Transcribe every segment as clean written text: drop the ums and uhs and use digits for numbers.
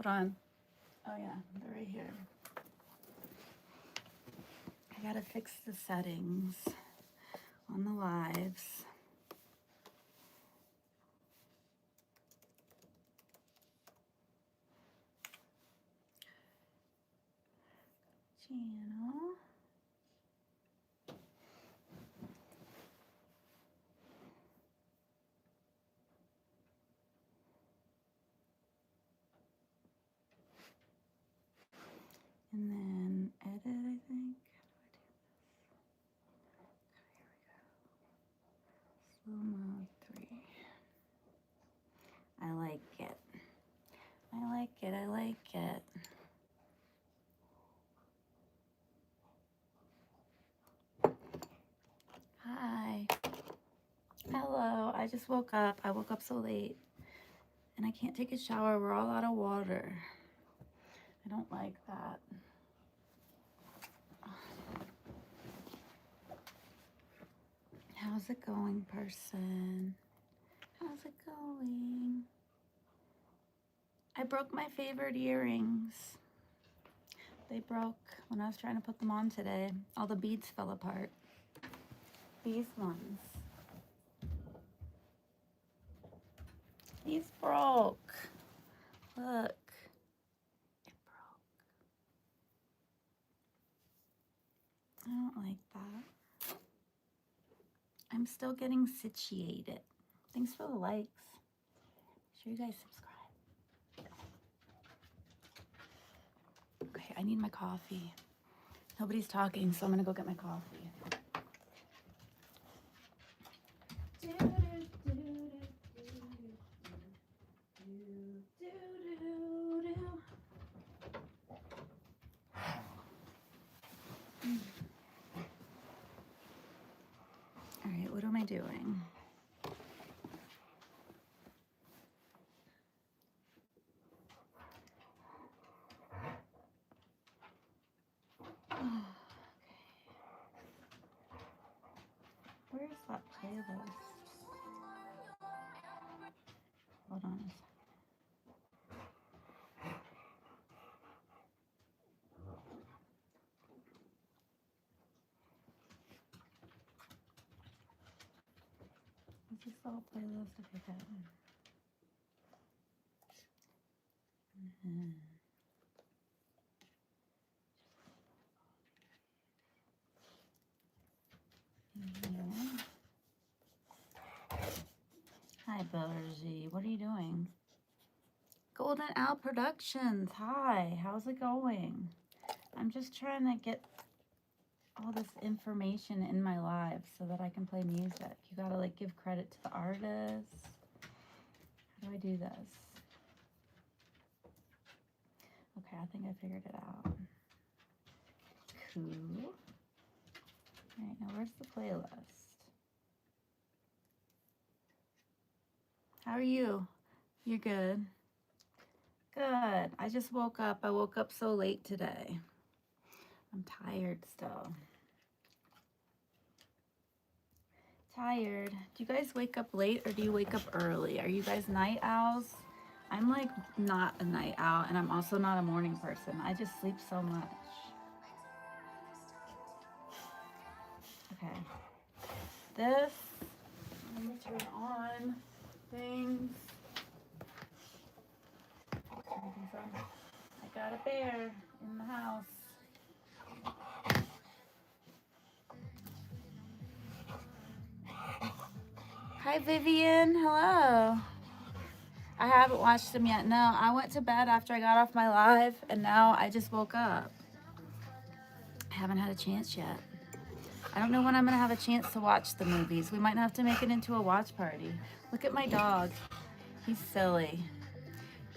Hold on. Oh yeah, they're right here. I gotta fix the settings on the lives. Channel. And then edit, I think. Slow mode 3. I like it. I like it. I like it. Hi. Hello. I just woke up. I woke up so late. And I can't take a shower. We're all out of water. I don't like that. How's it going, person? How's it going? I broke my favorite earrings. They broke when I was trying to put them on today. All the beads fell apart. These ones. These broke. Look. It broke. I don't like that. I'm still getting situated. Thanks for the likes. Make sure you guys subscribe. Okay, I need my coffee. Nobody's talking, so I'm gonna go get my coffee. All right, what am I doing? Where's that playlist? Hold on a second. What's this little playlist? Okay, that one. Hi, Bellerzy. What are you doing? Golden Owl Productions. Hi, how's it going? I'm just trying to get all this information in my live so that I can play music. You gotta like give credit to the artist. How do I do this? Okay, I think I figured it out. Cool. All right, now where's the playlist? How are you? You're good. Good. I just woke up. I woke up so late today. I'm tired still. Tired. Do you guys wake up late or do you wake up early? Are you guys night owls? I'm like not a night owl and I'm also not a morning person. I just sleep so much. Okay. This, let me turn on things. I got a bear in the house. Hi, Vivian. Hello. I haven't watched them yet. No, I went to bed after I got off my live, and now I just woke up. I haven't had a chance yet. I don't know when I'm going to have a chance to watch the movies. We might have to make it into a watch party. Look at my dog. He's silly.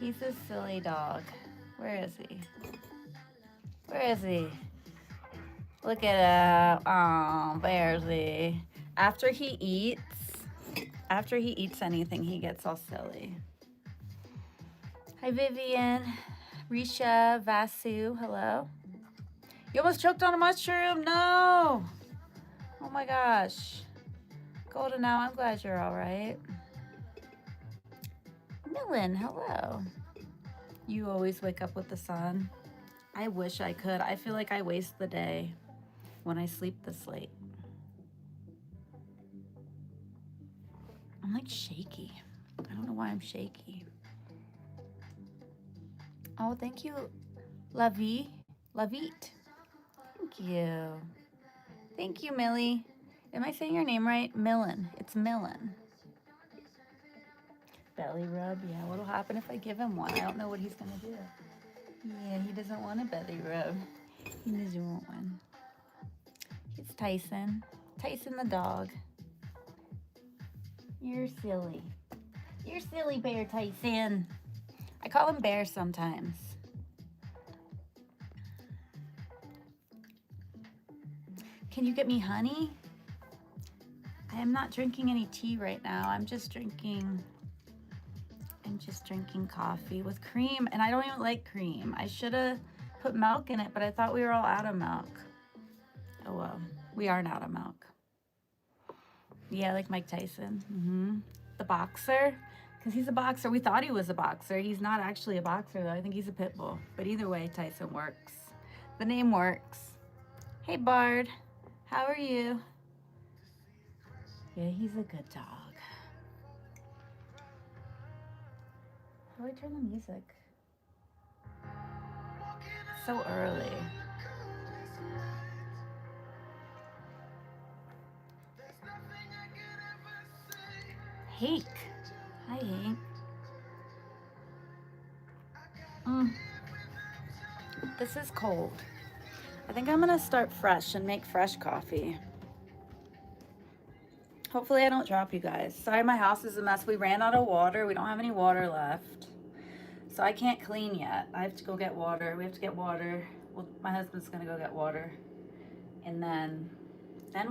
He's a silly dog. Where is he? Where is he? Look at him. Oh, where's he? After he eats anything, he gets all silly. Hi, Vivian. Risha, Vasu, hello. You almost choked on a mushroom. No. Oh my gosh. Golden now, I'm glad you're all right. Millen, hello. You always wake up with the sun. I wish I could. I feel like I waste the day when I sleep this late. I'm like shaky. I don't know why I'm shaky. Oh, thank you, Lavie. Lavite. Thank you. Thank you, Millie. Am I saying your name right? Millen. It's Millen. Belly rub. Yeah, what'll happen if I give him one? I don't know what he's gonna do. Yeah, he doesn't want a belly rub. He doesn't want one. It's Tyson. Tyson the dog. You're silly. You're silly, Bear Tyson. I call him Bear sometimes. Can you get me honey? I am not drinking any tea right now. I'm just drinking coffee with cream, and I don't even like cream. I should have put milk in it, but I thought we were all out of milk. Oh well, we aren't out of milk. Yeah, like Mike Tyson. The boxer, because he's a boxer. We thought he was a boxer. He's not actually a boxer though. I think he's a pit bull. But either way, Tyson works. The name works. Hey Bard, how are you? Yeah, he's a good dog. How do I turn the music? So early. Hank. Hi, Hank. This is cold. I think I'm gonna start fresh and make fresh coffee. Hopefully I don't drop you guys. Sorry, my house is a mess. We ran out of water. We don't have any water left. So I can't clean yet. I have to go get water. We have to get water. Well, my husband's gonna go get water. And then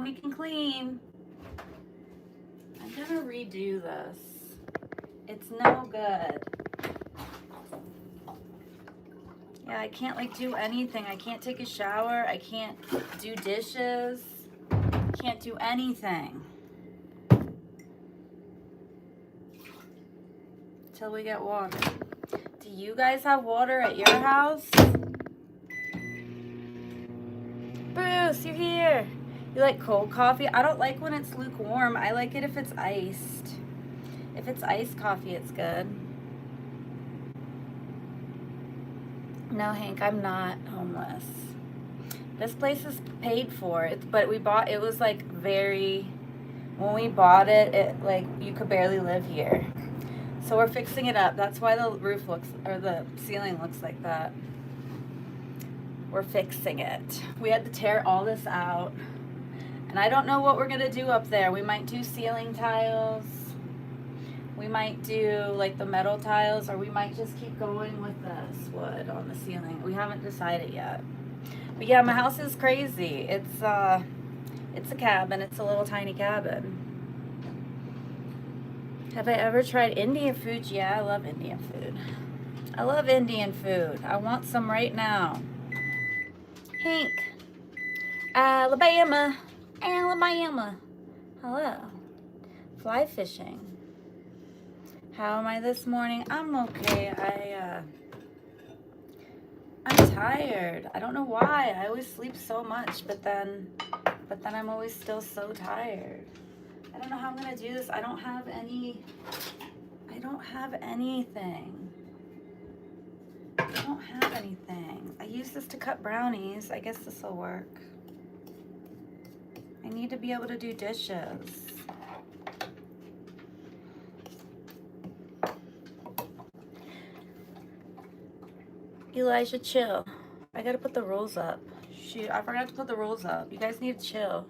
we can clean. I'm gonna redo this. It's no good. Yeah, I can't like do anything. I can't take a shower. I can't do dishes. Can't do anything. Till we get water. Do you guys have water at your house? Bruce, you're here. You like cold coffee? I don't like when it's lukewarm. I like it if it's iced. If it's iced coffee, it's good. No, Hank, I'm not homeless. This place is paid for, but we bought, it was like when we bought it, like you could barely live here. So we're fixing it up. That's why the roof looks, or the ceiling looks like that. We're fixing it. We had to tear all this out. And I don't know what we're gonna do up there. We might do ceiling tiles. We might do like the metal tiles, or we might just keep going with this wood on the ceiling. We haven't decided yet. But yeah, my house is crazy. It's a cabin. It's a little tiny cabin. Have I ever tried Indian food? Yeah, I love Indian food. I love Indian food. I want some right now. Hank. Alabama. Alabama. Hello. Fly fishing. How am I this morning? I'm okay. I'm tired. I don't know why. I always sleep so much, but then I'm always still so tired. I don't know how I'm gonna do this. I don't have anything. I don't have anything. I use this to cut brownies. I guess this will work. I need to be able to do dishes. Elijah, chill. I gotta put the rules up. Shoot, I forgot to put the rules up. You guys need to chill,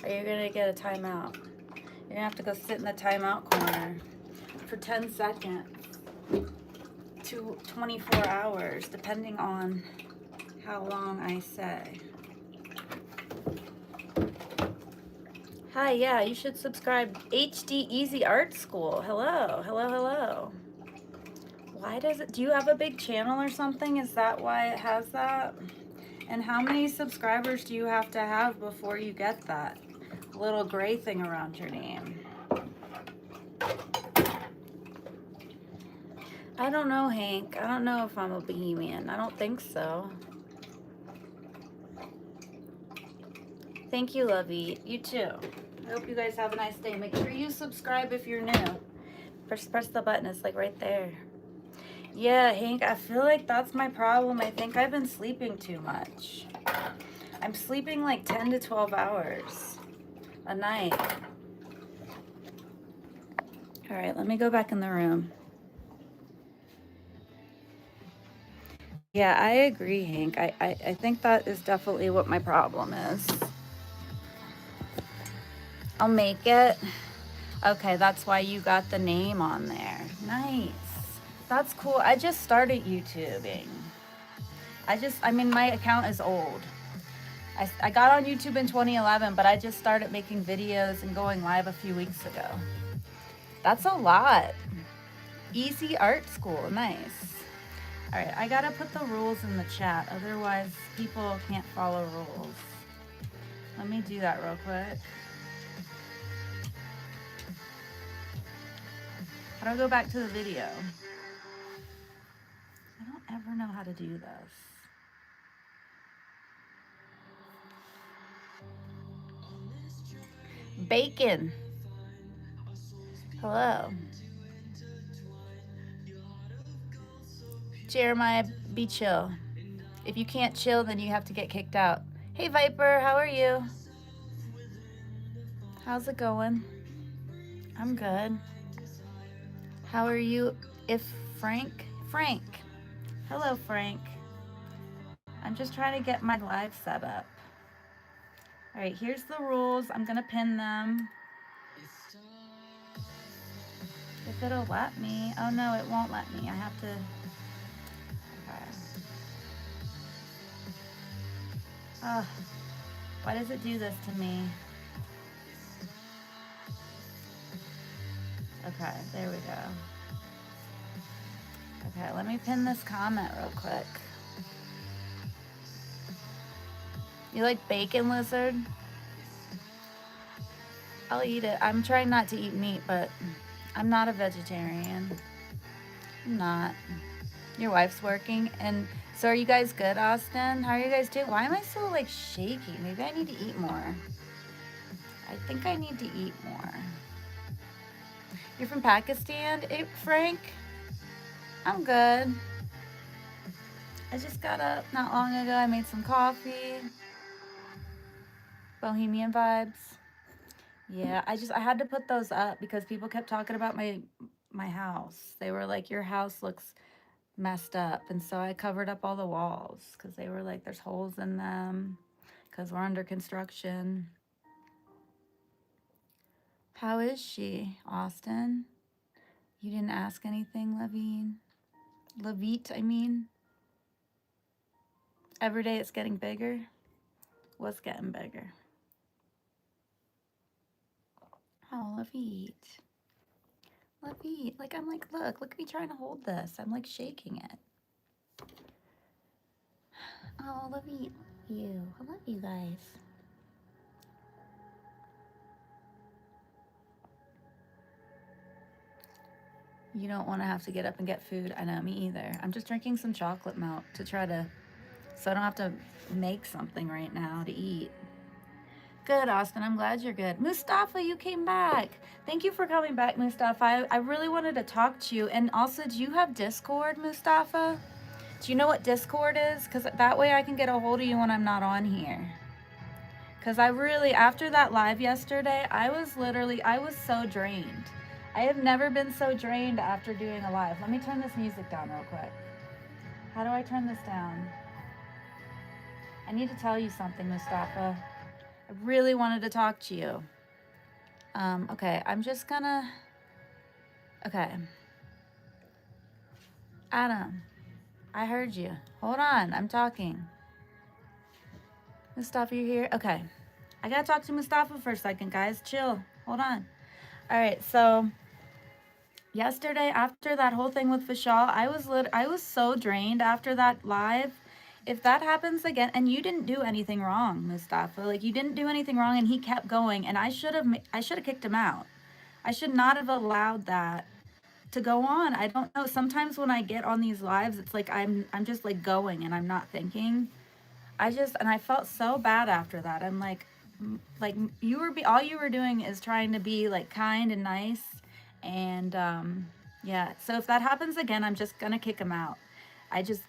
or you're gonna get a timeout. You're gonna have to go sit in the timeout corner for 10 seconds to 24 hours, depending on how long I say. Hi, yeah, you should subscribe. HD Easy Art School. Hello, hello, hello. Why does it, do you have a big channel or something? Is that why it has that? And how many subscribers do you have to have before you get that little gray thing around your name? I don't know, Hank. I don't know if I'm a bohemian. I don't think so. Thank you, Lovey. You too. I hope you guys have a nice day. Make sure you subscribe if you're new. Press the button. It's like right there. Yeah, Hank, I feel like that's my problem. I think I've been sleeping too much. I'm sleeping like 10 to 12 hours a night. All right, let me go back in the room. Yeah, I agree, Hank. I think that is definitely what my problem is. I'll make it. Okay, that's why you got the name on there. Nice. That's cool. I just started YouTubing. I mean, my account is old. I got on YouTube in 2011, but I just started making videos and going live a few weeks ago. That's a lot. Easy art school. Nice. All right, I gotta put the rules in the chat. Otherwise, people can't follow rules. Let me do that real quick. How do I go back to the video? I don't ever know how to do this. Bacon. Hello. Jeremiah, be chill. If you can't chill, then you have to get kicked out. Hey, Viper, how are you? How's it going? I'm good. How are you? If Frank? Frank. Hello, Frank. I'm just trying to get my live set up. All right, here's the rules. I'm going to pin them. If it'll let me. Oh, no, it won't let me. I have to. Okay. Oh, why does it do this to me? Okay, there we go. Okay, let me pin this comment real quick. You like bacon, Lizard? I'll eat it. I'm trying not to eat meat, but I'm not a vegetarian. I'm not. Your wife's working. And so are you guys good, Austin? How are you guys doing? Why am I so like shaky? Maybe I need to eat more. I think I need to eat more. You're from Pakistan, Frank? I'm good. I just got up not long ago. I made some coffee. Bohemian vibes. Yeah, I had to put those up because people kept talking about my house. They were like, your house looks messed up. And so I covered up all the walls because they were like, there's holes in them because we're under construction. How is she, Austin? You didn't ask anything, Levine? Levite, I mean. Every day it's getting bigger. What's getting bigger? Oh, Levite. Levite. Like, I'm like, look at me trying to hold this. I'm like shaking it. Oh, Levite. You. I love you guys. You don't want to have to get up and get food. I know, me either. I'm just drinking some chocolate milk to try to, so I don't have to make something right now to eat. Good, Austin. I'm glad you're good. Mustafa, you came back. Thank you for coming back, Mustafa. I really wanted to talk to you. And also, do you have Discord, Mustafa? Do you know what Discord is? Because that way I can get a hold of you when I'm not on here. Because after that live yesterday, I was so drained. I have never been so drained after doing a live. Let me turn this music down real quick. How do I turn this down? I need to tell you something, Mustafa. I really wanted to talk to you. Okay, I'm just gonna... Okay. Adam, I heard you. Hold on, I'm talking. Mustafa, you here? Okay. I gotta talk to Mustafa for a second, guys. Chill. Hold on. All right, so yesterday after that whole thing with Vishal, I was so drained after that live. If that happens again, and you didn't do anything wrong, Mustafa, like you didn't do anything wrong, and he kept going, and I should have kicked him out. I should not have allowed that to go on. I don't know. Sometimes when I get on these lives, it's like I'm just like going and I'm not thinking. And I felt so bad after that. I'm like all you were doing is trying to be like kind and nice, and yeah. So if that happens again, I'm just gonna kick him out.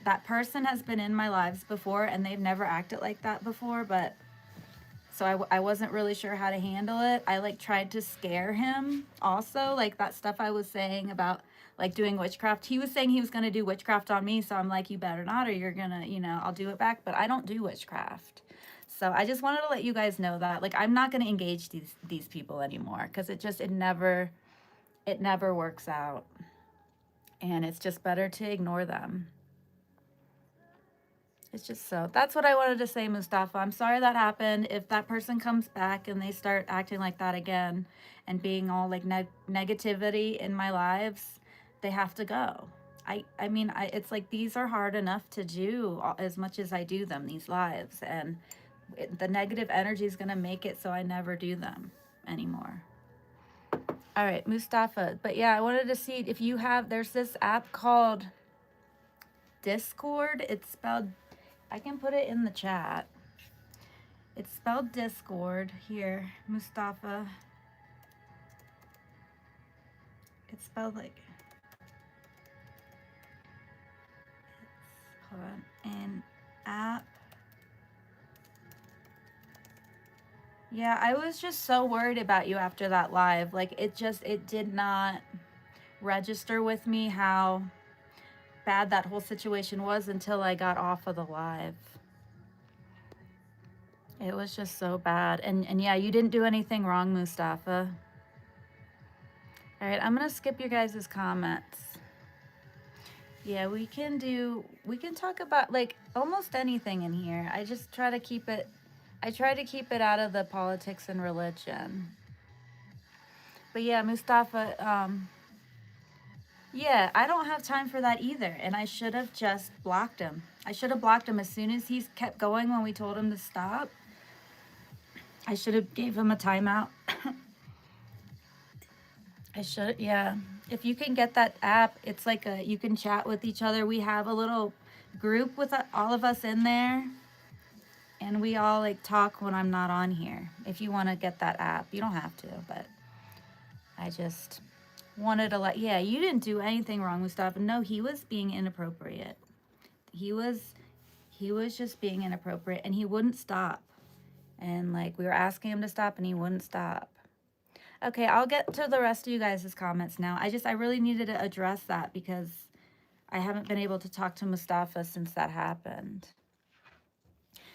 That person has been in my lives before and they've never acted like that before, but so I wasn't really sure how to handle it. I like tried to scare him also, like that stuff I was saying about like doing witchcraft. He was saying he was going to do witchcraft on me, so I'm like, you better not, or you're gonna, I'll do it back. But I don't do witchcraft. So I just wanted to let you guys know that, like, I'm not going to engage these people anymore, because it never works out, and it's just better to ignore them. It's just so. That's what I wanted to say, Mustafa. I'm sorry that happened. If that person comes back and they start acting like that again and being all like negativity in my lives, they have to go. I mean, it's like these are hard enough to do as much as I do them, these lives. And the negative energy is going to make it so I never do them anymore. All right, Mustafa. But yeah, I wanted to see if there's this app called Discord. It's spelled, I can put it in the chat. It's spelled Discord here, Mustafa. It's spelled like, hold on, an app. Yeah, I was just so worried about you after that live. Like it did not register with me how bad that whole situation was until I got off of the live. It was just so bad. And yeah, you didn't do anything wrong, Mustafa. All right, I'm going to skip your guys' comments. Yeah, we can talk about like almost anything in here. I try to keep it out of the politics and religion. But yeah, Mustafa, yeah, I don't have time for that either. And I should have just blocked him. I should have blocked him as soon as he's kept going when we told him to stop. I should have gave him a timeout. Yeah. If you can get that app, it's like you can chat with each other. We have a little group with all of us in there, and we all like talk when I'm not on here. If you want to get that app, you don't have to, but I just wanted to yeah, you didn't do anything wrong, Mustafa. No, he was being inappropriate. He was just being inappropriate, and he wouldn't stop. And like we were asking him to stop and he wouldn't stop. Okay, I'll get to the rest of you guys' comments now. I really needed to address that because I haven't been able to talk to Mustafa since that happened.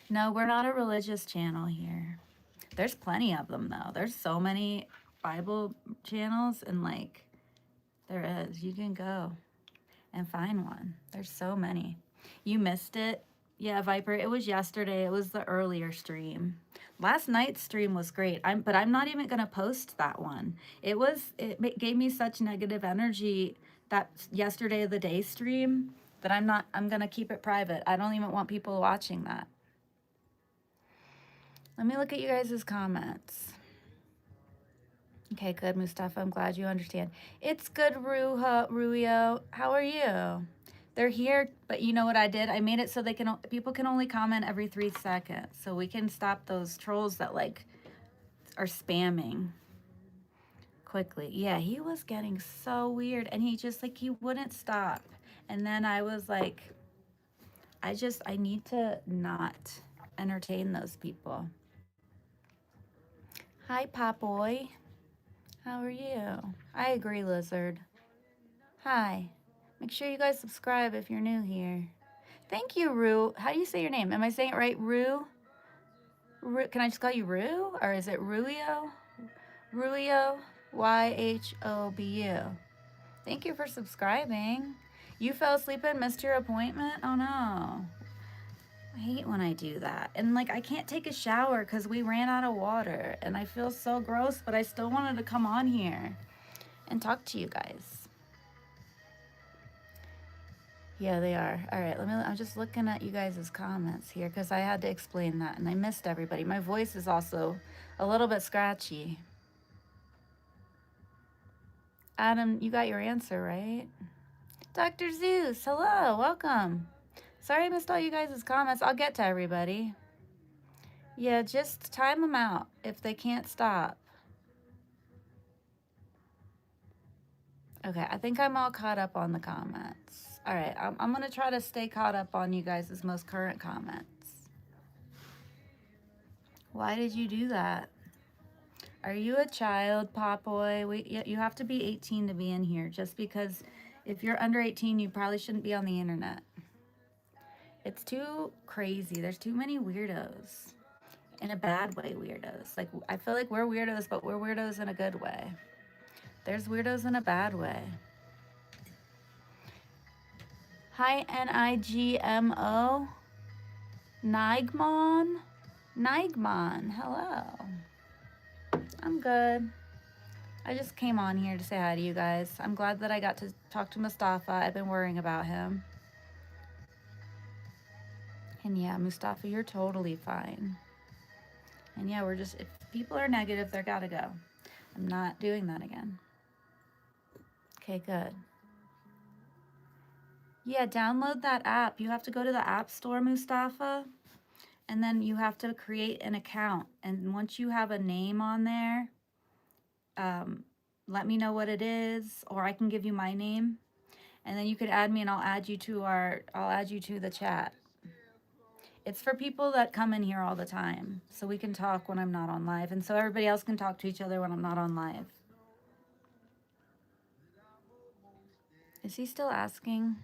No, we're not a religious channel here. There's plenty of them, though. There's so many Bible channels, and like, there is. You can go and find one. There's so many. You missed it? Yeah, Viper, it was yesterday. It was the earlier stream. Last night's stream was great. But I'm not even going to post that one. It gave me such negative energy, that yesterday the day stream, that I'm going to keep it private. I don't even want people watching that. Let me look at you guys' comments. Okay, good, Mustafa. I'm glad you understand. It's good, Ruio. How are you? They're here, but you know what I did? I made it so people can only comment every 3 seconds, so we can stop those trolls that like are spamming quickly. Yeah, he was getting so weird, and he just like he wouldn't stop. And then I was like, I need to not entertain those people. Hi, Pop Boy. How are you? I agree, Lizard. Hi. Make sure you guys subscribe if you're new here. Thank you, Rue. How do you say your name? Am I saying it right? Rue? Can I just call you Rue? Or is it Ruio? Ruio? YHOBU. Thank you for subscribing. You fell asleep and missed your appointment? Oh no. I hate when I do that. And like I can't take a shower because we ran out of water. And I feel so gross, but I still wanted to come on here and talk to you guys. Yeah, they are. All right, I'm just looking at you guys' comments here because I had to explain that and I missed everybody. My voice is also a little bit scratchy. Adam, you got your answer, right? Dr. Zeus, hello, welcome. Sorry I missed all you guys' comments. I'll get to everybody. Yeah, just time them out if they can't stop. Okay, I think I'm all caught up on the comments. All right, I'm going to try to stay caught up on you guys' most current comments. Why did you do that? Are you a child, Popboy? You have to be 18 to be in here, just because if you're under 18, you probably shouldn't be on the internet. It's too crazy. There's too many weirdos. In a bad way, weirdos. Like, I feel like we're weirdos, but we're weirdos in a good way. There's weirdos in a bad way. Hi, Nigmo. Nigmon? Nigmon, hello. I'm good. I just came on here to say hi to you guys. I'm glad that I got to talk to Mustafa. I've been worrying about him. And yeah, Mustafa, you're totally fine. And yeah, if people are negative, they're gotta go. I'm not doing that again. Okay, good. Yeah, download that app. You have to go to the App Store, Mustafa, and then you have to create an account. And once you have a name on there, let me know what it is, or I can give you my name, and then you could add me, and I'll add you to the chat. It's for people that come in here all the time, so we can talk when I'm not on live, and so everybody else can talk to each other when I'm not on live. Is he still asking?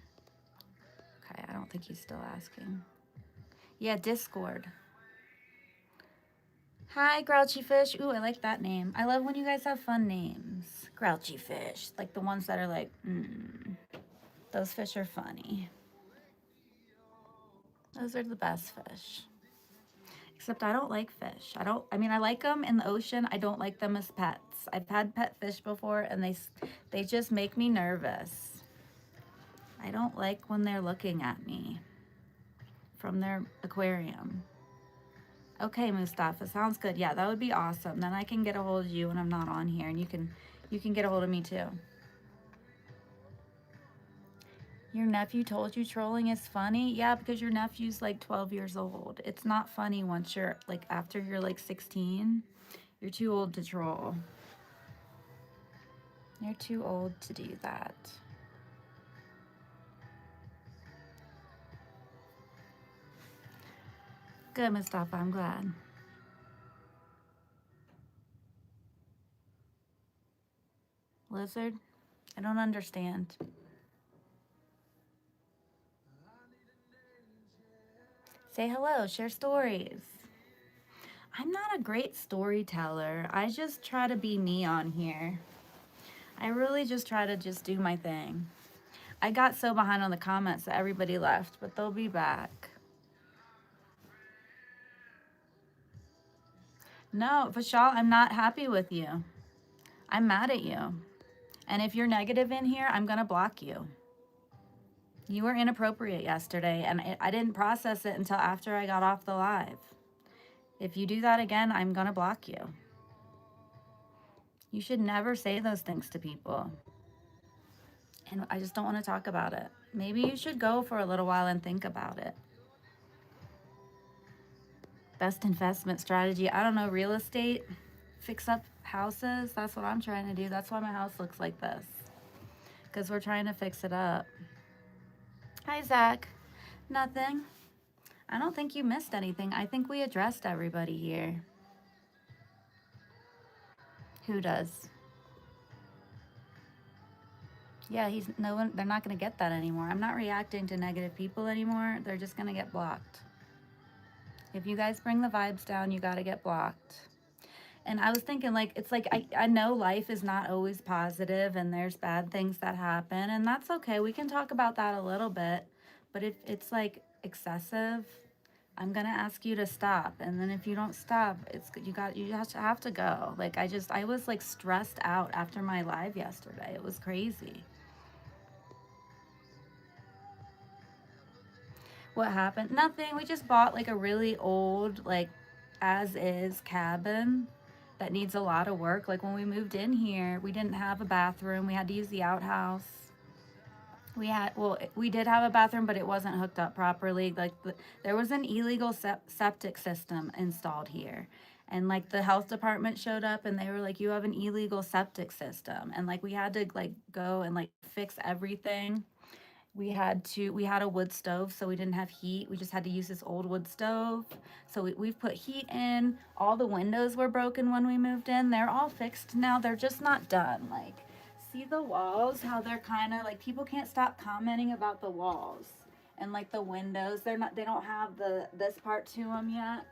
Okay, I don't think he's still asking. Yeah, Discord. Hi, Grouchy Fish. Ooh, I like that name. I love when you guys have fun names. Grouchy Fish. Like the ones that are like, those fish are funny. Those are the best fish. Except I don't like fish. I like them in the ocean. I don't like them as pets. I've had pet fish before, and they just make me nervous. I don't like when they're looking at me from their aquarium. Okay, Mustafa, sounds good. Yeah, that would be awesome. Then I can get a hold of you when I'm not on here, and you can get a hold of me too. Your nephew told you trolling is funny? Yeah, because your nephew's like 12 years old. It's not funny once you're like, after you're like 16. You're too old to troll. You're too old to do that. Good, Mustafa, I'm glad. Lizard? I don't understand. Say hello, share stories. I'm not a great storyteller. I just try to be me on here. I really just try to just do my thing. I got so behind on the comments that everybody left, but they'll be back. No, Vishal, I'm not happy with you. I'm mad at you. And if you're negative in here, I'm going to block you. You were inappropriate yesterday, and I didn't process it until after I got off the live. If you do that again, I'm going to block you. You should never say those things to people. And I just don't want to talk about it. Maybe you should go for a little while and think about it. Best investment strategy. I don't know, real estate, fix up houses. That's what I'm trying to do. That's why my house looks like this. Because we're trying to fix it up. Hi, Zach. Nothing. I don't think you missed anything. I think we addressed everybody here. Who does? Yeah, they're not going to get that anymore. I'm not reacting to negative people anymore. They're just going to get blocked. If you guys bring the vibes down, you got to get blocked. And I was thinking, like, it's like, I know life is not always positive, and there's bad things that happen, and that's okay. We can talk about that a little bit. But if it's like excessive, I'm gonna ask you to stop. And then if you don't stop, you have to go. Like, I was like stressed out after my live yesterday. It was crazy. What happened? Nothing. We just bought like a really old, like, as is cabin, that needs a lot of work. Like when we moved in here, we didn't have a bathroom. We had to use the outhouse. We did have a bathroom, but it wasn't hooked up properly. Like there was an illegal septic system installed here. And like the health department showed up and they were like, you have an illegal septic system. And like we had to like go and like fix everything. We had a wood stove, so we didn't have heat. We just had to use this old wood stove. So we've put heat in. All the windows were broken when we moved in. They're all fixed now. They're just not done. Like, see the walls, how they're kind of like, people can't stop commenting about the walls and like the windows. They don't have this part to them yet.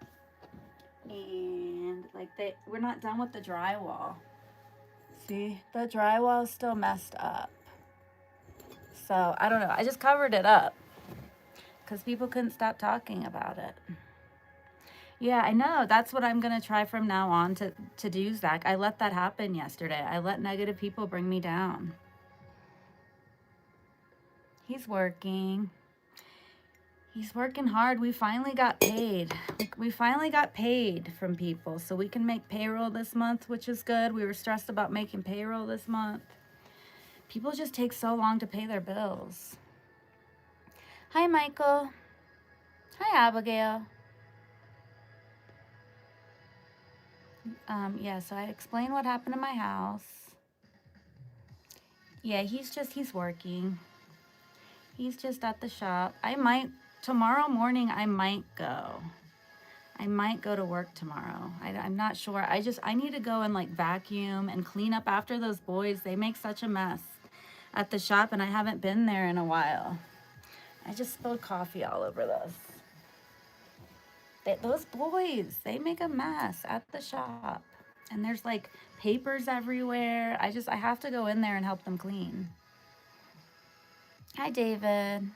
And like we're not done with the drywall. See, the drywall is still messed up. So I don't know. I just covered it up because people couldn't stop talking about it. Yeah, I know. That's what I'm going to try from now on to do, Zach. I let that happen yesterday. I let negative people bring me down. He's working. He's working hard. We finally got paid. We finally got paid from people, so we can make payroll this month, which is good. We were stressed about making payroll this month. People just take so long to pay their bills. Hi, Michael. Hi, Abigail. Yeah, so I explained what happened in my house. Yeah, he's working. He's just at the shop. Tomorrow morning, I might go. I might go to work tomorrow. I'm not sure. I need to go and like vacuum and clean up after those boys. They make such a mess at the shop and I haven't been there in a while. I just spilled coffee all over this. Those boys, they make a mess at the shop. And there's like papers everywhere. I have to go in there and help them clean. Hi, David.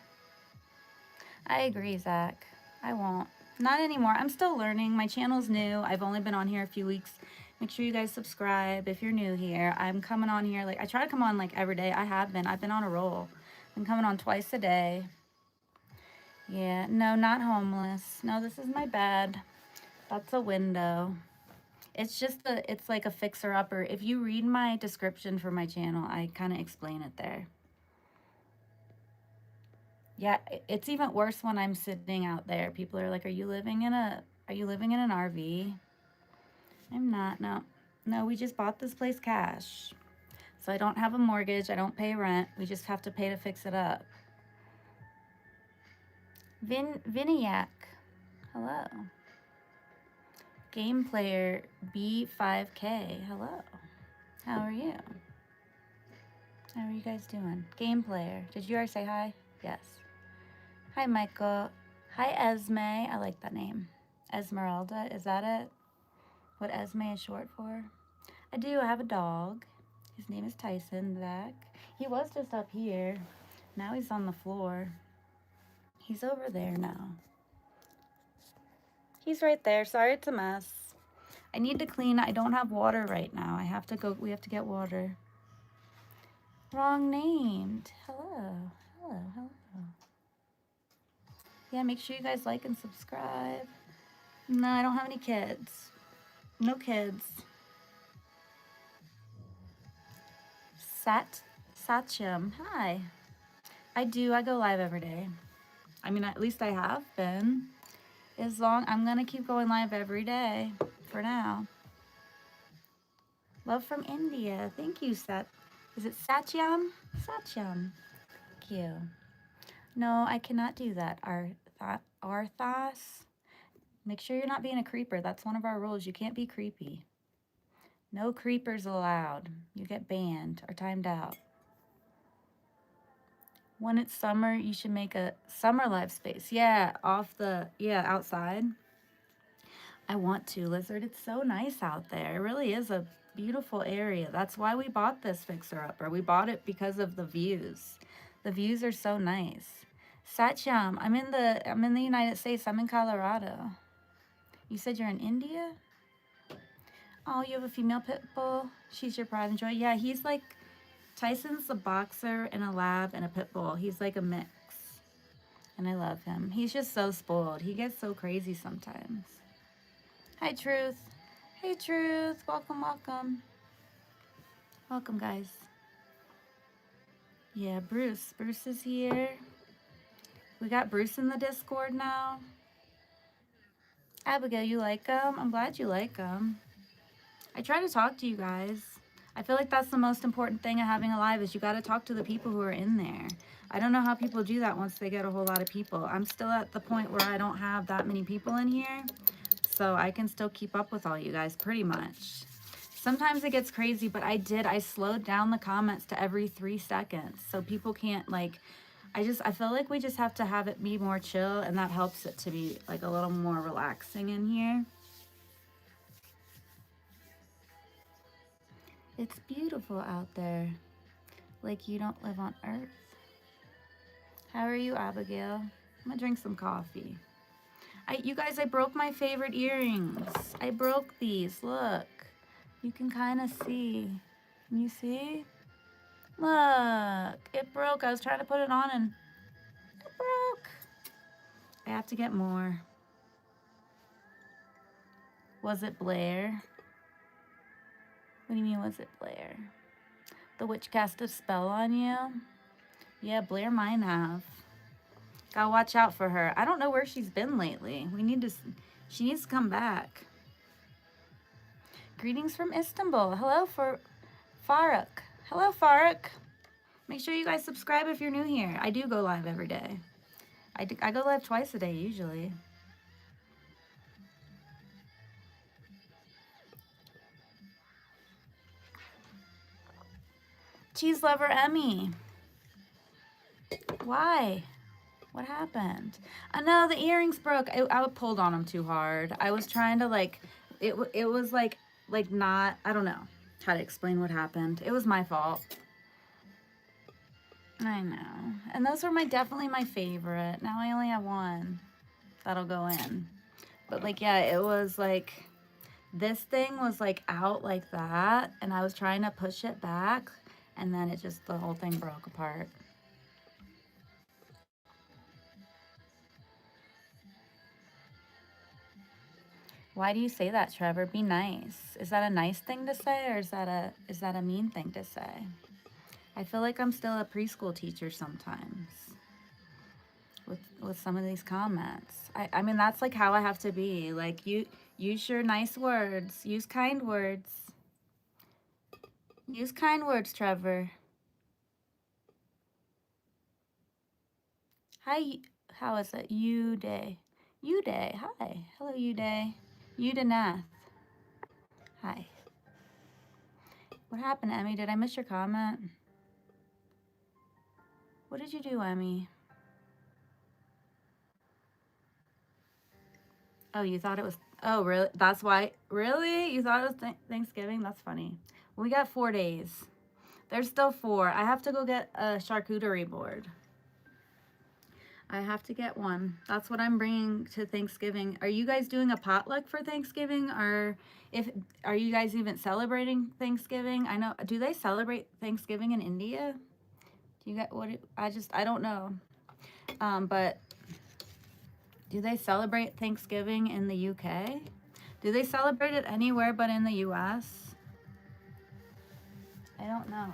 I agree, Zach. I won't. Not anymore. I'm still learning. My channel's new. I've only been on here a few weeks. Make sure you guys subscribe if you're new here. I'm coming on here. Like, I try to come on like every day. I've been on a roll. I'm coming on twice a day. Yeah, no, not homeless. No, this is my bed. That's a window. It's like a fixer-upper. If you read my description for my channel, I kind of explain it there. Yeah, it's even worse when I'm sitting out there. People are like, are you living in an RV? I'm not, no. No, we just bought this place cash. So I don't have a mortgage, I don't pay rent. We just have to pay to fix it up. Viniac, hello. Game player B5K, hello. How are you? How are you guys doing? Game player, did you already say hi? Yes. Hi, Michael. Hi, Esme. I like that name. Esmeralda, is that it? What Esme is short for? I do. I have a dog. His name is Tyson, Zach. He was just up here. Now he's on the floor. He's over there now. He's right there. Sorry, it's a mess. I need to clean. I don't have water right now. We have to get water. Wrong named. Hello. Hello. Hello. Yeah, make sure you guys like and subscribe. No, I don't have any kids. No kids. Satyam. Hi. I do. I go live every day. I mean, at least I have been. I'm going to keep going live every day for now. Love from India. Thank you, Sat. Is it Satyam? Satyam. Thank you. No, I cannot do that. Arthas. Make sure you're not being a creeper. That's one of our rules. You can't be creepy. No creepers allowed. You get banned or timed out. When it's summer, you should make a summer live space. Yeah, outside. I want to, Lizard. It's so nice out there. It really is a beautiful area. That's why we bought this fixer-upper. We bought it because of the views. The views are so nice. Satyam, I'm in the United States. I'm in Colorado. You said you're in India? Oh, you have a female pit bull? She's your pride and joy? Yeah, he's like, Tyson's a boxer and a lab and a pit bull. He's like a mix. And I love him. He's just so spoiled. He gets so crazy sometimes. Hi, Truth. Hey, Truth. Welcome, welcome. Welcome, guys. Yeah, Bruce. Bruce is here. We got Bruce in the Discord now. Abigail, you like him? I'm glad you like him. I try to talk to you guys. I feel like that's the most important thing of having a live is you got to talk to the people who are in there. I don't know how people do that once they get a whole lot of people. I'm still at the point where I don't have that many people in here, so I can still keep up with all you guys pretty much. Sometimes it gets crazy, but I slowed down the comments to every 3 seconds so people can't like, I feel like we just have to have it be more chill, and that helps it to be like a little more relaxing in here. It's beautiful out there. Like you don't live on Earth. How are you, Abigail? I'm gonna drink some coffee. You guys, I broke my favorite earrings. I broke these. Look. You can kind of see. Can you see? Look. It broke. I was trying to put it on and it broke. I have to get more. Was it Blair? What do you mean, was it Blair? The witch cast a spell on you? Yeah, Blair might have. Gotta watch out for her. I don't know where she's been lately. She needs to come back. Greetings from Istanbul. Hello for Faruk. Hello, Faruk. Make sure you guys subscribe if you're new here. I do go live every day. I go live twice a day usually. Cheese lover Emmy. Why? What happened? I know the earrings broke. I pulled on them too hard. I was trying to like, it was like not, I don't know how to explain what happened. It was my fault. I know. And those were definitely my favorite. Now I only have one that'll go in. But like, yeah, it was like, this thing was like out like that, and I was trying to push it back, and then the whole thing broke apart. Why do you say that, Trevor? Be nice. Is that a nice thing to say, or is that a mean thing to say? I feel like I'm still a preschool teacher sometimes with some of these comments. I mean, that's like how I have to be. Like, use your nice words. Use kind words. Use kind words, Trevor. Hi, how is it? Uday. Uday, hi. Hello, Uday. Udanath. Hi. What happened, Emmy? Did I miss your comment? What did you do, Emmy? Oh, you thought it was... Oh, really? That's why... Really? You thought it was Thanksgiving? That's funny. We got 4 days. There's still 4. I have to go get a charcuterie board. I have to get one. That's what I'm bringing to Thanksgiving. Are you guys doing a potluck for Thanksgiving? Or are you guys even celebrating Thanksgiving? I know, do they celebrate Thanksgiving in India? Do you get what? I don't know. But do they celebrate Thanksgiving in the UK? Do they celebrate it anywhere but in the US? I don't know.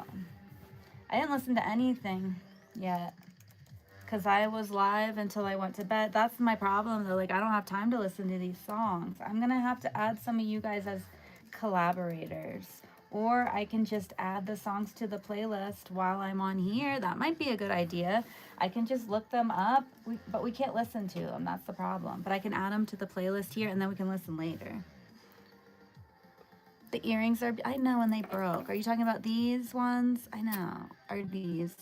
I didn't listen to anything yet, because I was live until I went to bed. That's my problem though. Like, I don't have time to listen to these songs. I'm gonna have to add some of you guys as collaborators, or I can just add the songs to the playlist while I'm on here. That might be a good idea. I can just look them up, but we can't listen to them. That's the problem. But I can add them to the playlist here, and then we can listen later. The earrings are, I know, when they broke. Are you talking about these ones? I know. Are these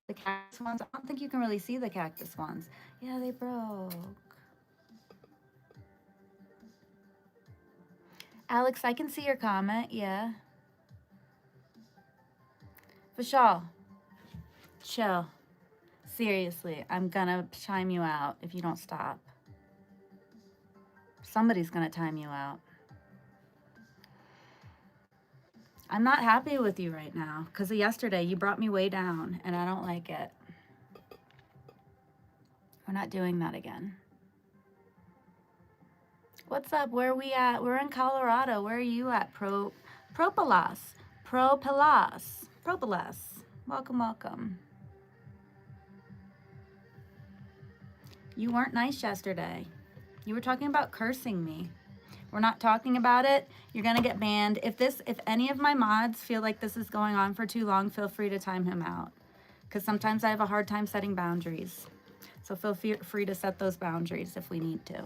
the cactus ones? I don't think you can really see the cactus ones. Yeah, they broke. Alex, I can see your comment. Yeah. Vishal, chill. Seriously, I'm gonna time you out if you don't stop. Somebody's gonna time you out. I'm not happy with you right now because of yesterday. You brought me way down, and I don't like it. We're not doing that again. What's up? Where are we at? We're in Colorado. Where are you at? Propolis. Propolis. Propolis. Welcome, welcome. You weren't nice yesterday. You were talking about cursing me. We're not talking about it. You're gonna get banned. If any of my mods feel like this is going on for too long, feel free to time him out. Because sometimes I have a hard time setting boundaries. So feel free to set those boundaries if we need to.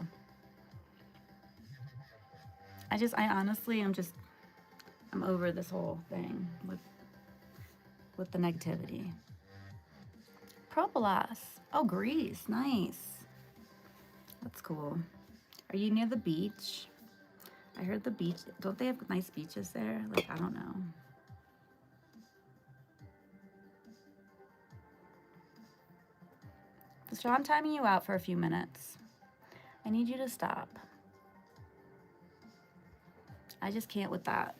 I honestly, I'm over this whole thing with the negativity. Propolis. Oh, Greece. Nice. That's cool. Are you near the beach? I heard the beach. Don't they have nice beaches there? Like, I don't know. So I'm timing you out for a few minutes. I need you to stop. I just can't with that.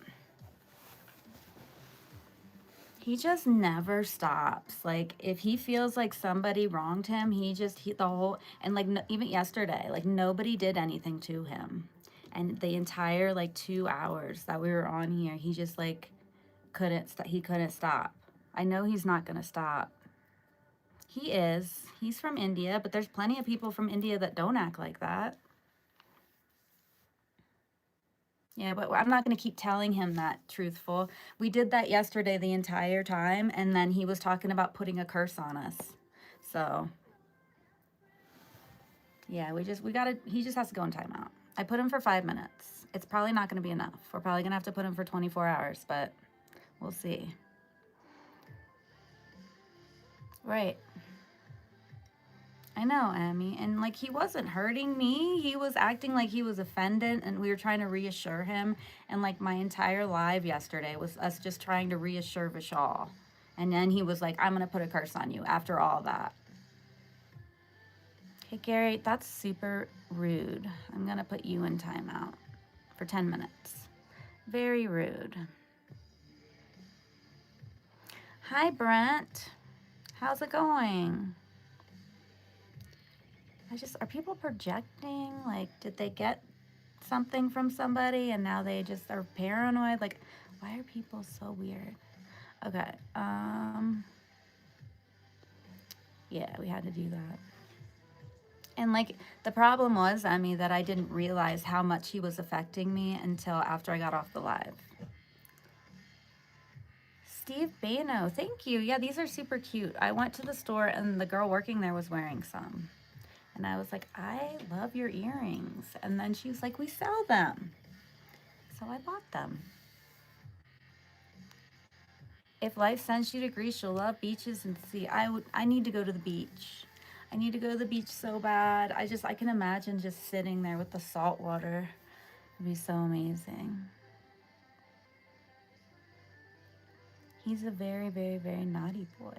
He just never stops. Like, if he feels like somebody wronged him, and like, even yesterday, like, nobody did anything to him. And the entire, like, 2 hours that we were on here, he just, like, he couldn't stop. I know he's not going to stop. He is. He's from India, but there's plenty of people from India that don't act like that. Yeah, but I'm not going to keep telling him that, truthful. We did that yesterday the entire time, and then he was talking about putting a curse on us. So, yeah, he just has to go in timeout. I put him for 5 minutes. It's probably not going to be enough. We're probably going to have to put him for 24 hours, but we'll see. Right. I know, Emmy. And like, he wasn't hurting me. He was acting like he was offended, and we were trying to reassure him. And like, my entire live yesterday was us just trying to reassure Vishal. And then he was like, I'm going to put a curse on you after all that. Hey, Gary, that's super rude. I'm going to put you in timeout for 10 minutes. Very rude. Hi, Brent. How's it going? Are people projecting? Like, did they get something from somebody and now they just are paranoid? Like, why are people so weird? Okay, yeah, we had to do that. And like, the problem was, Emmy, that I didn't realize how much he was affecting me until after I got off the live. Steve Bano, thank you. Yeah, these are super cute. I went to the store and the girl working there was wearing some. And I was like, I love your earrings. And then she was like, we sell them. So I bought them. If life sends you to Greece, you'll love beaches and sea. I need to go to the beach. I need to go to the beach so bad. I can imagine just sitting there with the salt water. It'd be so amazing. He's a very, very, very naughty boy.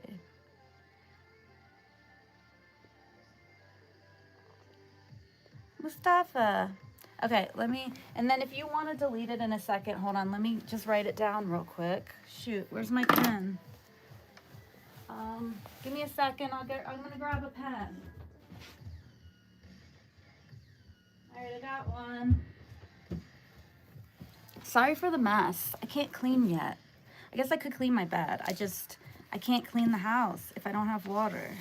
Mustafa. Okay, and then if you want to delete it in a second, hold on, let me just write it down real quick. Shoot, where's my pen? Give me a second, I'm gonna grab a pen. All right, I got one. Sorry for the mess. I can't clean yet. I guess I could clean my bed. I can't clean the house if I don't have water.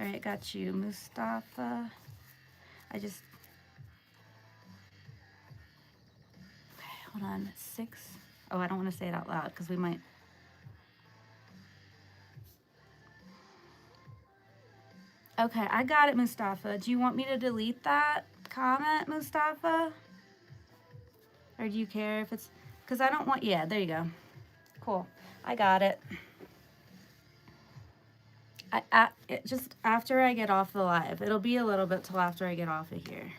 All right, got you, Mustafa. Okay, hold on, 6. Oh, I don't want to say it out loud because we might. Okay, I got it, Mustafa. Do you want me to delete that comment, Mustafa? Or do you care if it's, because I don't want, yeah, there you go. Cool, I got it. Just after I get off the live. It'll be a little bit till after I get off of here.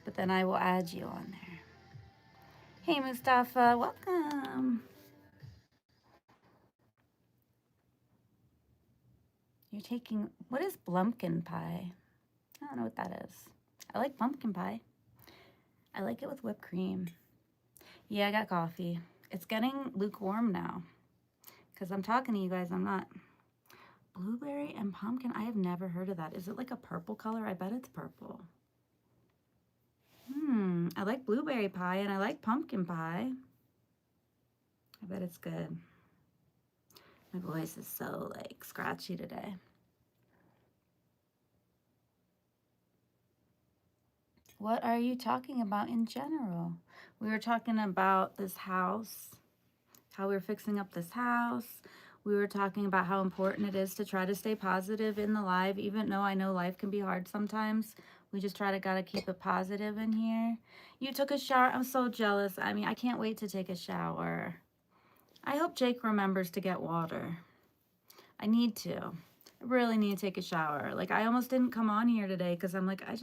But then I will add you on there. Hey, Mustafa, welcome. You're taking, what is Blumpkin pie? I don't know what that is. I like pumpkin pie. I like it with whipped cream. Yeah, I got coffee. It's getting lukewarm now. Because I'm talking to you guys, I'm not. Blueberry and pumpkin, I have never heard of that. Is it like a purple color? I bet it's purple. I like blueberry pie and I like pumpkin pie. I bet it's good. My voice is so like scratchy today. What are you talking about in general? We were talking about this house, how we were fixing up this house. We were talking about how important it is to try to stay positive in the live, even though I know life can be hard sometimes. We just gotta keep it positive in here. You took a shower. I'm so jealous. I mean, I can't wait to take a shower. I hope Jake remembers to get water. I need to. I really need to take a shower. Like, I almost didn't come on here today because I'm like, I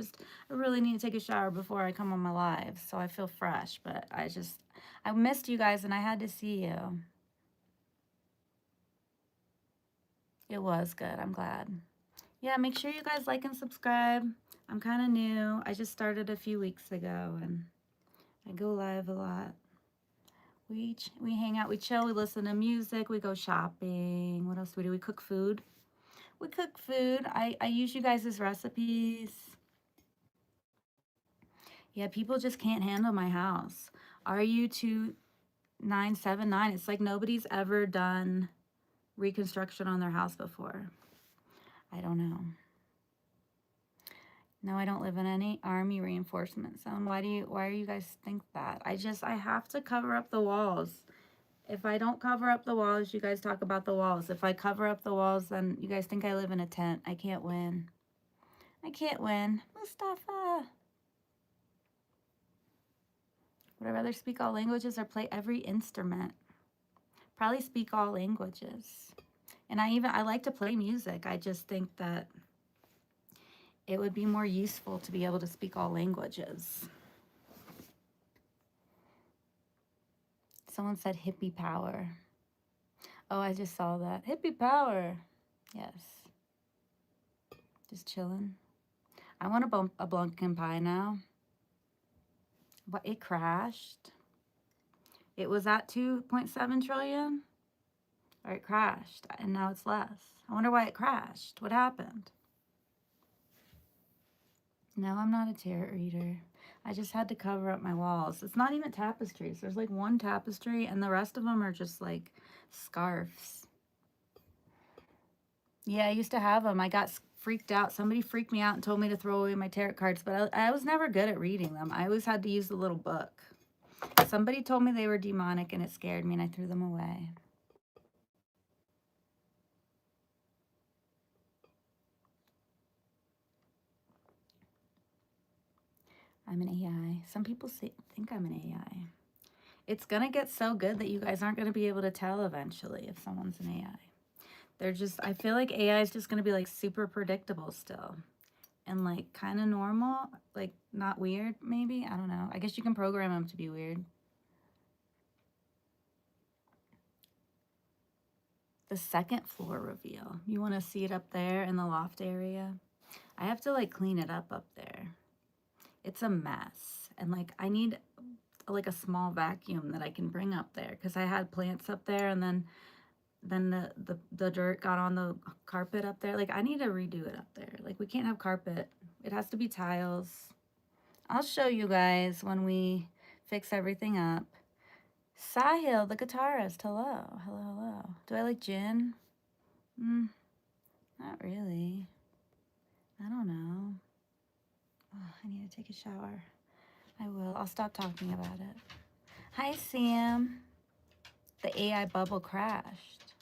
really need to take a shower before I come on my live. So I feel fresh, but I missed you guys and I had to see you. It was good. I'm glad. Yeah, make sure you guys like and subscribe. I'm kind of new. I just started a few weeks ago and I go live a lot. We hang out, we chill, we listen to music, we go shopping. What else do? We cook food. We cook food. I use you guys' recipes. Yeah, people just can't handle my house. RU2979. It's like nobody's ever done reconstruction on their house before. I don't know. No, I don't live in any army reinforcement zone. Why do you guys think that? I have to cover up the walls. If I don't cover up the walls, you guys talk about the walls. If I cover up the walls, then you guys think I live in a tent. I can't win. I can't win. Mustafa. Would I rather speak all languages or play every instrument? Probably speak all languages. And I like to play music. I just think that it would be more useful to be able to speak all languages. Someone said hippie power. Oh, I just saw that. Hippie power. Yes. Just chilling. I want a pumpkin pie now. But it crashed. It was at 2.7 trillion. Or it crashed. And now it's less. I wonder why it crashed. What happened? No, I'm not a tarot reader. I just had to cover up my walls. It's not even tapestries. There's like one tapestry and the rest of them are just like scarves. Yeah, I used to have them. I got freaked out. Somebody freaked me out and told me to throw away my tarot cards, but I was never good at reading them. I always had to use the little book. Somebody told me they were demonic and it scared me and I threw them away. I'm an AI. Some people think I'm an AI. It's going to get so good that you guys aren't going to be able to tell eventually if someone's an AI. I feel like AI is just going to be like super predictable still. And like kind of normal, like not weird maybe. I don't know. I guess you can program them to be weird. The second floor reveal. You want to see it up there in the loft area? I have to like clean it up there. It's a mess. And like I need like a small vacuum that I can bring up there because I had plants up there and then the dirt got on the carpet up there. Like I need to redo it up there. Like we can't have carpet. It has to be tiles. I'll show you guys when we fix everything up. Sahil, the guitarist. Hello. Hello, hello. Do I like gin? Not really. I don't know. Oh, I need to take a shower. I will. I'll stop talking about it. Hi, Sam. The AI bubble crashed.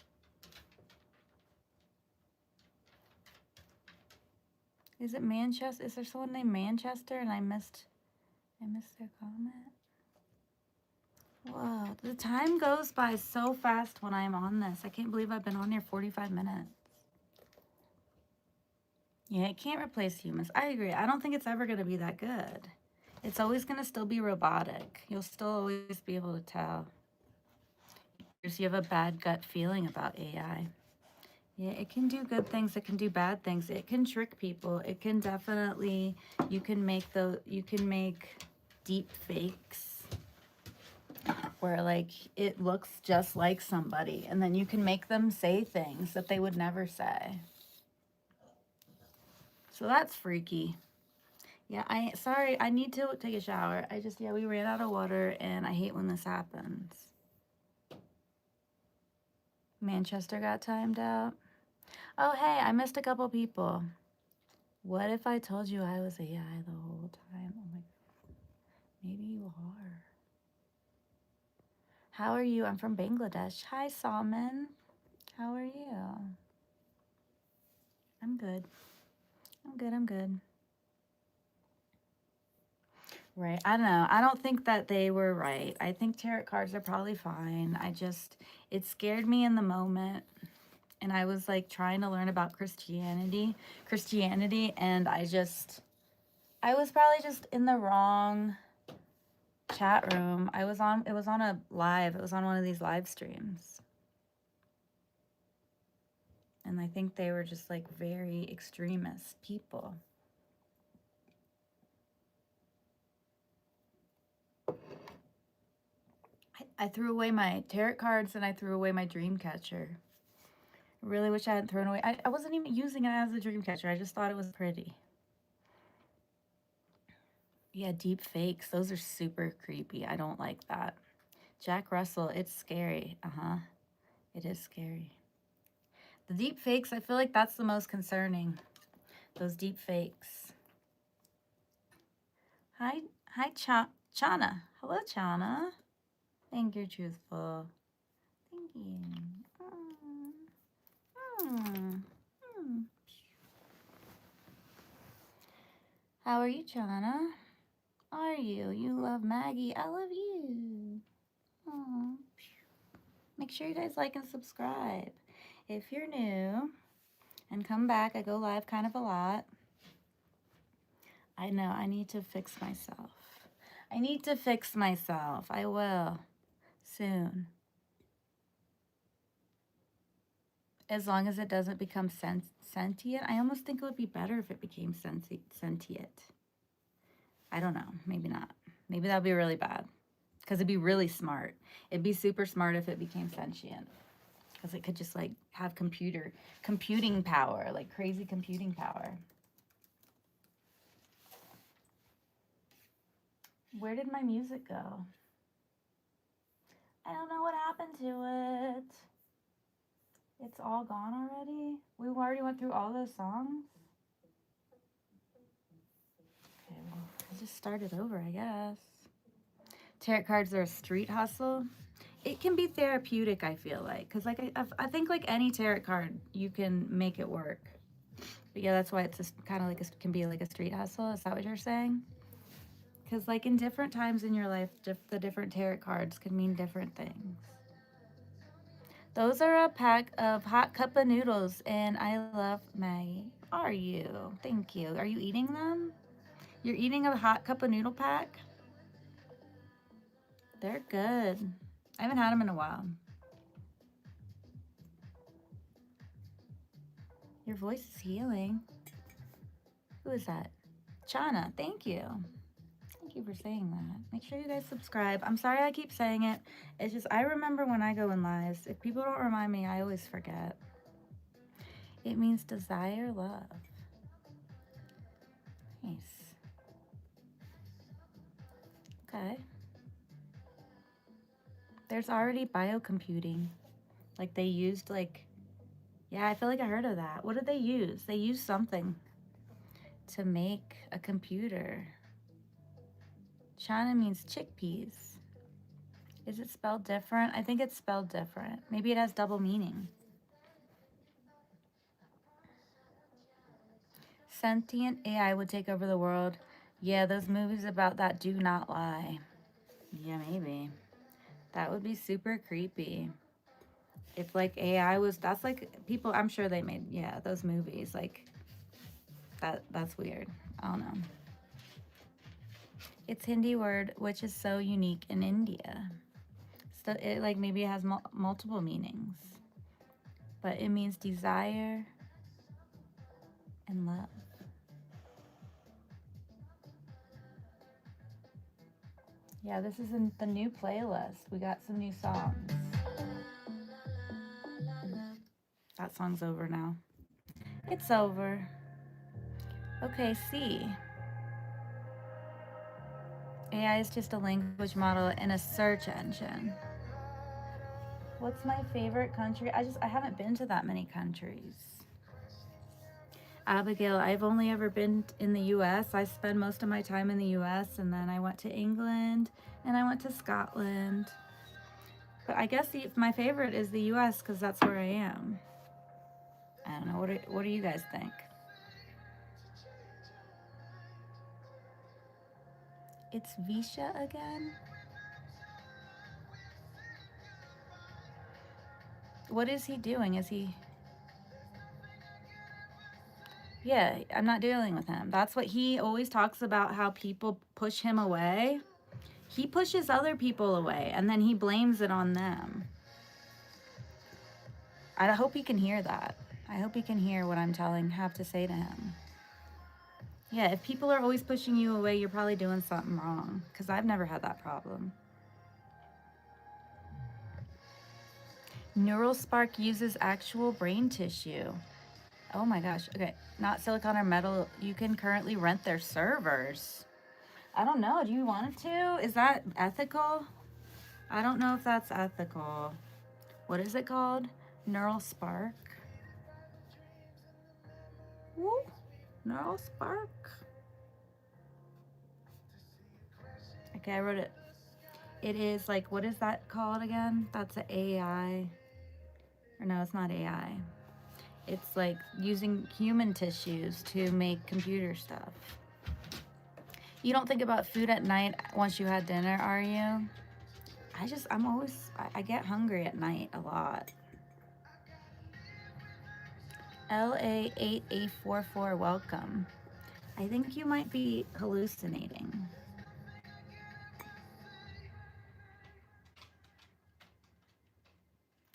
Is it Manchester? Is there someone named Manchester and I missed their comment? Whoa, the time goes by so fast when I'm on this. I can't believe I've been on here 45 minutes. Yeah, it can't replace humans. I agree. I don't think it's ever going to be that good. It's always going to still be robotic. You'll still always be able to tell. You have a bad gut feeling about AI. Yeah, it can do good things. It can do bad things. It can trick people. It can definitely, you can make deep fakes where like it looks just like somebody and then you can make them say things that they would never say. So that's freaky. Yeah, sorry, I need to take a shower. Yeah, we ran out of water and I hate when this happens. Manchester got timed out. Oh, hey, I missed a couple people. What if I told you I was AI the whole time? Oh my, maybe you are. How are you? I'm from Bangladesh. Hi, Salman. How are you? I'm good. I'm good. Right. I don't know. I don't think that they were right. I think tarot cards are probably fine. It scared me in the moment. And I was like trying to learn about Christianity, and I was probably just in the wrong chat room. It was on it was on one of these live streams. And I think they were just like very extremist people. I threw away my tarot cards and I threw away my dream catcher. I really wish I hadn't thrown away. I wasn't even using it as a dream catcher. I just thought it was pretty. Yeah, deep fakes. Those are super creepy. I don't like that. Jack Russell, it's scary. It is scary. The deep fakes, I feel like that's the most concerning. Those deep fakes. Hi, Chana. Hello, Chana. Thank you, truthful. Thank you. How are you, Chana? Are you? You love Maggie. I love you. Aww. Make sure you guys like and subscribe. If you're new, and come back, I go live kind of a lot. I know, I need to fix myself. I will. Soon. As long as it doesn't become sentient. I almost think it would be better if it became sentient. I don't know. Maybe not. Maybe that would be really bad. Because it'd be really smart. It'd be super smart if it became sentient. Because it could just like have computing power, like crazy computing power. Where did my music go? I don't know what happened to it. It's all gone already? We already went through all those songs? Okay, well, I'll just start it over, I guess. Tarot cards are a street hustle. It can be therapeutic, I feel like. Because like I think like any tarot card, you can make it work. But yeah, that's why it's just kind of like can be like a street hustle. Is that what you're saying? Because like in different times in your life, the different tarot cards can mean different things. Those are a pack of hot cup of noodles, and I love Maggie. Are you? Thank you. Are you eating them? You're eating a hot cup of noodle pack? They're good. I haven't had them in a while. Your voice is healing. Who is that? Chana, thank you. Thank you for saying that. Make sure you guys subscribe. I'm sorry I keep saying it. It's just I remember when I go in lives. If people don't remind me, I always forget. It means desire love. Nice. Okay. There's already biocomputing. Like they used like, yeah, I feel like I heard of that. What did they use? They used something to make a computer. Chana means chickpeas. Is it spelled different? I think it's spelled different. Maybe it has double meaning. Sentient AI would take over the world. Yeah, those movies about that do not lie. Yeah, maybe. That would be super creepy. If like AI was, that's like people, I'm sure they made, yeah, those movies. Like that's weird. I don't know. It's Hindi word, which is so unique in India. So it like maybe it has multiple meanings, but it means desire and love. Yeah, this is in the new playlist. We got some new songs. That song's over now. It's over. Okay, C. AI is just a language model and a search engine. What's my favorite country? I haven't been to that many countries. Abigail, I've only ever been in the US. I spend most of my time in the US, and then I went to England and I went to Scotland. But I guess my favorite is the US because that's where I am. I don't know. What do you guys think? It's Visha again? What is he doing? Is he... Yeah, I'm not dealing with him. That's what he always talks about, how people push him away. He pushes other people away, and then he blames it on them. I hope he can hear that. I hope he can hear what I'm have to say to him. Yeah, if people are always pushing you away, you're probably doing something wrong, because I've never had that problem. Neural Spark uses actual brain tissue. Oh my gosh. Okay, not silicon or metal. You can currently rent their servers. I don't know. Do you want to? Is that ethical? I don't know if that's ethical. What is it called? Neural Spark. Woo. Neural Spark. Okay, I wrote it. It is like, what is that called again? That's an AI. Or no, it's not AI. It's like using human tissues to make computer stuff. You don't think about food at night once you had dinner, are you? I get hungry at night a lot. LA8844, welcome. I think you might be hallucinating.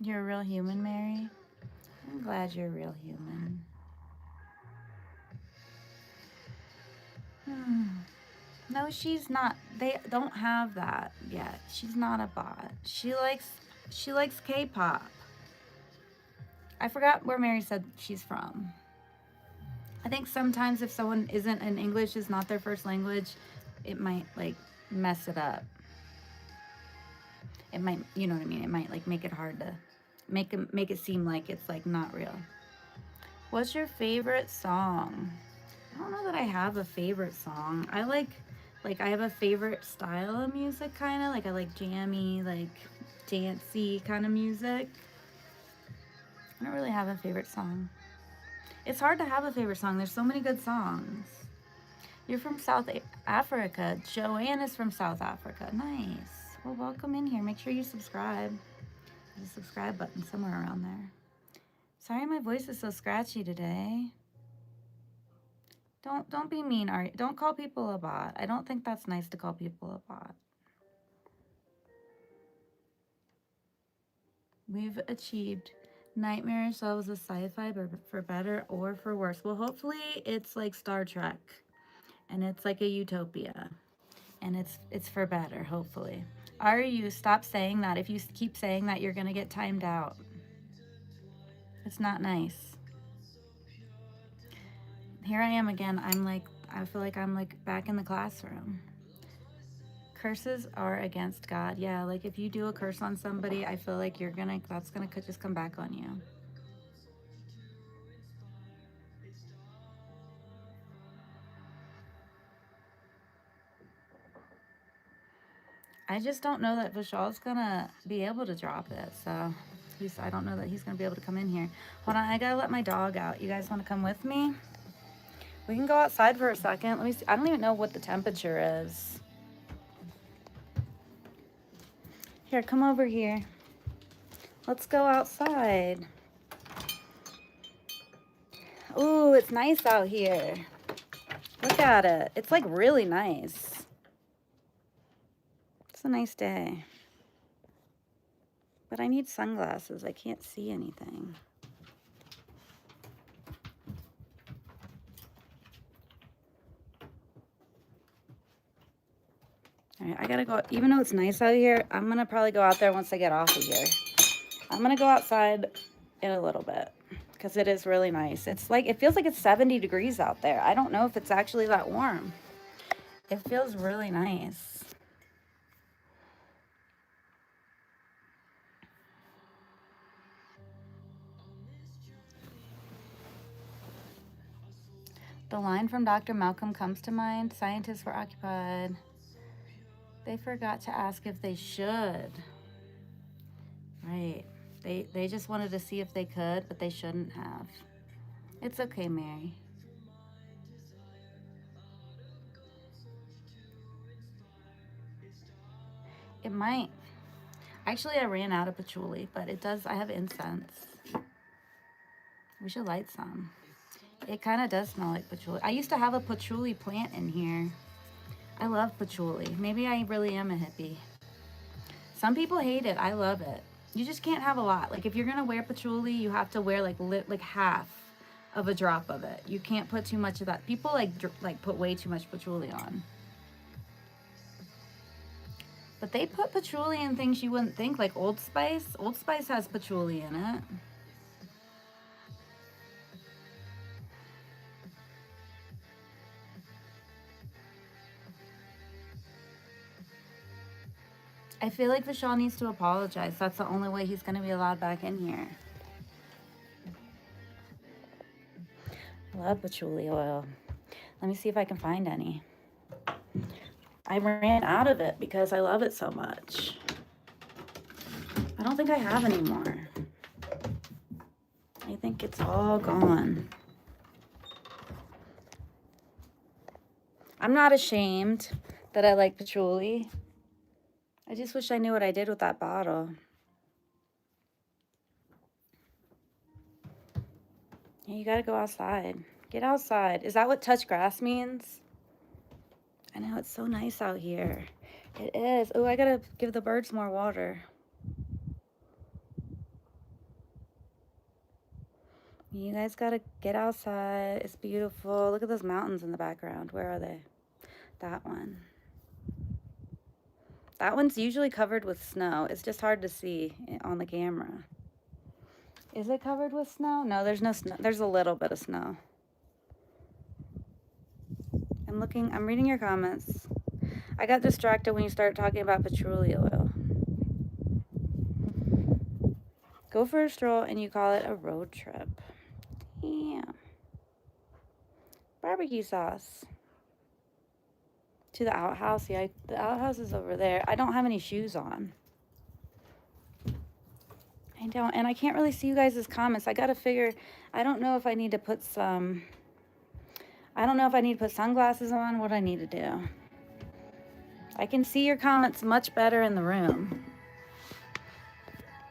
You're a real human, Mary? I'm glad you're a real human. No, she's not. They don't have that yet. She's not a bot. She likes K-pop. I forgot where Mary said she's from. I think sometimes if someone isn't in English, is not their first language, it might like mess it up. It might, you know what I mean? It might like make it hard to make it seem like it's like not real. What's your favorite song? I don't know that I have a favorite song. I like I have a favorite style of music, kind of like I like jammy, like dancey kind of music. I don't really have a favorite song. It's hard to have a favorite song. There's so many good songs. You're from South Africa. Joanne is from South Africa. Nice. Well, welcome in here. Make sure you subscribe. There's a subscribe button somewhere around there. Sorry my voice is so scratchy today. Don't be mean, don't call people a bot. I don't think that's nice to call people a bot. We've achieved nightmare yourselves a sci-fi, but for better or for worse. Well, hopefully it's like Star Trek, and it's like a utopia, and it's for better, hopefully. You stop saying that. If you keep saying that, you're gonna get timed out. It's not nice. Here I am again. I feel like I'm like back in the classroom. Curses are against God. Yeah, like if you do a curse on somebody, I feel like that's gonna just come back on you. I just don't know that Vishal's gonna be able to drop it, so I don't know that he's gonna be able to come in here. Hold on, I gotta let my dog out. You guys wanna come with me? We can go outside for a second. Let me see. I don't even know what the temperature is. Here, come over here. Let's go outside. Ooh, it's nice out here. Look at it. It's like really nice. It's a nice day. But I need sunglasses. I can't see anything. All right, I gotta go. Even though it's nice out here, I'm gonna probably go out there once I get off of here. I'm gonna go outside in a little bit because it is really nice. It's like, it feels like it's 70 degrees out there. I don't know if it's actually that warm. It feels really nice. The line from Dr. Malcolm comes to mind. Scientists were occupied. They forgot to ask if they should. Right. They just wanted to see if they could, but they shouldn't have. It's okay, Mary. It might. Actually, I ran out of patchouli, but it does. I have incense. We should light some. It kind of does smell like patchouli. I used to have a patchouli plant in here. I love patchouli. Maybe I really am a hippie. Some people hate it. I love it. You just can't have a lot. Like if you're gonna wear patchouli, you have to wear like half of a drop of it. You can't put too much of that. People like put way too much patchouli on. But they put patchouli in things you wouldn't think, like Old Spice. Old Spice has patchouli in it. I feel like Vishal needs to apologize. That's the only way he's going to be allowed back in here. I love patchouli oil. Let me see if I can find any. I ran out of it because I love it so much. I don't think I have any more. I think it's all gone. I'm not ashamed that I like patchouli. I just wish I knew what I did with that bottle. Yeah, you gotta go outside. Get outside. Is that what touch grass means? I know, it's so nice out here. It is. Oh, I gotta give the birds more water. You guys gotta get outside. It's beautiful. Look at those mountains in the background. Where are they? That one. That one's usually covered with snow. It's just hard to see on the camera. Is it covered with snow? No, there's no snow. There's a little bit of snow. I'm reading your comments. I got distracted when you started talking about patchouli oil. Go for a stroll and you call it a road trip. Damn. Barbecue sauce. To the outhouse. Yeah, the outhouse is over there. I don't have any shoes on. I don't, and I can't really see you guys' comments. I gotta figure, I don't know if I need to put sunglasses on, what I need to do. I can see your comments much better in the room.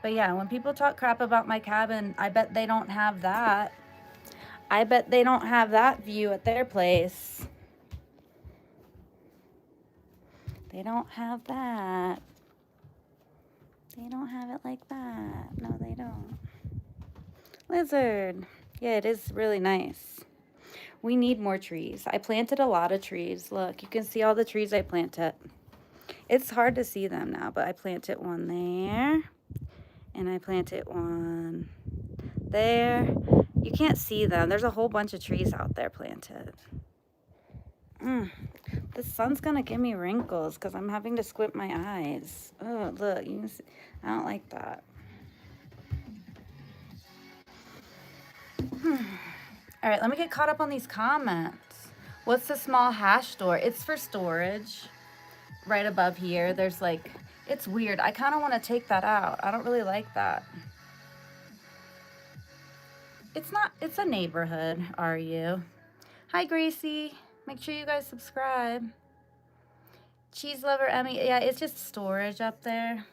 But yeah, when people talk crap about my cabin, I bet they don't have that. I bet they don't have that view at their place. They don't have that. They don't have it like that. No, they don't. Lizard. Yeah, it is really nice. We need more trees. I planted a lot of trees. Look, you can see all the trees I planted. It's hard to see them now, but I planted one there. And I planted one there. You can't see them. There's a whole bunch of trees out there planted. The sun's gonna give me wrinkles because I'm having to squint my eyes. Oh, look, you can see. I don't like that. All right, let me get caught up on these comments. What's the small hash door? It's for storage. Right above here, there's like, it's weird. I kind of want to take that out. I don't really like that. It's a neighborhood, are you? Hi, Gracie. Make sure you guys subscribe. Cheese lover Emmy. Yeah, it's just storage up there.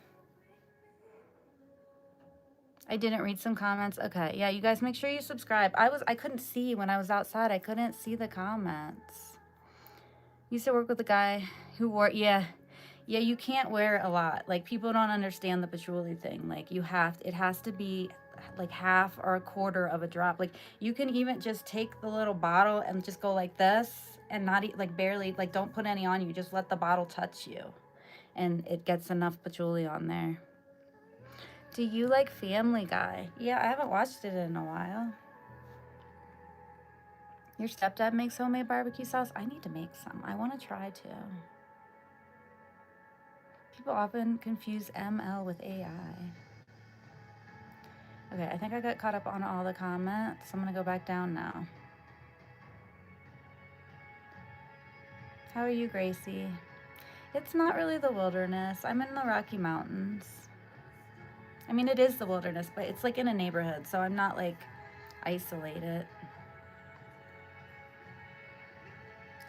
I didn't read some comments. Okay, yeah, you guys make sure you subscribe. I couldn't see when I was outside. I couldn't see the comments. Used to work with a guy who wore, yeah, you can't wear a lot. Like, people don't understand the patchouli thing. Like, it has to be like half or a quarter of a drop. Like, you can even just take the little bottle and just go like this and not eat, like, barely, like, don't put any on you. Just let the bottle touch you. And it gets enough patchouli on there. Do you like Family Guy? Yeah, I haven't watched it in a while. Your stepdad makes homemade barbecue sauce? I need to make some. I want to try to. People often confuse ML with AI. Okay, I think I got caught up on all the comments. I'm going to go back down now. How are you, Gracie? It's not really the wilderness. I'm in the Rocky Mountains. I mean, it is the wilderness, but it's like in a neighborhood, so I'm not like isolated.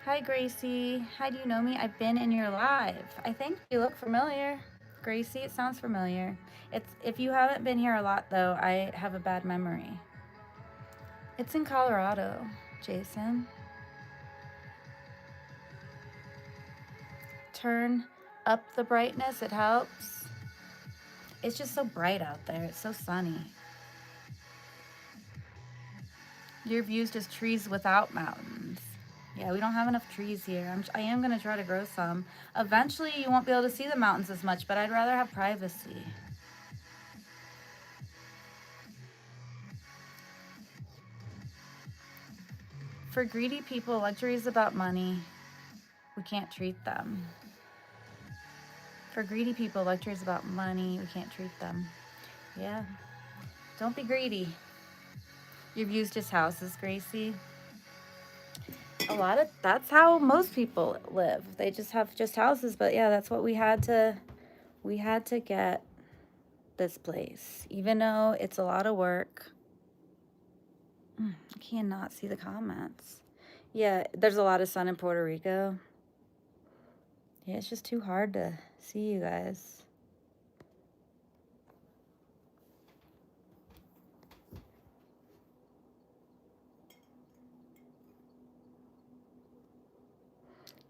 Hi, Gracie. How do you know me? I've been in your live. I think you look familiar. Gracie, it sounds familiar. It's if you haven't been here a lot though, I have a bad memory. It's in Colorado, Jason. Turn up the brightness, it helps. It's just so bright out there. It's so sunny. Your view's just trees without mountains. Yeah, we don't have enough trees here. I am going to try to grow some. Eventually, you won't be able to see the mountains as much, but I'd rather have privacy. For greedy people, luxury is about money. We can't treat them. For greedy people, luxury is about money. We can't treat them. Yeah. Don't be greedy. Your view's just houses, Gracie. That's how most people live. They just have just houses, but yeah, that's what we had to get this place. Even though it's a lot of work. I cannot see the comments. Yeah, there's a lot of sun in Puerto Rico. Yeah, it's just too hard to see you guys.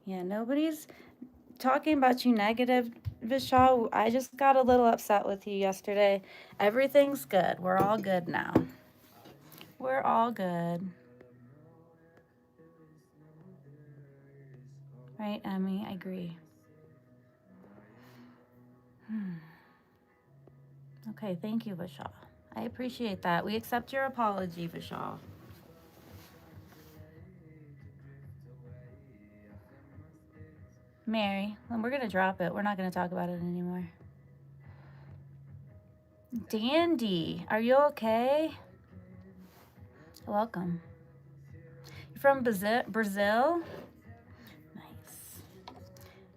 Yeah, nobody's talking about you negative, Vishal. I just got a little upset with you yesterday. Everything's good. We're all good now. We're all good. Right, Emmy? I agree. Okay, thank you, Vishal. I appreciate that. We accept your apology, Vishal. Mary, we're going to drop it. We're not going to talk about it anymore. Dandy, are you okay? Welcome. You're from Brazil? Nice.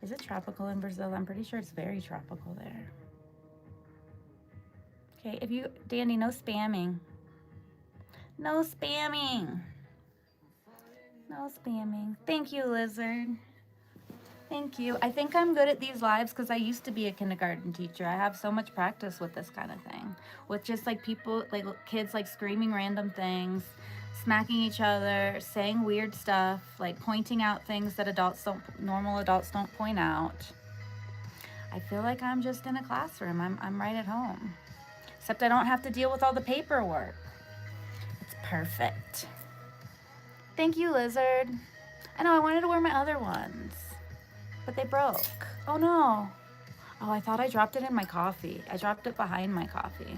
Is it tropical in Brazil? I'm pretty sure it's very tropical there. Okay, Dandy, no spamming. No spamming. No spamming. Thank you, Lizard. Thank you. I think I'm good at these lives because I used to be a kindergarten teacher. I have so much practice with this kind of thing. With just like people, like kids like screaming random things, smacking each other, saying weird stuff, like pointing out things that normal adults don't point out. I feel like I'm just in a classroom. I'm right at home. Except I don't have to deal with all the paperwork. It's perfect. Thank you, Lizard. I know I wanted to wear my other ones, but they broke. Oh no. Oh, I thought I dropped it in my coffee. I dropped it behind my coffee.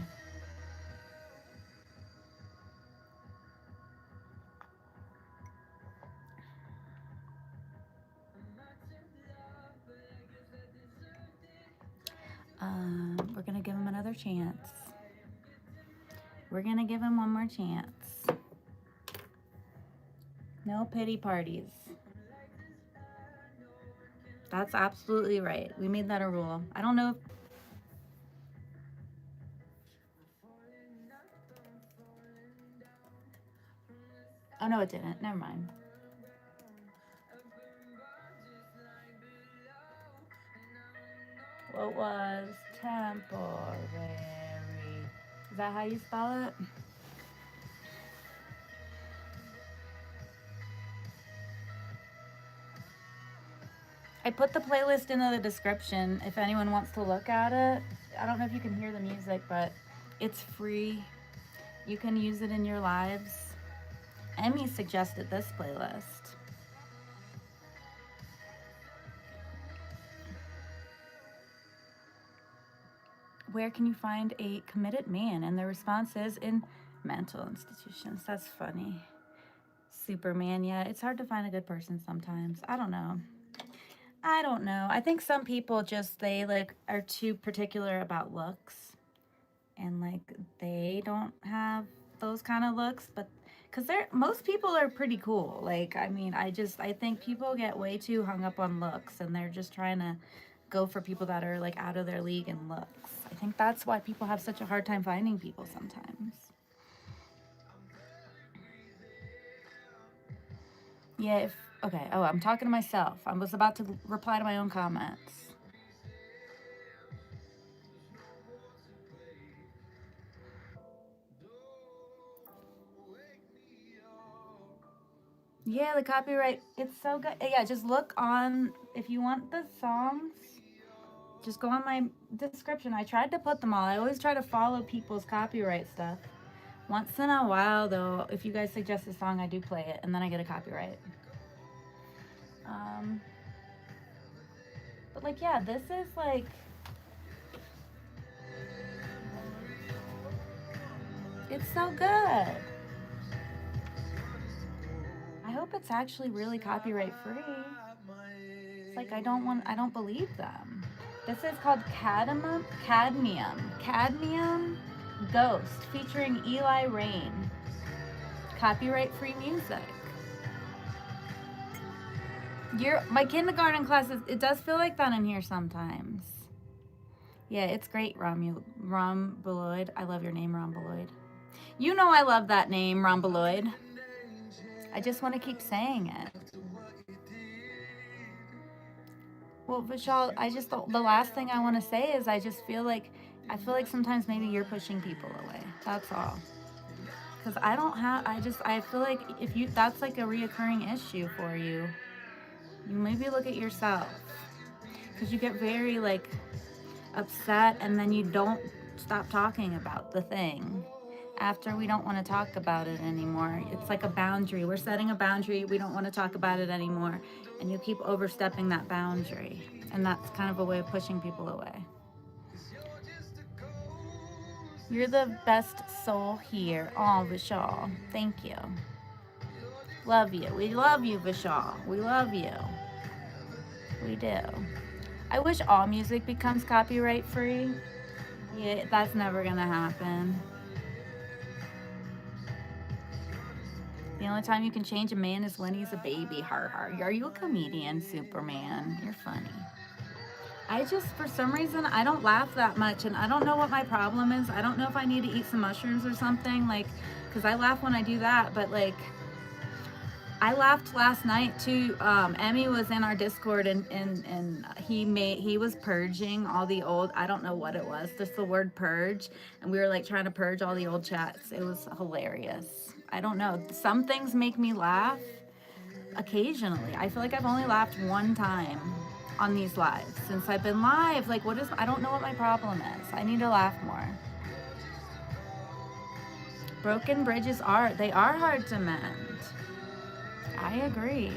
We're gonna give him another chance. We're gonna give him one more chance. No pity parties. That's absolutely right. We made that a rule. I don't know if... Oh, no, it didn't. Never mind. What was temporary? Is that how you spell it? I put the playlist in the description if anyone wants to look at it. I don't know if you can hear the music, but it's free. You can use it in your lives. Emmy suggested this playlist. Where can you find a committed man? And the response is in mental institutions. That's funny. Superman, yeah. It's hard to find a good person sometimes. I don't know. I think some people just, they like are too particular about looks. And like they don't have those kind of looks, but Because most people are pretty cool. Like, I mean, I think people get way too hung up on looks, and they're just trying to go for people that are like out of their league in looks. I think that's why people have such a hard time finding people sometimes. Yeah, okay. Oh, I'm talking to myself. I was about to reply to my own comments. Yeah, the copyright, it's so good. Yeah, just look on, if you want the songs, just go on my description. I tried to put them all. I always try to follow people's copyright stuff. Once in a while, though, if you guys suggest a song, I do play it, and then I get a copyright. But, like, yeah, this is, like, it's so good. I hope it's actually really copyright free. It's like I don't believe them. This is called Cadmium Ghost featuring Eli Rain. Copyright free music. My kindergarten classes, it does feel like that in here sometimes. Yeah, it's great, Rom Beloyd. I love your name, Rom Beloyd. You know I love that name, Rom Beloyd. I just want to keep saying it. Well, Vishal, the last thing I want to say is I feel like sometimes maybe you're pushing people away. That's all. Because I feel like that's like a reoccurring issue for you. You maybe look at yourself. Because you get very like upset and then you don't stop talking about the thing. After we don't want to talk about it anymore. It's like a boundary. We're setting a boundary. We don't want to talk about it anymore. And you keep overstepping that boundary. And that's kind of a way of pushing people away. You're the best soul here. Oh, Vishal. Thank you. Love you. We love you, Vishal. We love you. We do. I wish all music becomes copyright free. Yeah, that's never gonna happen. The only time you can change a man is when he's a baby. Har har. Are you a comedian, Superman? You're funny. For some reason, I don't laugh that much, and I don't know what my problem is. I don't know if I need to eat some mushrooms or something, like, because I laugh when I do that, but, like, I laughed last night, too. Emmy was in our Discord, and he was purging all the old, I don't know what it was, just the word purge, and we were, like, trying to purge all the old chats. It was hilarious. I don't know. Some things make me laugh occasionally. I feel like I've only laughed one time on these lives since I've been live. Like, I don't know what my problem is. I need to laugh more. Broken bridges they are hard to mend. I agree.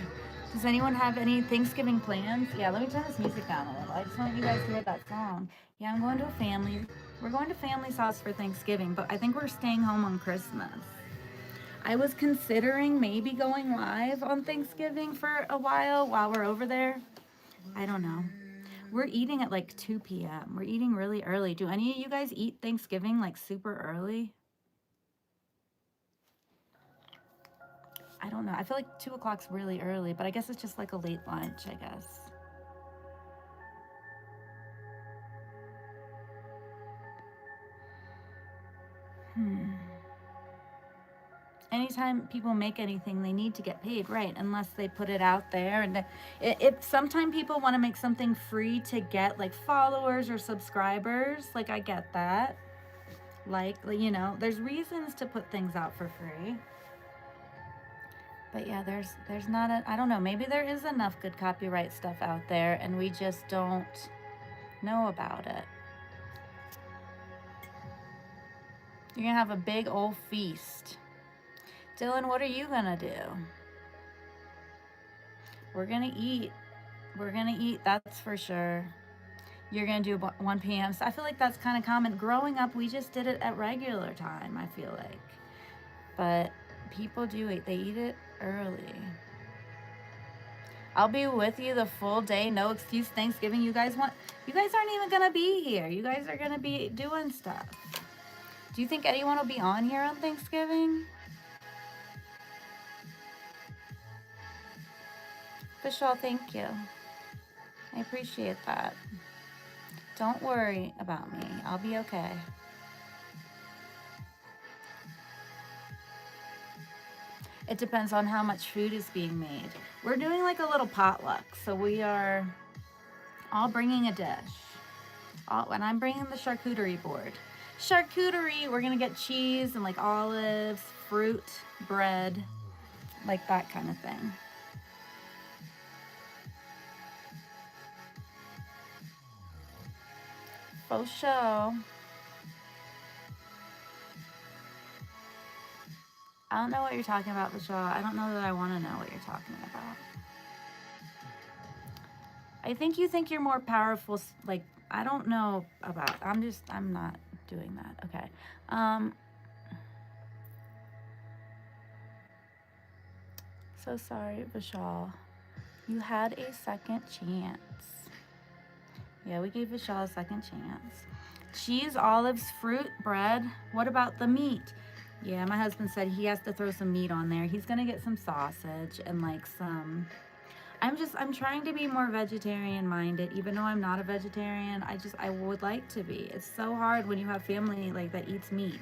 Does anyone have any Thanksgiving plans? Yeah, let me turn this music down a little. I just want you guys to hear that song. Yeah, we're going to family's house for Thanksgiving, but I think we're staying home on Christmas. I was considering maybe going live on Thanksgiving for a while we're over there. I don't know. We're eating at like 2 p.m. We're eating really early. Do any of you guys eat Thanksgiving like super early? I don't know. I feel like 2 o'clock's really early, but I guess it's just like a late lunch, I guess. Anytime people make anything, they need to get paid, right? Unless they put it out there. And if sometimes people want to make something free to get like followers or subscribers, like I get that. Like, you know, there's reasons to put things out for free. But yeah, there's not I don't know, maybe there is enough good copyright stuff out there and we just don't know about it. You're gonna have a big old feast. Dylan, what are you gonna do? We're gonna eat. That's for sure. You're gonna do 1 p.m. So I feel like that's kind of common. Growing up, we just did it at regular time, I feel like. But people do eat. They eat it early. I'll be with you the full day. No excuse Thanksgiving. You guys aren't even gonna be here. You guys are gonna be doing stuff. Do you think anyone will be on here on Thanksgiving? Vishal, thank you. I appreciate that. Don't worry about me. I'll be okay. It depends on how much food is being made. We're doing like a little potluck, so we are all bringing a dish. And I'm bringing the charcuterie board. Charcuterie, we're gonna get cheese and like olives, fruit, bread, like that kind of thing. For sure. I don't know what you're talking about, Vishal. I don't know that I want to know what you're talking about. I think you think you're more powerful. Like, I don't know about. I'm not doing that. Okay. So sorry, Vishal. You had a second chance. Yeah, we gave Vishal a second chance. Cheese, olives, fruit, bread. What about the meat? Yeah, my husband said he has to throw some meat on there. He's gonna get some sausage and like some. I'm trying to be more vegetarian minded, even though I'm not a vegetarian. I would like to be. It's so hard when you have family like that eats meat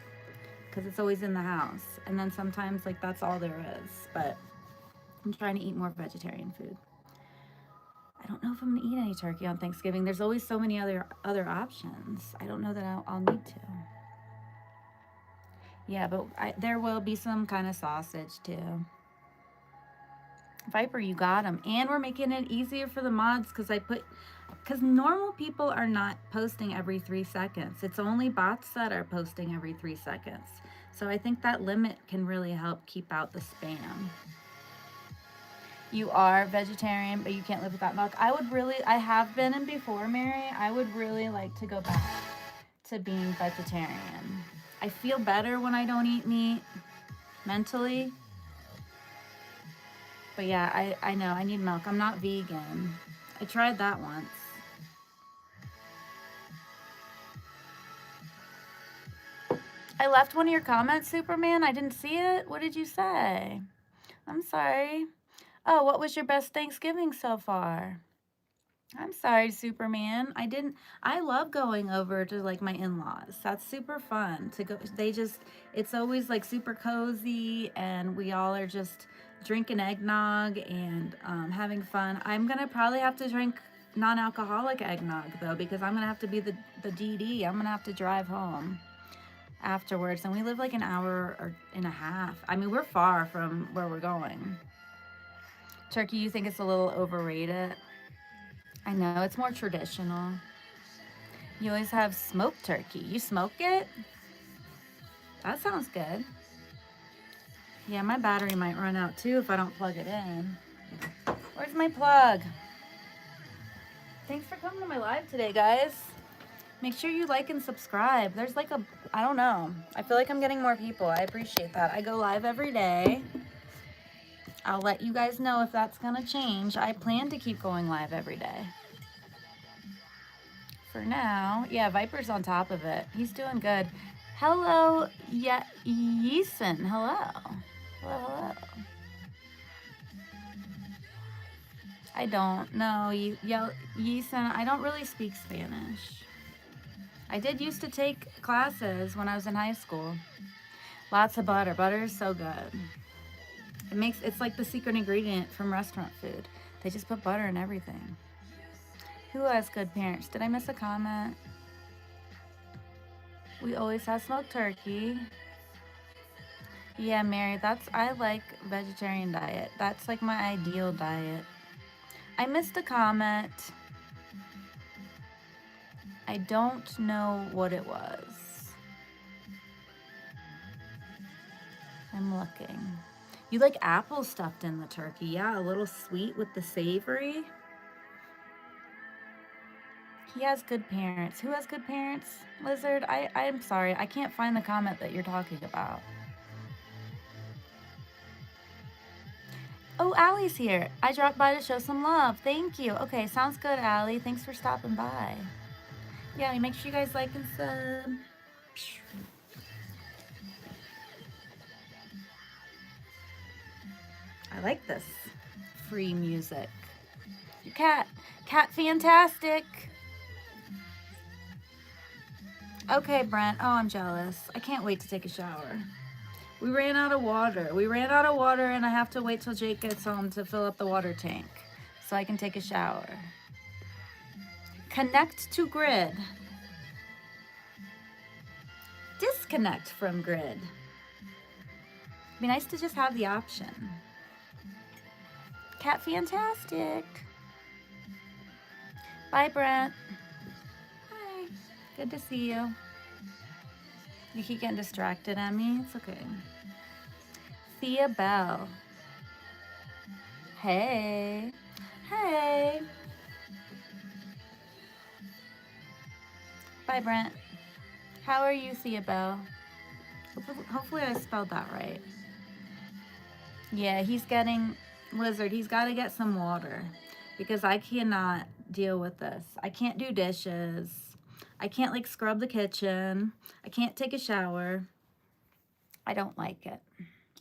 because it's always in the house, and then sometimes like that's all there is. But I'm trying to eat more vegetarian food. I don't know if I'm gonna eat any turkey on Thanksgiving. There's always so many other options. I don't know that I'll need to. Yeah, but there will be some kind of sausage too. Viper, you got them. And we're making it easier for the mods because normal people are not posting every 3 seconds. It's only bots that are posting every 3 seconds. So I think that limit can really help keep out the spam. You are vegetarian, but you can't live without milk. I have been in before, Mary. I would really like to go back to being vegetarian. I feel better when I don't eat meat mentally. But yeah, I know I need milk. I'm not vegan. I tried that once. I left one of your comments, Superman. I didn't see it. What did you say? I'm sorry. Oh, what was your best Thanksgiving so far? I'm sorry, Superman. I love going over to like my in-laws. That's super fun to go. It's always like super cozy and we all are just drinking eggnog and having fun. I'm going to probably have to drink non-alcoholic eggnog though, because I'm going to have to be the DD. I'm going to have to drive home afterwards. And we live like an hour or and a half. I mean, we're far from where we're going. Turkey, you think it's a little overrated? I know, it's more traditional. You always have smoked turkey. You smoke it? That sounds good. Yeah, my battery might run out too if I don't plug it in. Where's my plug? Thanks for coming to my live today, guys. Make sure you like and subscribe. There's like I don't know. I feel like I'm getting more people. I appreciate that. I go live every day. I'll let you guys know if that's gonna change. I plan to keep going live every day. For now, yeah, Viper's on top of it. He's doing good. Hello, yeah, Yeeson. Hello. Hello. I don't know. Yeeson, I don't really speak Spanish. I did used to take classes when I was in high school. Lots of butter. Butter is so good. It's like the secret ingredient from restaurant food. They just put butter in everything. Who has good parents? Did I miss a comment? We always have smoked turkey. Yeah, Mary, I like vegetarian diet. That's like my ideal diet. I missed a comment. I don't know what it was. I'm looking. You like apple stuffed in the turkey. Yeah, a little sweet with the savory. He has good parents. Who has good parents? Lizard, I'm sorry. I can't find the comment that you're talking about. Oh, Allie's here. I dropped by to show some love. Thank you. Okay, sounds good, Allie. Thanks for stopping by. Yeah, make sure you guys like and sub. I like this free music. Your cat. Cat fantastic. Okay, Brent. Oh, I'm jealous. I can't wait to take a shower. We ran out of water. And I have to wait till Jake gets home to fill up the water tank so I can take a shower. Connect to grid. Disconnect from grid. It'd be nice to just have the option. Cat fantastic. Bye, Brent. Hi. Good to see you. You keep getting distracted on me. It's okay. Thea Bell. Hey. Hey. Bye, Brent. How are you, Thea Bell? Hopefully I spelled that right. Yeah, he's getting, Lizard, he's got to get some water because I cannot deal with this. I can't do dishes. I can't like scrub the kitchen. I can't take a shower. I don't like it.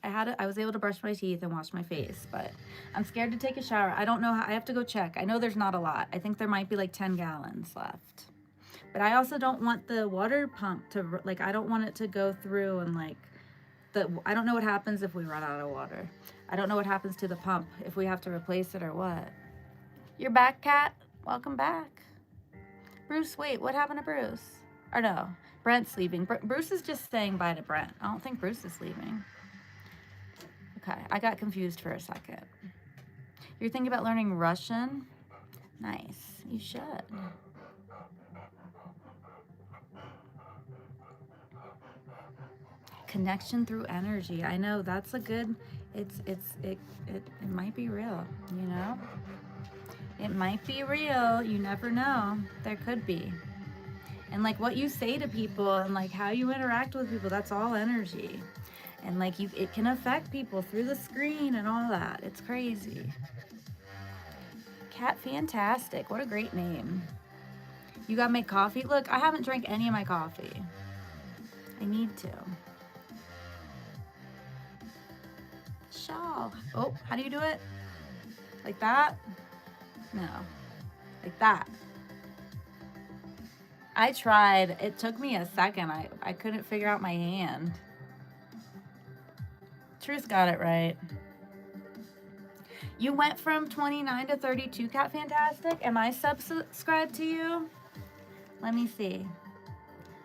I was able to brush my teeth and wash my face, but I'm scared to take a shower. I don't know how, I have to go check. I know there's not a lot. I think there might be like 10 gallons left. But I also don't want the water pump to, like, I don't want it to go through and like, I don't know what happens if we run out of water. I don't know what happens to the pump, if we have to replace it or what. You're back, Kat? Welcome back. Bruce, wait, what happened to Bruce? Or no, Brent's leaving. Bruce is just saying bye to Brent. I don't think Bruce is leaving. Okay, I got confused for a second. You're thinking about learning Russian? Nice, you should. Connection through energy. I know that's a good, it might be real, you know? It might be real. You never know. There could be. And like what you say to people and like how you interact with people, that's all energy. And like it can affect people through the screen and all that. It's crazy. Cat fantastic. What a great name. You gotta make coffee? Look, I haven't drank any of my coffee. I need to. Shaw. Oh, how do you do it? Like that? No. Like that. I tried. It took me a second. I couldn't figure out my hand. Truth got it right. You went from 29 to 32, Cat Fantastic. Am I subscribed to you? Let me see.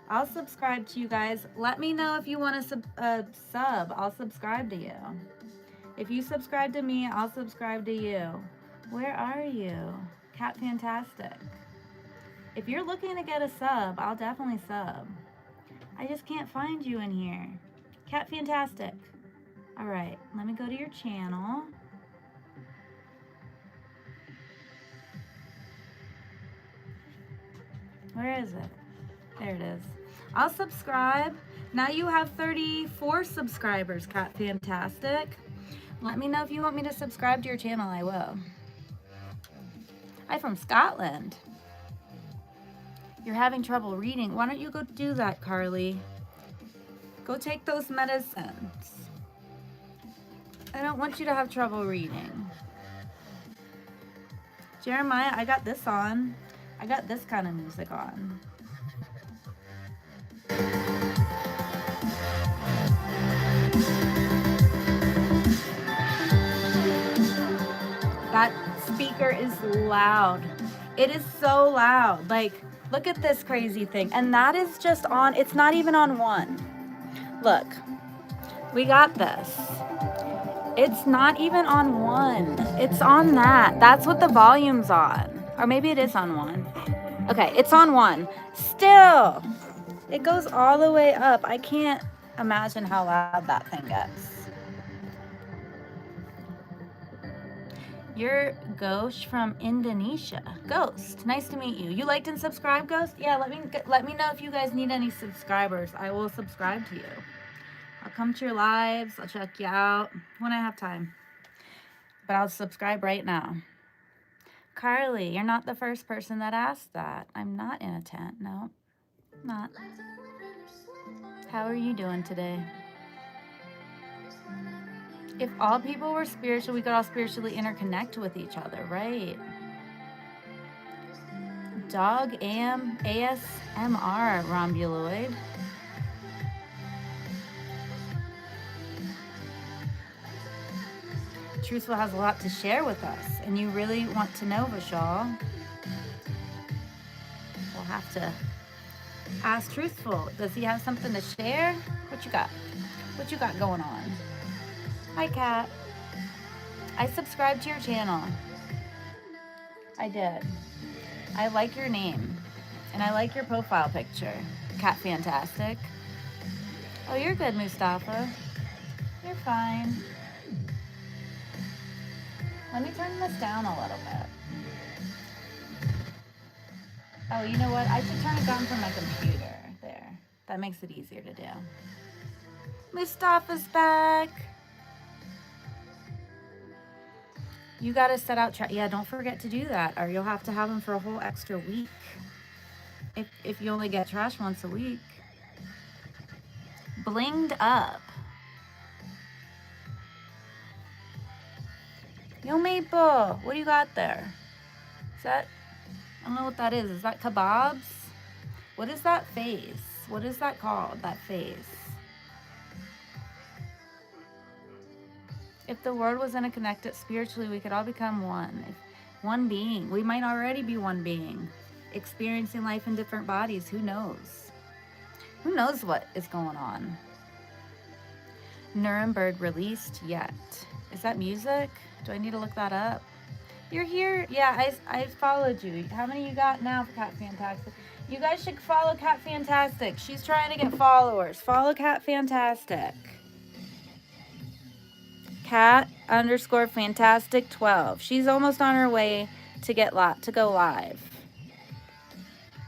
I'll subscribe to you guys. Let me know if you want to sub. I'll subscribe to you. If you subscribe to me, I'll subscribe to you. Where are you? Cat Fantastic. If you're looking to get a sub, I'll definitely sub. I just can't find you in here. Cat Fantastic. All right, let me go to your channel. Where is it? There it is. I'll subscribe. Now you have 34 subscribers, Cat Fantastic. Let me know if you want me to subscribe to your channel. I will. I'm from Scotland. You're having trouble reading. Why don't you go do that, Carly? Go take those medicines. I don't want you to have trouble reading. Jeremiah, I got this on. I got this kind of music on. That speaker is loud. It is so loud. Like, look at this crazy thing. And that is just on, it's not even on one. Look, we got this. It's not even on one. It's on that. That's what the volume's on. Or maybe it is on one. Okay, it's on one. Still, it goes all the way up. I can't imagine how loud that thing gets. You're Ghost from Indonesia. Ghost, nice to meet you. You liked and subscribed, Ghost? Yeah, let me know if you guys need any subscribers. I will subscribe to you. I'll come to your lives. I'll check you out when I have time. But I'll subscribe right now. Carly, you're not the first person that asked that. I'm not in a tent. No, I'm not. How are you doing today? If all people were spiritual, we could all spiritually interconnect with each other, right? Dog ASMR, Rombuloid. Truthful has a lot to share with us, and you really want to know, Vishal. We'll have to ask Truthful. Does he have something to share? What you got? What you got going on? Hi, Kat. I subscribed to your channel. I did. I like your name, and I like your profile picture. Cat Fantastic. Oh, you're good, Mustafa. You're fine. Let me turn this down a little bit. Oh, you know what? I should turn it down from my computer. There. That makes it easier to do. Mustafa's back. You gotta set out yeah, don't forget to do that, or you'll have to have them for a whole extra week. If you only get trash once a week. Blinged up. Yo, Maple, what do you got there? Is that, I don't know what that is. Is that kebabs? What is that face? What is that called, that face? If the world was interconnected spiritually, we could all become one. One being. We might already be one being, experiencing life in different bodies. Who knows? Who knows what is going on? Nuremberg released yet. Is that music? Do I need to look that up? You're here? Yeah, I followed you. How many you got now for Cat Fantastic? You guys should follow Cat Fantastic. She's trying to get followers. Follow Cat Fantastic. Cat_Fantastic12. She's almost on her way to go live.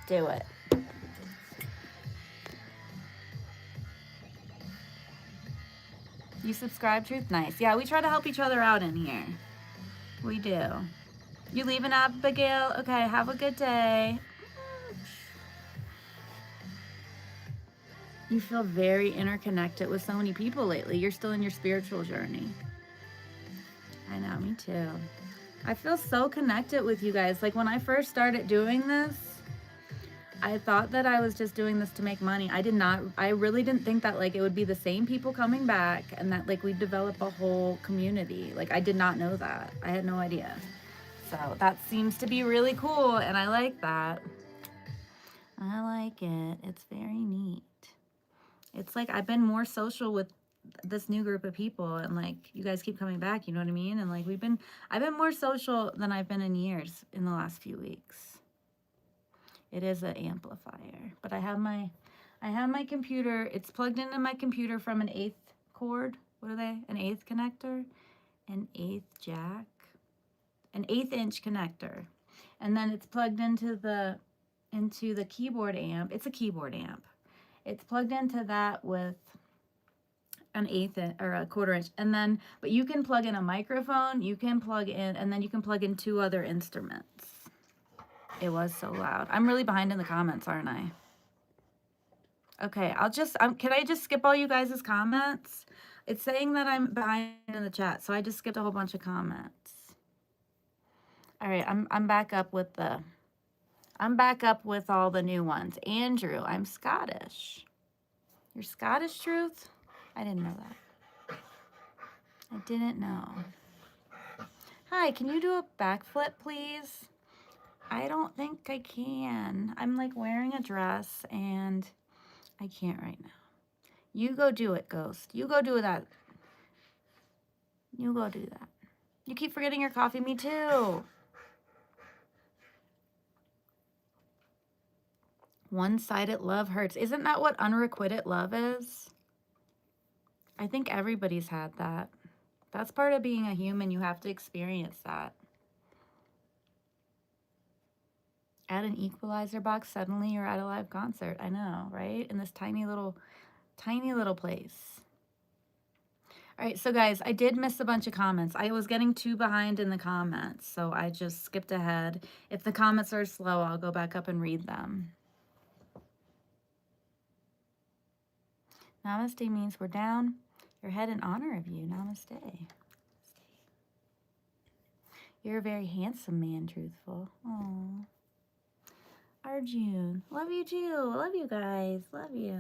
Do it. You subscribe, Truth? Nice. Yeah, we try to help each other out in here. We do. You leaving, Abigail? Okay, have a good day. You feel very interconnected with so many people lately. You're still in your spiritual journey. I know, me too. I feel so connected with you guys. Like when I first started doing this, I thought that I was just doing this to make money. I really didn't think that like it would be the same people coming back and that like we'd develop a whole community. Like I did not know that. I had no idea. So that seems to be really cool and I like that. I like it. It's very neat. It's like I've been more social with this new group of people and like you guys keep coming back, you know what I mean? And like I've been more social than I've been in years in the last few weeks. It is an amplifier, but I have my computer. It's plugged into my computer from an 8th cord. What are they? An 8th connector, an 8th jack, an 1/8 inch connector, and then it's plugged into the keyboard amp. It's a keyboard amp. It's plugged into that with an 1/8 or a 1/4 inch, and then but you can plug in a microphone. You can plug in, and then you can plug in 2 other instruments. It was so loud. I'm really behind in the comments, aren't I? Okay, can I just skip all you guys' comments? It's saying that I'm behind in the chat, so I just skipped a whole bunch of comments. All right, I'm back up with all the new ones. Andrew, I'm Scottish. You're Scottish, Truth? I didn't know that. I didn't know. Hi, can you do a backflip, please? I don't think I can. I'm like wearing a dress and I can't right now. You go do it, Ghost. You go do that. You go do that. You keep forgetting your coffee. Me too. One-sided love hurts. Isn't that what unrequited love is? I think everybody's had that. That's part of being a human. You have to experience that. At an equalizer box, suddenly you're at a live concert. I know, right? In this tiny little place. All right, so guys, I did miss a bunch of comments. I was getting too behind in the comments, so I just skipped ahead. If the comments are slow, I'll go back up and read them. Namaste means we're down your head in honor of you. Namaste. You're a very handsome man, Truthful. Aww. Arjun. Love you too. Love you guys. Love you.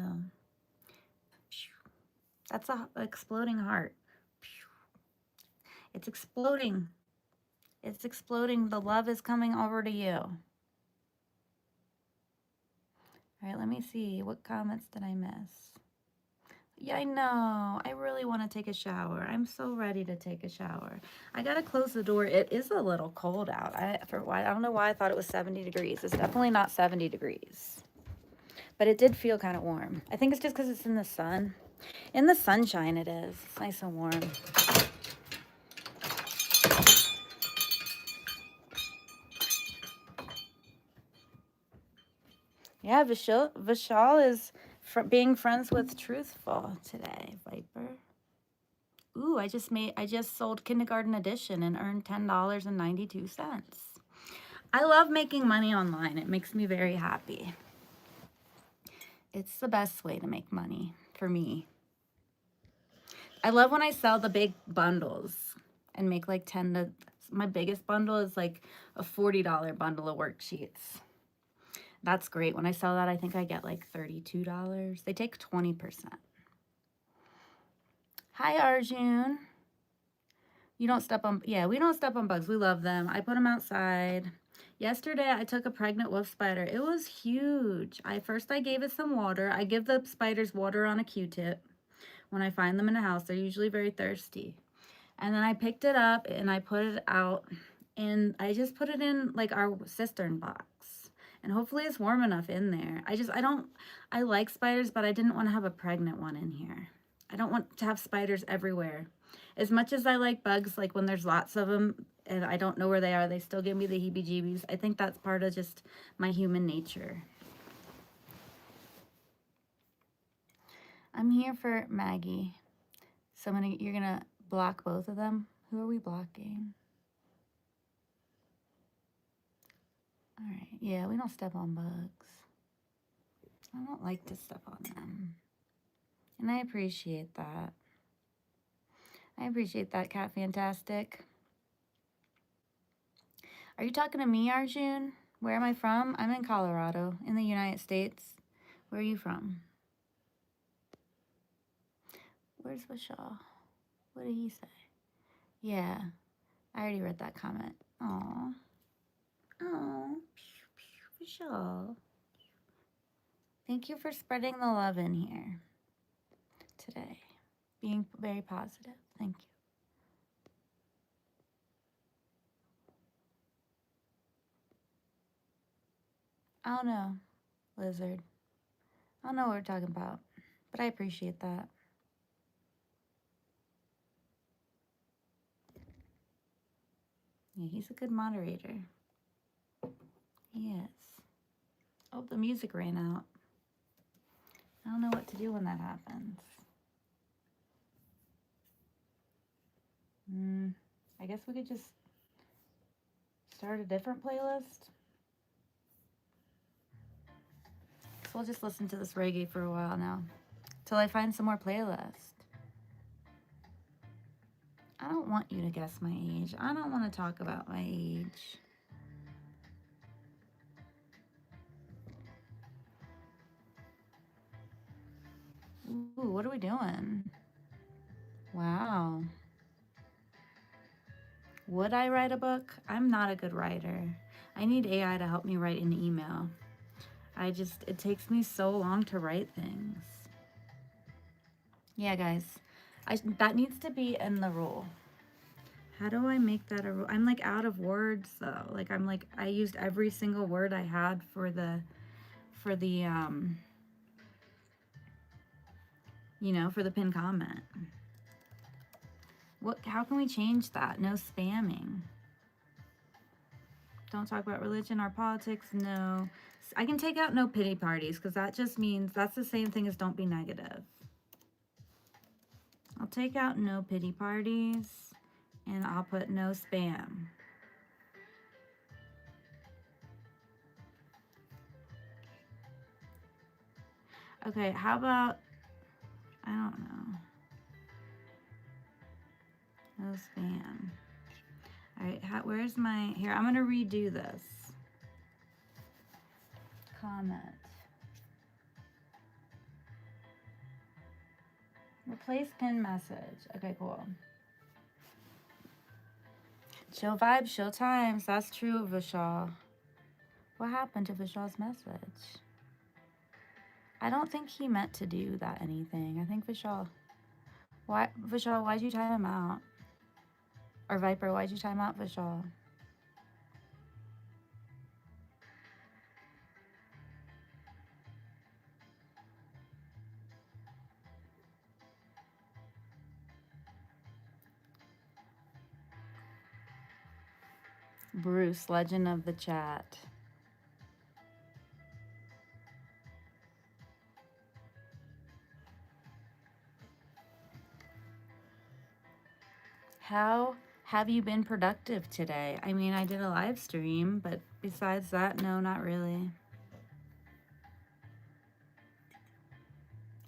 That's a exploding heart. It's exploding. It's exploding. The love is coming over to you. All right, let me see. What comments did I miss? Yeah, I know. I really want to take a shower. I'm so ready to take a shower. I gotta close the door. It is a little cold out. I don't know why I thought it was 70 degrees. It's definitely not 70 degrees. But it did feel kind of warm. I think it's just because it's in the sun. In the sunshine it is. It's nice and warm. Yeah, Vishal is being friends with Truthful today, Viper. Ooh, I just sold Kindergarten Edition and earned $10.92. I love making money online. It makes me very happy. It's the best way to make money for me. I love when I sell the big bundles and make like my biggest bundle is like a $40 bundle of worksheets. That's great. When I sell that, I think I get like $32. They take 20%. Hi, Arjun. You don't step on, yeah, we don't step on bugs. We love them. I put them outside. Yesterday, I took a pregnant wolf spider. It was huge. First I gave it some water. I give the spiders water on a Q-tip. When I find them in a house, they're usually very thirsty. And then I picked it up and I put it out. And I just put it in like our cistern box. And hopefully it's warm enough in there. I like spiders, but I didn't want to have a pregnant one in here. I don't want to have spiders everywhere. As much as I like bugs, like when there's lots of them and I don't know where they are, they still give me the heebie-jeebies. I think that's part of just my human nature. I'm here for Maggie. You're gonna block both of them? Who are we blocking? All right, yeah, we don't step on bugs. I don't like to step on them. And I appreciate that. I appreciate that, Cat Fantastic. Are you talking to me, Arjun? Where am I from? I'm in Colorado, in the United States. Where are you from? Where's Vishal? What did he say? Yeah, I already read that comment. Aw. Oh, Vishal. Thank you for spreading the love in here today. Being very positive. Thank you. I don't know, Lizard. I don't know what we're talking about, but I appreciate that. Yeah, he's a good moderator. He is. Oh, the music ran out. I don't know what to do when that happens. I guess we could just start a different playlist. So we'll just listen to this reggae for a while now, till I find some more playlists. I don't want you to guess my age. I don't want to talk about my age. Ooh, what are we doing? Wow. Would I write a book? I'm not a good writer. I need AI to help me write an email. It takes me so long to write things. Yeah, guys, that needs to be in the rule. How do I make that a rule? I'm like out of words though. I used every single word I had for the for the pinned comment. How can we change that? No spamming. Don't talk about religion or politics. No. I can take out no pity parties because that just means that's the same thing as don't be negative. I'll take out no pity parties and I'll put no spam. Okay, how about, I don't know. No spam. All right, where's here, I'm gonna redo this. comment. Replace pin message. Okay, cool. Chill vibes, chill times. That's true, Vishal. What happened to Vishal's message? I don't think he meant to do that anything. I think Vishal... Vishal, why'd you time him out? Or Viper, why'd you time out Vishal? Bruce, legend of the chat. How have you been productive today? I mean, I did a live stream, but besides that, no, not really.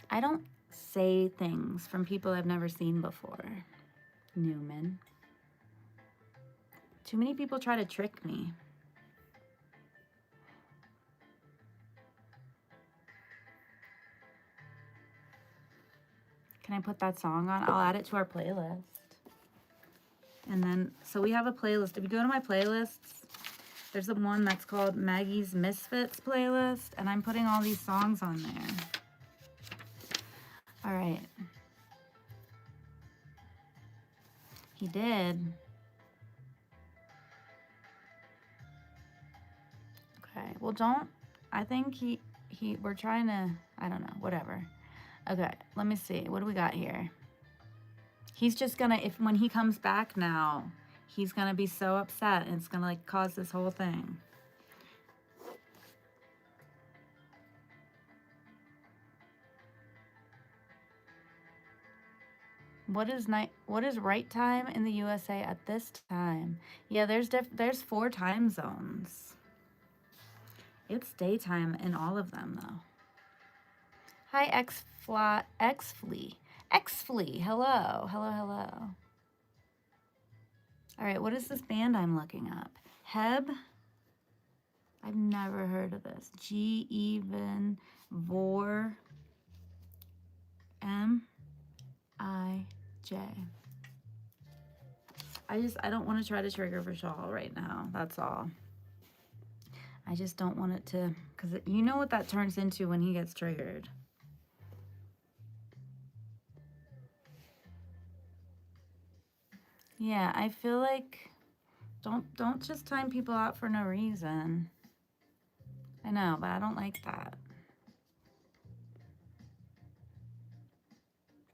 I don't say things from people I've never seen before. Newman. Too many people try to trick me. Can I put that song on? I'll add it to our playlist. And then, so we have a playlist. If you go to my playlists, there's the one that's called Maggie's Misfits playlist, and I'm putting all these songs on there. All right. He did. Okay, well, don't, I think we're trying to, I don't know, whatever. Okay, let me see. What do we got here? He's just gonna, when he comes back now, he's gonna be so upset and it's gonna like cause this whole thing. What is right time in the USA at this time? Yeah, there's 4 time zones. It's daytime in all of them though. Hi, Xflea. Hello. All right, what is this band I'm looking up? Heb? I've never heard of this. G even Vor M I J. I don't want to try to trigger Vishal right now. That's all. I just don't want it to, because you know what that turns into when he gets triggered. Yeah, I feel like don't just time people out for no reason. I know, but I don't like that.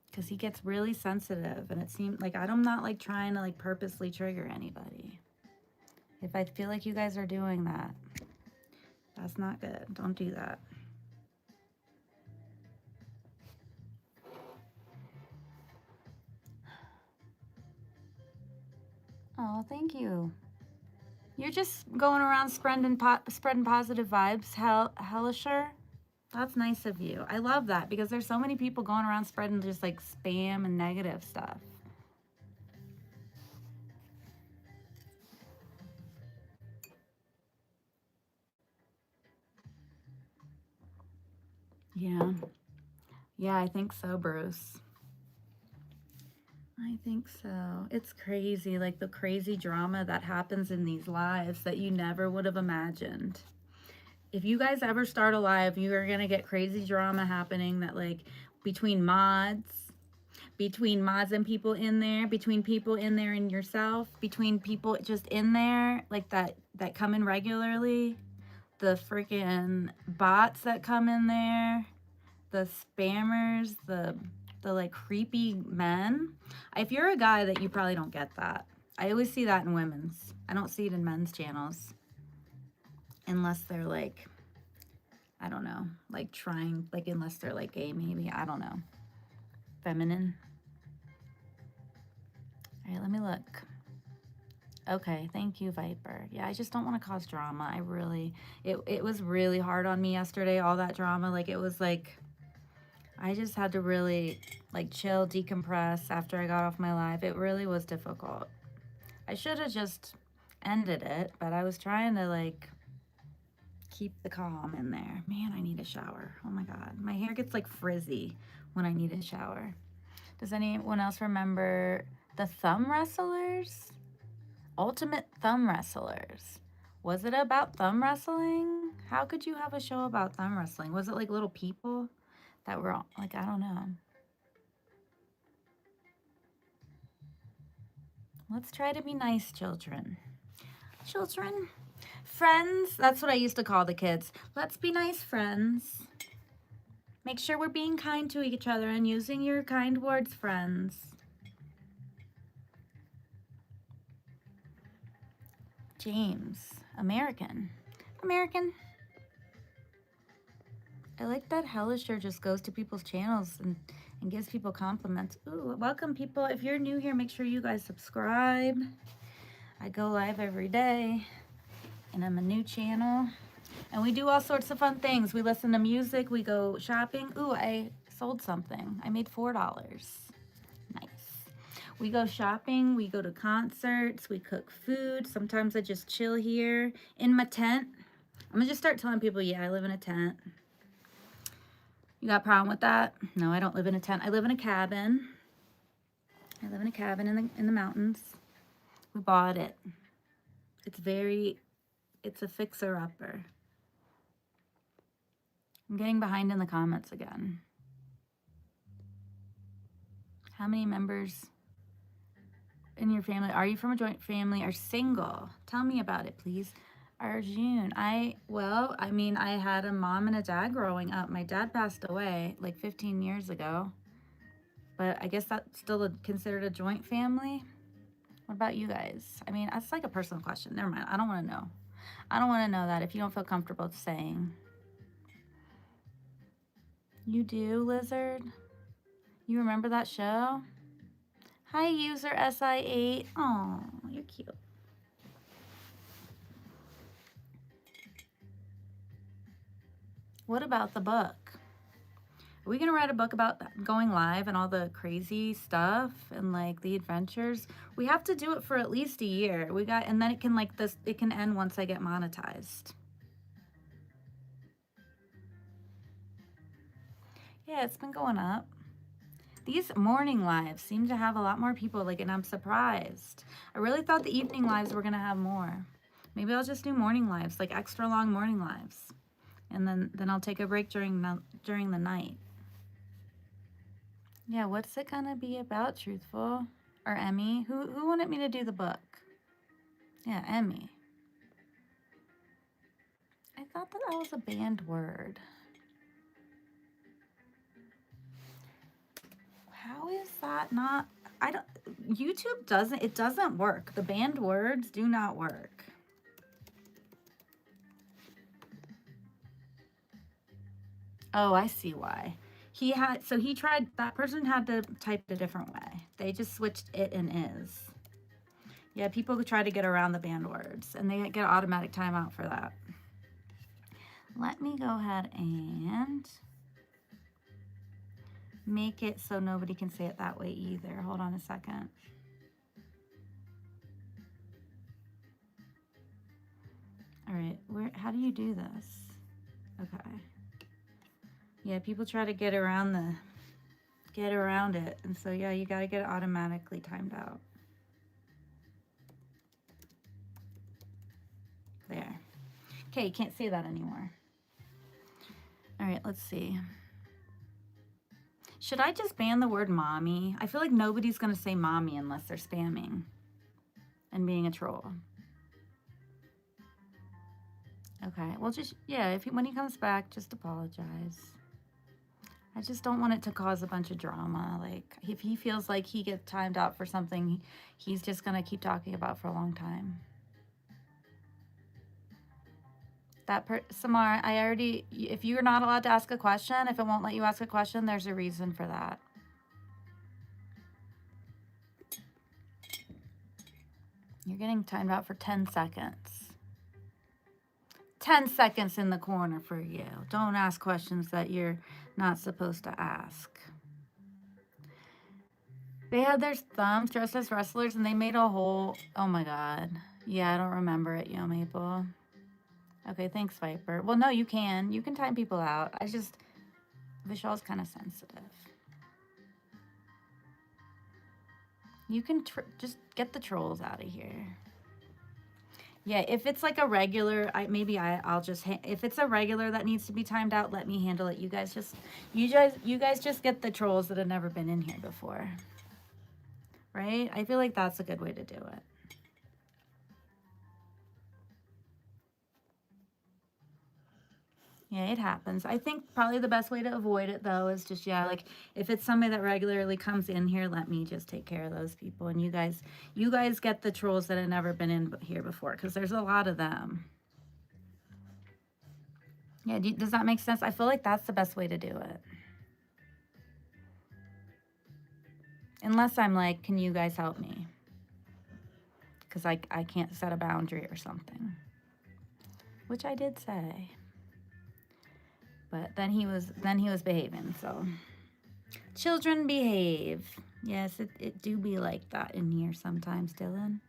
Because he gets really sensitive, and it seems like I'm not like trying to like purposely trigger anybody. If I feel like you guys are doing that, that's not good. Don't do that. Oh, thank you. You're just going around spreading positive vibes, Hellisher. That's nice of you. I love that because there's so many people going around spreading just like spam and negative stuff. Yeah. Yeah, I think so, Bruce. I think so. It's crazy, like the crazy drama that happens in these lives that you never would have imagined. If you guys ever start a live, you are going to get crazy drama happening that like between mods and people in there, between people in there and yourself, between people just in there, like that come in regularly, the freaking bots that come in there, the spammers, the like creepy men. If you're a guy, that you probably don't get that. I always see that in women's. I don't see it in men's channels. Unless they're like, I don't know, like trying, like unless they're like gay maybe, I don't know. Feminine. All right, let me look. Okay, thank you, Viper. Yeah, I just don't want to cause drama. It was really hard on me yesterday, all that drama. Like, it was like, I just had to really, like, chill, decompress after I got off my live. It really was difficult. I should have just ended it, but I was trying to, like, Keep the calm in there. Man, I need a shower. Oh my God. My hair gets like frizzy when I need a shower. Does anyone else remember the thumb wrestlers? Ultimate thumb wrestlers. Was it about thumb wrestling? How could you have a show about thumb wrestling? Was it like little people that were like, I don't know. Let's try to be nice, children. Children? Friends? That's what I used to call the kids. Let's be nice friends. Make sure we're being kind to each other and using your kind words, friends. James. American. American. I like that Hellisher just goes to people's channels and gives people compliments. Ooh, welcome people. If you're new here, make sure you guys subscribe. I go live every day and I'm a new channel. And we do all sorts of fun things. We listen to music, we go shopping. Ooh, I sold something. I made $4. Nice. We go shopping, we go to concerts, we cook food. Sometimes I just chill here in my tent. I'm gonna just start telling people, yeah, I live in a tent. You got a problem with that? No, I don't live in a tent. I live in a cabin. I live in a cabin in the mountains. We bought it. It's a fixer-upper. I'm getting behind in the comments again. How many members in your family, are you from a joint family, are single? Tell me about it, please. Arjun, I had a mom and a dad growing up. My dad passed away like 15 years ago, but I guess that's still considered a joint family. What about you guys? I mean, that's like a personal question. Never mind. I don't want to know. I don't want to know that if you don't feel comfortable saying. You do, Lizard? You remember that show? Hi, user SI8. Oh, you're cute. What about the book? Are we gonna write a book about going live and all the crazy stuff and like the adventures? We have to do it for at least a year. And then it can end once I get monetized. Yeah, it's been going up. These morning lives seem to have a lot more people, and I'm surprised. I really thought the evening lives were gonna have more. Maybe I'll just do morning lives, like extra long morning lives. And then I'll take a break during the night. Yeah, what's it gonna be about, Truthful? Or Emmy? Who wanted me to do the book? Yeah, Emmy. I thought that was a banned word. How is that not? YouTube doesn't work. The banned words do not work. Oh, I see why. That person had to type it a different way. They just switched it and is. Yeah, people who try to get around the banned words and they get automatic timeout for that. Let me go ahead and make it so nobody can say it that way either. Hold on a second. All right, how do you do this? Okay. Yeah, people try to get around it. And so yeah, you gotta get it automatically timed out. There. Okay, you can't say that anymore. All right, let's see. Should I just ban the word mommy? I feel like nobody's gonna say mommy unless they're spamming and being a troll. Okay, well when he comes back, just apologize. I just don't want it to cause a bunch of drama. Like, if he feels like he gets timed out for something, he's just gonna keep talking about for a long time. Samar, if you're not allowed to ask a question, if it won't let you ask a question, there's a reason for that. You're getting timed out for 10 seconds. 10 seconds in the corner for you. Don't ask questions that you're not supposed to ask. They had their thumbs dressed as wrestlers and they made a whole, oh my God. Yeah, I don't remember it, Yo Maple. Okay, thanks, Viper. Well, no, you can. You can time people out. Vishal's kind of sensitive. You can just get the trolls out of here. Yeah, if it's like a regular, I'll just if it's a regular that needs to be timed out, let me handle it. You guys just get the trolls that have never been in here before. Right? I feel like that's a good way to do it. Yeah, it happens. I think probably the best way to avoid it though is just, yeah, like if it's somebody that regularly comes in here, let me just take care of those people. And you guys get the trolls that have never been in here before, because there's a lot of them. Yeah, does that make sense? I feel like that's the best way to do it. Unless I'm like, can you guys help me? Because I can't set a boundary or something. Which I did say. But then he was behaving, so. Children behave. Yes, it do be like that in here sometimes, Dylan.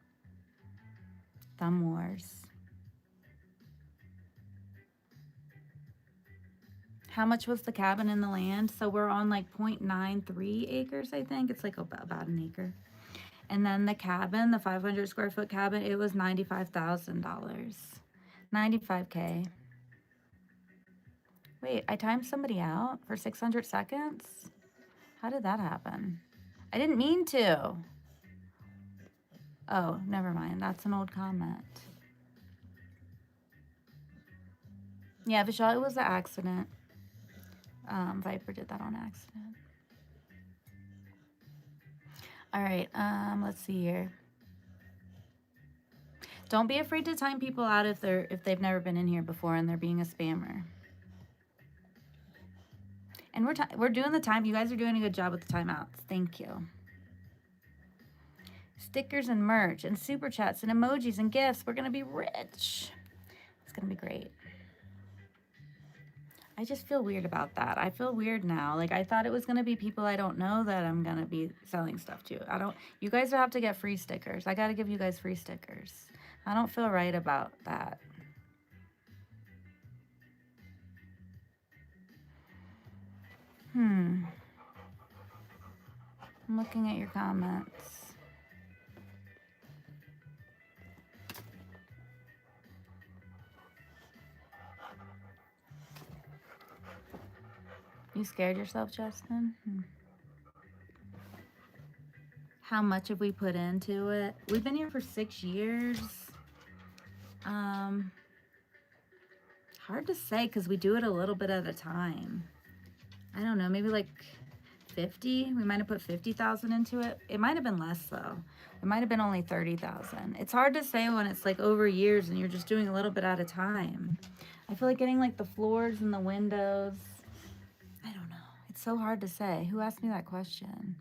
Thumb wars. How much was the cabin in the land? So we're on like 0.93 acres, I think. It's like about an acre. And then the cabin, the 500 square foot cabin, it was $95,000. 95K. Wait, I timed somebody out for 600 seconds? How did that happen? I didn't mean to. Oh, never mind. That's an old comment. Yeah, Vishal, it was an accident. Viper did that on accident. All right, let's see here. Don't be afraid to time people out if they've never been in here before and they're being a spammer. And we're doing the time. You guys are doing a good job with the timeouts. Thank you. Stickers and merch and super chats and emojis and gifts. We're gonna be rich. It's gonna be great. I just feel weird about that. I feel weird now. Like, I thought it was gonna be people I don't know that I'm gonna be selling stuff to. You guys have to get free stickers. I gotta give you guys free stickers. I don't feel right about that. I'm looking at your comments. You scared yourself, Justin? How much have we put into it? We've been here for 6 years. Hard to say because we do it a little bit at a time. I don't know, maybe like 50. We might have put 50,000 into it. It might have been less though. It might have been only 30,000. It's hard to say when it's like over years and you're just doing a little bit at a time. I feel like getting like the floors and the windows. I don't know. It's so hard to say. Who asked me that question?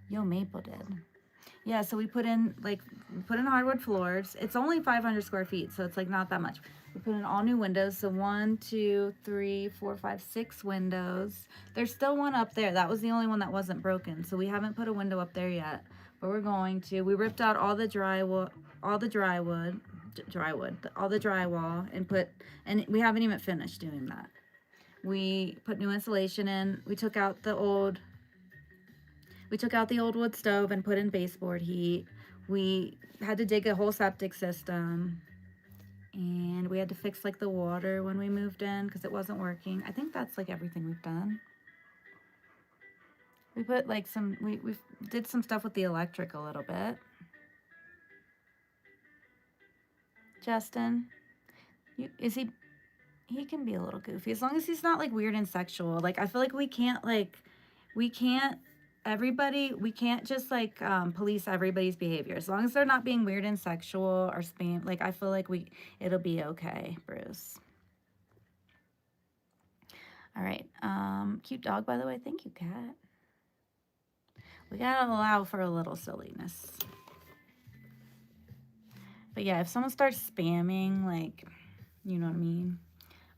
Yo, Maple did. Yeah, so we put in hardwood floors. It's only 500 square feet, so it's like not that much. We put in all new windows. So 1, 2, 3, 4, 5, 6 windows. There's still one up there. That was the only one that wasn't broken. So we haven't put a window up there yet, but we're going to. We ripped out all the drywall, all the drywall, and we haven't even finished doing that. We put new insulation in. We took out the old wood stove and put in baseboard heat. We had to dig a whole septic system. And we had to fix like the water when we moved in because it wasn't working. I think that's like everything we've done. We put like we did some stuff with the electric a little bit. Justin, he can be a little goofy as long as he's not like weird and sexual. Like, I feel like we can't just like police everybody's behavior. As long as they're not being weird and sexual or spam, like I feel like it'll be okay, Bruce. All right, cute dog, by the way. Thank you, cat. We gotta allow for a little silliness. But yeah, if someone starts spamming, like, you know what I mean?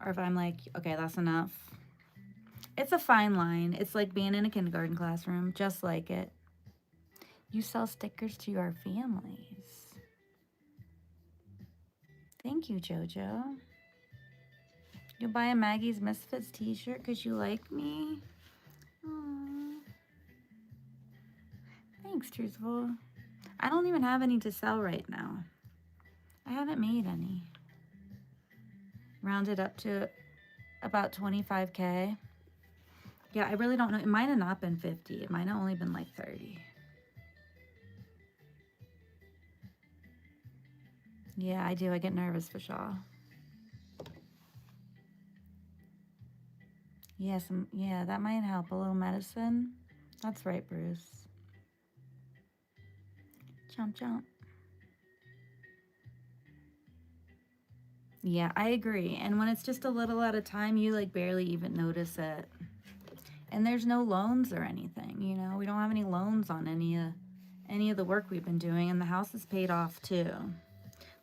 Or if I'm like, okay, that's enough. It's a fine line. It's like being in a kindergarten classroom, just like it. You sell stickers to your families. Thank you, Jojo. You'll buy a Maggie's Misfits t-shirt because you like me? Aww. Thanks, Truthful. I don't even have any to sell right now. I haven't made any. Rounded up to about 25K. Yeah, I really don't know. It might have not been 50. It might have only been like 30. Yeah, I do. I get nervous for Shaw. Yeah, that might help. A little medicine. That's right, Bruce. Chomp, chomp. Yeah, I agree. And when it's just a little at a time, you like barely even notice it. And there's no loans or anything, you know? We don't have any loans on any of the work we've been doing, and the house is paid off too.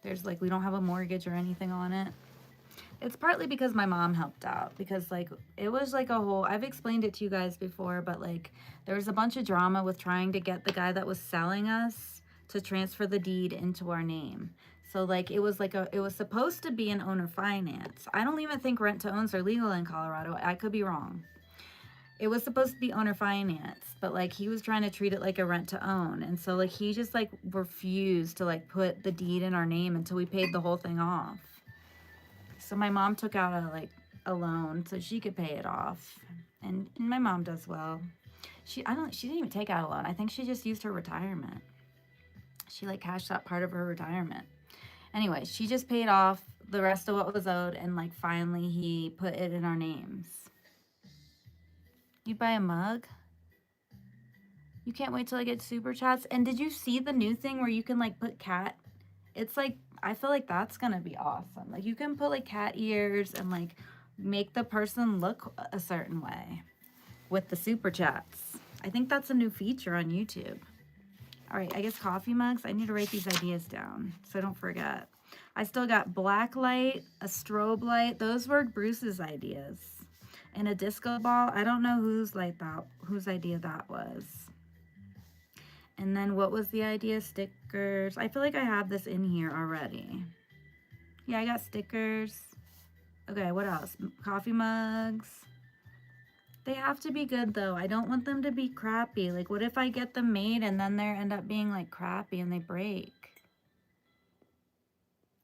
There's like, we don't have a mortgage or anything on it. It's partly because my mom helped out, because like it was like a whole, I've explained it to you guys before, but like there was a bunch of drama with trying to get the guy that was selling us to transfer the deed into our name. So like it was supposed to be an owner finance. I don't even think rent to owns are legal in Colorado. I could be wrong. It was supposed to be owner finance, but like he was trying to treat it like a rent to own. And so like he just like refused to like put the deed in our name until we paid the whole thing off. So my mom took out a loan so she could pay it off. And my mom does well. She didn't even take out a loan. I think she just used her retirement. She like cashed out part of her retirement. Anyway, she just paid off the rest of what was owed, and like finally he put it in our names. You buy a mug? You can't wait till I get super chats. And did you see the new thing where you can like put cat? It's like, I feel like that's gonna be awesome. Like you can put like cat ears and like make the person look a certain way with the super chats. I think that's a new feature on YouTube. All right, I guess coffee mugs. I need to write these ideas down so I don't forget. I still got black light, a strobe light. Those were Bruce's ideas. And a disco ball. I don't know whose idea that was. And then what was the idea? Stickers. I feel like I have this in here already. Yeah, I got stickers. Okay, what else? Coffee mugs. They have to be good though. I don't want them to be crappy. Like what if I get them made and then they end up being like crappy and they break?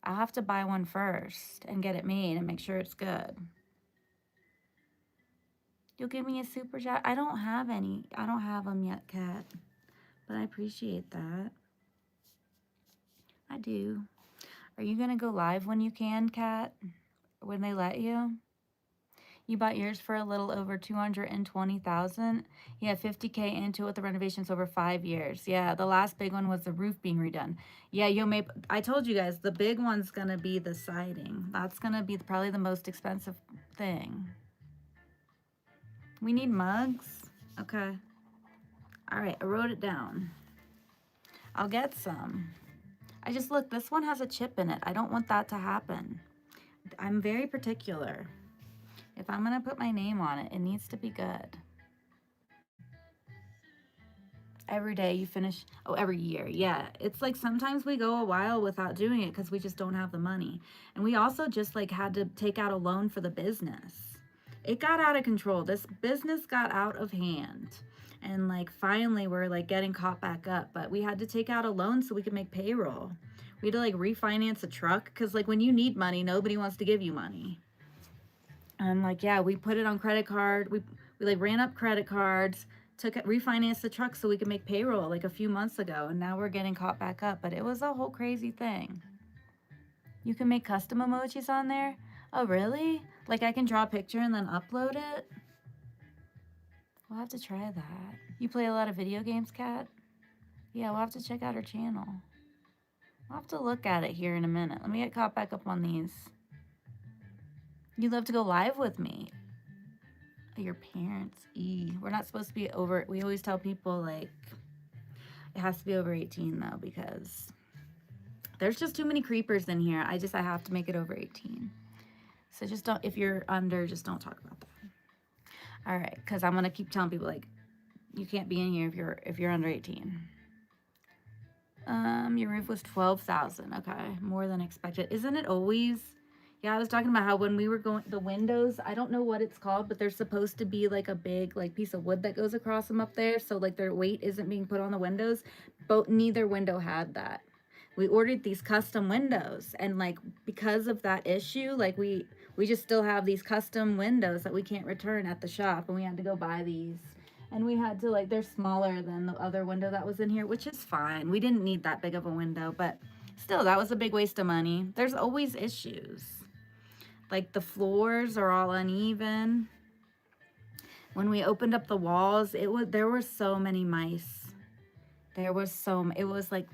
I'll have to buy one first and get it made and make sure it's good. You'll give me a super chat? I don't have any. I don't have them yet, Kat. But I appreciate that. I do. Are you going to go live when you can, Kat? When they let you? You bought yours for a little over $220,000. Yeah, 50K into it. The renovations over 5 years. Yeah, the last big one was the roof being redone. Yeah, I told you guys, the big one's going to be the siding. That's going to be probably the most expensive thing. We need mugs? Okay. All right, I wrote it down. I'll get some. Look, this one has a chip in it. I don't want that to happen. I'm very particular. If I'm going to put my name on it, it needs to be good. Every day you finish, every year. Yeah, it's like sometimes we go a while without doing it because we just don't have the money. And we also just like had to take out a loan for the business. It got out of control. This business got out of hand. And like finally we're like getting caught back up, but we had to take out a loan so we could make payroll. We had to like refinance a truck because like when you need money, nobody wants to give you money. And like, yeah, we put it on credit card. We like ran up credit cards, refinanced the truck so we could make payroll like a few months ago. And now we're getting caught back up, but it was a whole crazy thing. You can make custom emojis on there. Oh, really? Like I can draw a picture and then upload it? We'll have to try that. You play a lot of video games, Kat? Yeah, we'll have to check out her channel. I'll have to look at it here in a minute. Let me get caught back up on these. You'd love to go live with me. Your parents. We're not supposed to be over. We always tell people like it has to be over 18 though, because there's just too many creepers in here. I have to make it over 18. So just don't, if you're under, just don't talk about that. All right, because I'm gonna keep telling people like you can't be in here if you're under 18. Your roof was 12,000. Okay, more than expected. Isn't it always? Yeah, I was talking about how when we were going, the windows, I don't know what it's called, but there's supposed to be like a big like piece of wood that goes across them up there. So like their weight isn't being put on the windows. But neither window had that. We ordered these custom windows, and like because of that issue, like we just still have these custom windows that we can't return at the shop, and we had to go buy these. And we had to like, they're smaller than the other window that was in here, which is fine. We didn't need that big of a window, but still, that was a big waste of money. There's always issues. Like the floors are all uneven. When we opened up the walls, there were so many mice. It was like,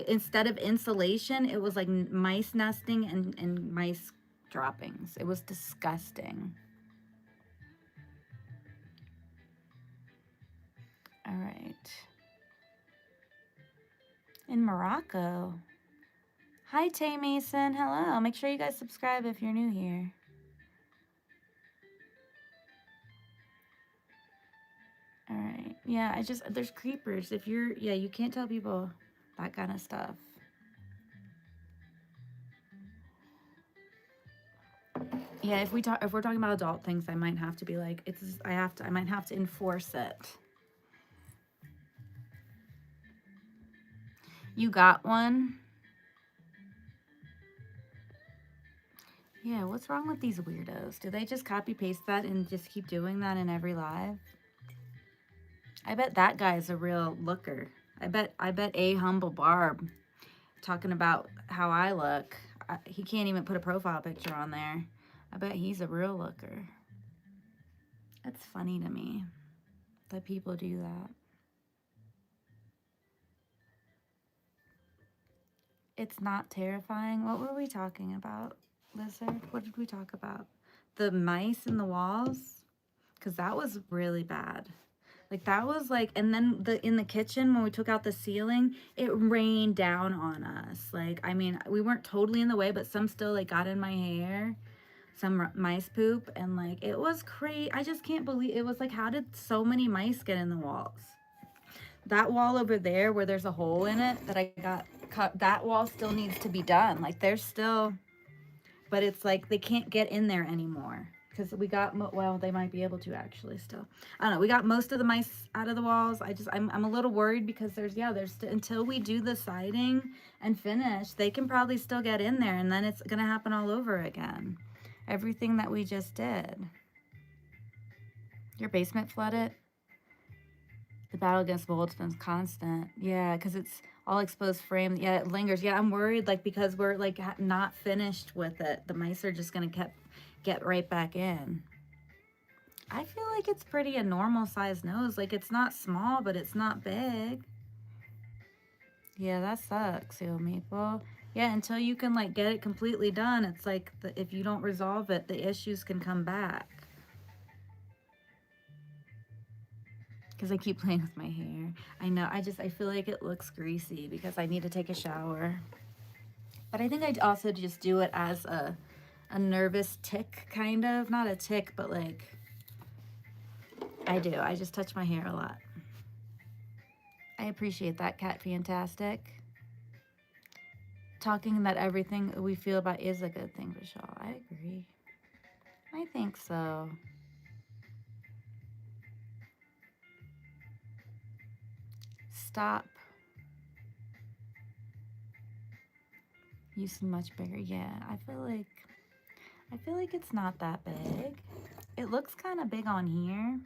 instead of insulation, it was like mice nesting and mice droppings. It was disgusting. All right. In Morocco. Hi, Tay Mason. Hello. Make sure you guys subscribe if you're new here. All right. Yeah, there's creepers. You can't tell people that kind of stuff. Yeah, if we're talking about adult things, I might have to be like, I might have to enforce it. You got one? Yeah, what's wrong with these weirdos? Do they just copy paste that and just keep doing that in every live? I bet that guy's a real looker. I bet a humble Barb talking about how I look. He can't even put a profile picture on there. I bet he's a real looker. That's funny to me that people do that. It's not terrifying. What were we talking about, Lizard? What did we talk about? The mice in the walls? Because that was really bad. Like that was like, and then in the kitchen when we took out the ceiling, it rained down on us. Like, I mean, we weren't totally in the way, but some still like got in my hair, some mice poop, and like it was crazy. I just can't believe it was like, how did so many mice get in the walls? That wall over there where there's a hole in it that I got cut, that wall still needs to be done. Like there's still, but it's like they can't get in there anymore. Because we got, well, they might be able to actually still. I don't know. We got most of the mice out of the walls. I'm a little worried because until we do the siding and finish, they can probably still get in there. And then it's going to happen all over again. Everything that we just did. Your basement flooded? The battle against mold has been constant. Yeah, because it's all exposed frame. Yeah, it lingers. Yeah, I'm worried, like, because we're, like, not finished with it. The mice are just going to get right back in. I feel like it's pretty a normal size nose. Like, it's not small, but it's not big. Yeah, that sucks, Yo Maple. Yeah, until you can, like, get it completely done, it's like, if you don't resolve it, the issues can come back. Because I keep playing with my hair. I know, I feel like it looks greasy because I need to take a shower. But I think I also just do it as a nervous tick, kind of. Not a tick, but like, I do. I just touch my hair a lot. I appreciate that, Cat Fantastic. Talking that everything we feel about is a good thing for Shaw. I agree. I think so. Stop. You seem much bigger. Yeah, I feel like it's not that big. It looks kind of big on here.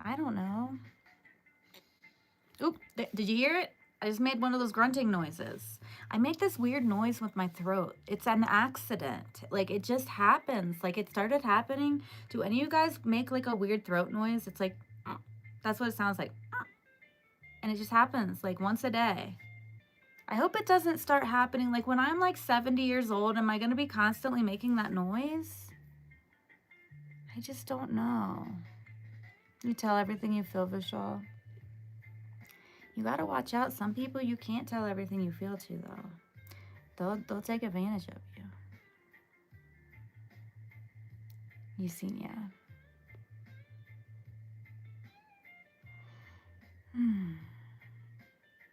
I don't know. Oop, did you hear it? I just made one of those grunting noises. I make this weird noise with my throat. It's an accident. Like, it just happens. Like, it started happening. Do any of you guys make, like, a weird throat noise? It's like, that's what it sounds like. And it just happens, like, once a day. I hope it doesn't start happening. Like, when I'm, like, 70 years old, am I going to be constantly making that noise? I just don't know. You tell everything you feel, Vishal. You gotta watch out. Some people you can't tell everything you feel to, though. They'll take advantage of you. You seen, yeah.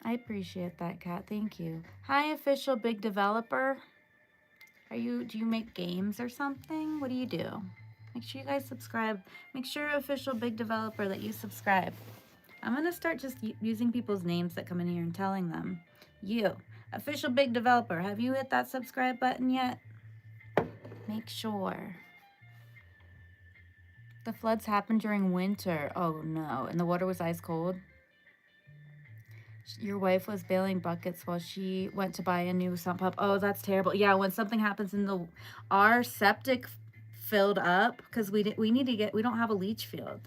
I appreciate that, Kat. Thank you. Hi, official big developer. Do you make games or something? What do you do? Make sure you guys subscribe. Make sure official big developer that you subscribe. I'm going to start just using people's names that come in here and telling them. You, official big developer, have you hit that subscribe button yet? Make sure. The floods happened during winter. Oh no, and the water was ice cold. Your wife was bailing buckets while she went to buy a new sump pump. Oh, that's terrible. Yeah, when something happens in our septic filled up because we don't have a leach field.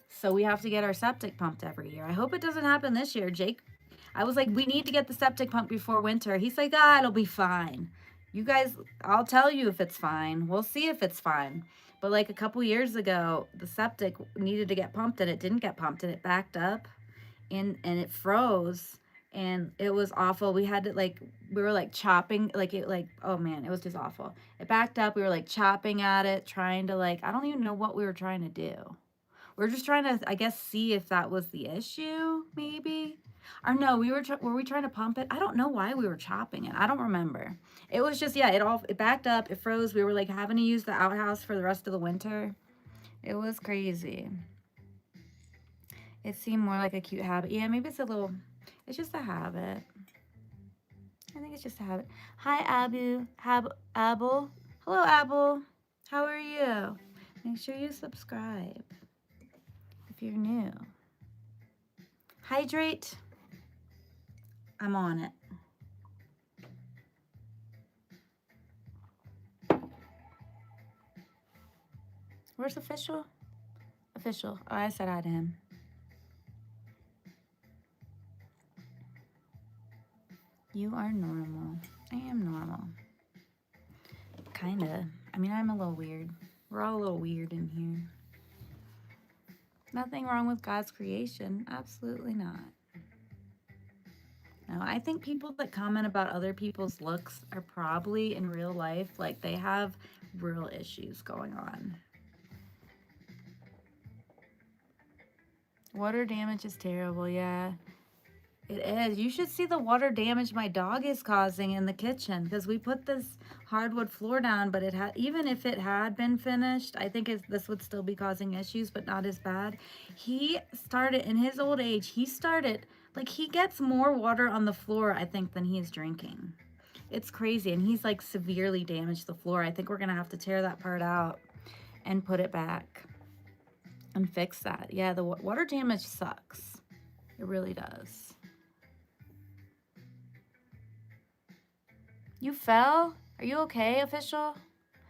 So we have to get our septic pumped every year. I hope it doesn't happen this year. Jake, I was like, we need to get the septic pump before winter. He's like, it'll be fine. You guys, I'll tell you if it's fine. We'll see if it's fine. But like a couple years ago, the septic needed to get pumped and it didn't get pumped and it backed up and it froze and it was awful. We had to we were like chopping, oh man, it was just awful. It backed up. We were like chopping at it, trying to I don't even know what we were trying to do. We're just trying to, I guess, see if that was the issue, maybe. Or no, were we trying to pump it? I don't know why we were chopping it. I don't remember. It was just, yeah, it backed up, it froze. We were like having to use the outhouse for the rest of the winter. It was crazy. It seemed more like a cute habit. Yeah, maybe it's just a habit. I think it's just a habit. Hi, Abel. Hello, Abel. How are you? Make sure you subscribe if you're new. Hydrate. I'm on it. Where's official? Official. Oh, I said hi to him. You are normal. I am normal. Kinda. I mean, I'm a little weird. We're all a little weird in here. Nothing wrong with God's creation. Absolutely not. No, I think people that comment about other people's looks are probably in real life, like they have real issues going on. Water damage is terrible, yeah. It is. You should see the water damage my dog is causing in the kitchen because we put this hardwood floor down, but even if it had been finished, I think this would still be causing issues, but not as bad. He started, in his old age, he gets more water on the floor, I think, than he's drinking. It's crazy, and he's severely damaged the floor. I think we're going to have to tear that part out and put it back and fix that. Yeah, the water damage sucks. It really does. You fell? Are you okay, official?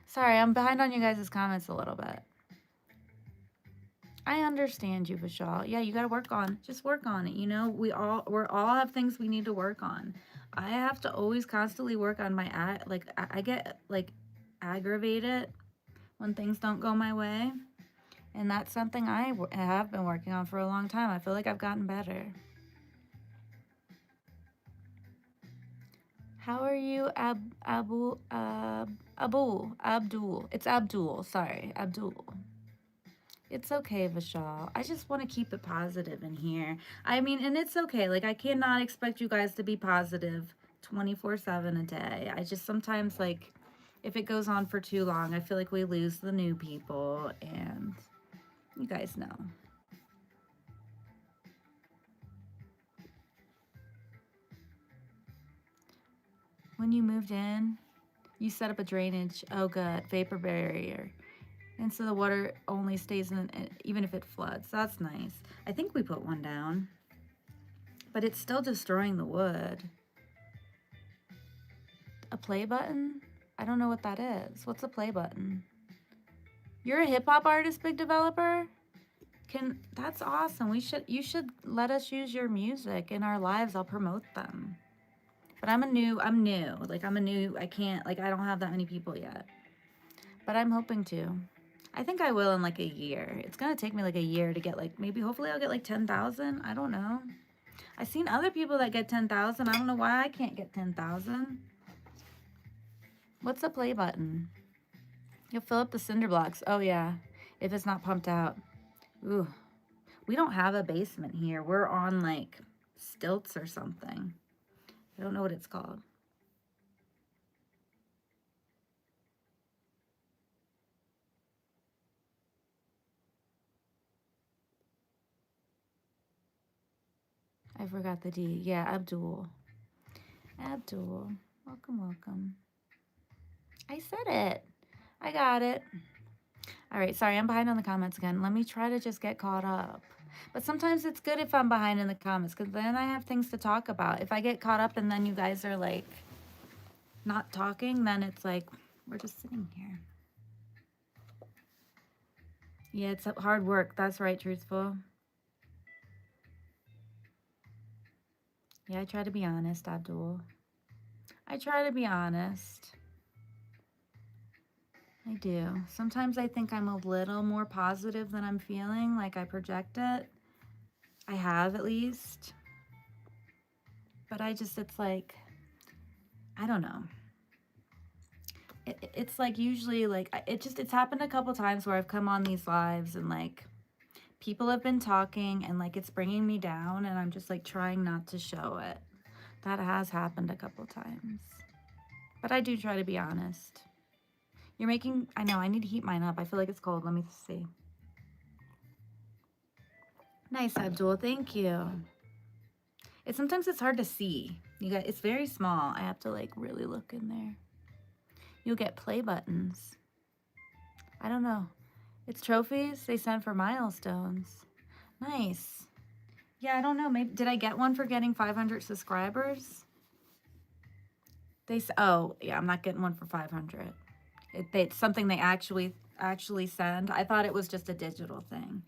Sorry, I'm behind on you guys' comments a little bit. I understand you, Vishal. Yeah, you gotta just work on it. You know, we all have things we need to work on. I have to always constantly work on my I get aggravated when things don't go my way. And that's something I have been working on for a long time. I feel like I've gotten better. How are you, Abdul? It's Abdul. Sorry, Abdul. It's okay, Vishal. I just want to keep it positive in here. I mean, and it's okay. I cannot expect you guys to be positive 24/7 a day. I just sometimes, if it goes on for too long, I feel like we lose the new people, and you guys know. When you moved in, you set up a drainage. Oh, good. Vapor barrier. And so the water only stays in, even if it floods. That's nice. I think we put one down. But it's still destroying the wood. A play button? I don't know what that is. What's a play button? You're a hip-hop artist, big developer? That's awesome. You should let us use your music in our lives. I'll promote them. But I'm new. I can't, I don't have that many people yet. But I'm hoping to. I think I will in a year. It's going to take me a year to get maybe hopefully I'll get 10,000. I don't know. I've seen other people that get 10,000. I don't know why I can't get 10,000. What's a play button? You'll fill up the cinder blocks. Oh, yeah. If it's not pumped out. Ooh. We don't have a basement here. We're on stilts or something. I don't know what it's called. I forgot the D. Yeah, Abdul. Abdul. Welcome, welcome. I said it. I got it. All right, sorry, I'm behind on the comments again. Let me try to just get caught up. But sometimes it's good if I'm behind in the comments because then I have things to talk about. If I get caught up and then you guys are like not talking, then it's like we're just sitting here. Yeah, it's hard work. That's right, truthful. Yeah, I try to be honest, Abdul. I try to be honest. I do. Sometimes I think I'm a little more positive than I'm feeling, like I project it. I have at least. But it's like, I don't know. It's like usually like, it's happened a couple times where I've come on these lives and like people have been talking and like it's bringing me down and I'm just like trying not to show it. That has happened a couple times. But I do try to be honest. You're making, I know, I need to heat mine up. I feel like it's cold. Let me see. Nice, Abdul. Thank you. Sometimes it's hard to see. It's very small. I have to like really look in there. You'll get play buttons. I don't know. It's trophies they send for milestones. Nice. Yeah, I don't know. Maybe did I get one for getting 500 subscribers? Oh, yeah, I'm not getting one for 500. It's something they actually send. I thought it was just a digital thing.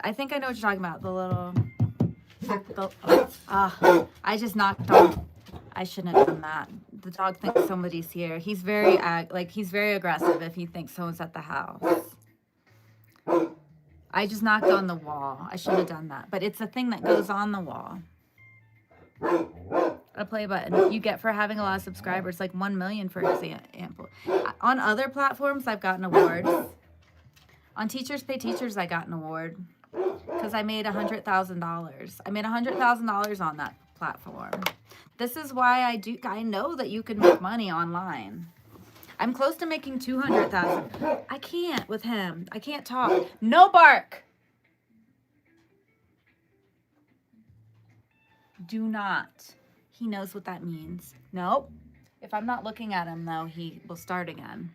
I think I know what you're talking about. The little I just knocked on. I shouldn't have done that. The dog thinks somebody's here. He's very aggressive if he thinks someone's at the house. I just knocked on the wall. I shouldn't have done that. But it's a thing that goes on the wall. A play button you get for having a lot of subscribers, like 1 million, for example. On other platforms, I've gotten awards. On Teachers Pay Teachers, I got an award because I made $100,000. I made $100,000 on that platform. This is why I know that you can make money online. I'm close to making 200,000. I can't with him. I can't talk. No bark. Do not. He knows what that means. Nope. If I'm not looking at him, though, he will start again.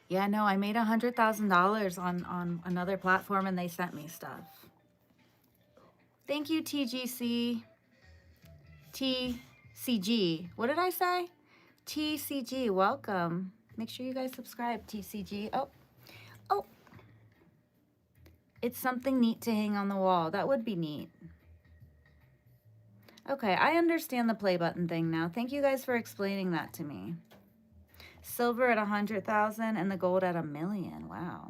Yeah, no, I made $100,000 on another platform, and they sent me stuff. Thank you, TGC. TCG. What did I say? TCG, welcome. Make sure you guys subscribe, TCG. Oh. It's something neat to hang on the wall. That would be neat. Okay, I understand the play button thing now. Thank you guys for explaining that to me. Silver at 100,000 and the gold at 1 million. Wow.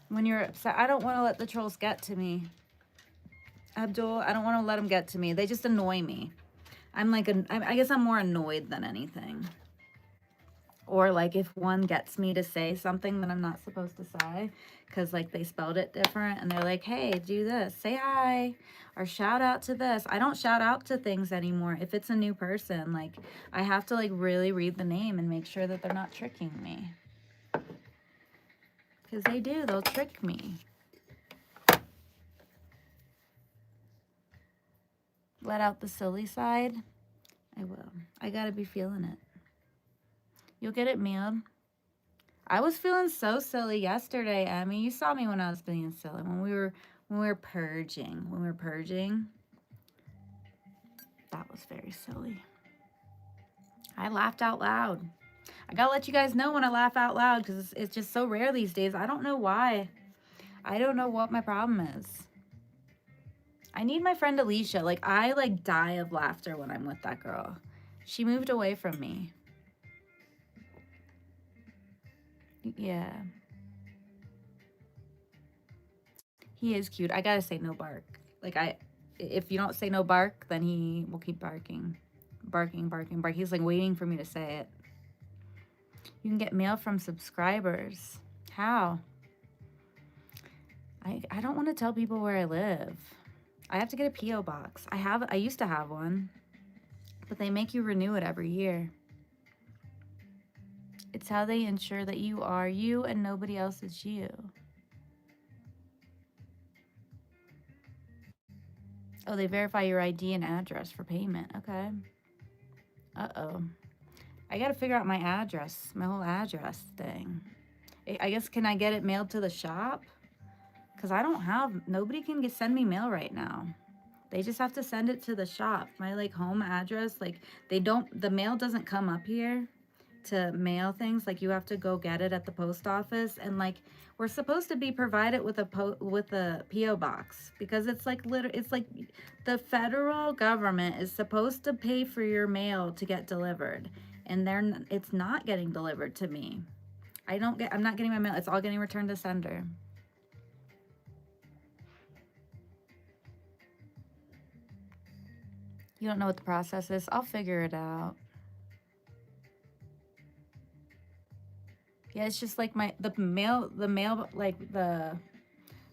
When you're upset, I don't want to let the trolls get to me. Abdul, I don't want to let them get to me. They just annoy me. I guess I'm more annoyed than anything. Or like if one gets me to say something that I'm not supposed to say because like they spelled it different and they're like, hey, do this, say hi, or shout out to this. I don't shout out to things anymore. If it's a new person, like I have to like really read the name and make sure that they're not tricking me. Because they do, they'll trick me. Let out the silly side. I will. I gotta be feeling it. You'll get it mailed. I was feeling so silly yesterday, Emmy. You saw me when I was being silly. When we were purging. That was very silly. I laughed out loud. I gotta let you guys know when I laugh out loud because it's just so rare these days. I don't know why. I don't know what my problem is. I need my friend Alicia. Like, I like die of laughter when I'm with that girl. She moved away from me. Yeah. He is cute. I gotta say no bark. Like, if you don't say no bark, then he will keep barking. Barking. He's like waiting for me to say it. You can get mail from subscribers. How? I don't want to tell people where I live. I have to get a P.O. box. I used to have one, but they make you renew it every year. It's how they ensure that you are you and nobody else is you. Oh, they verify your ID and address for payment. Okay. Uh-oh. I got to figure out my address, my whole address thing. I guess, can I get it mailed to the shop? Because I don't have, nobody can send me mail right now. They just have to send it to the shop. My like home address, like the mail doesn't come up here to mail things. Like you have to go get it at the post office. And like we're supposed to be provided with a PO box, because it's like it's like the federal government is supposed to pay for your mail to get delivered, and it's not getting delivered to me. I'm not getting my mail. It's all getting returned to sender. You don't know what the process is? I'll figure it out. Yeah, it's just like the mail, like the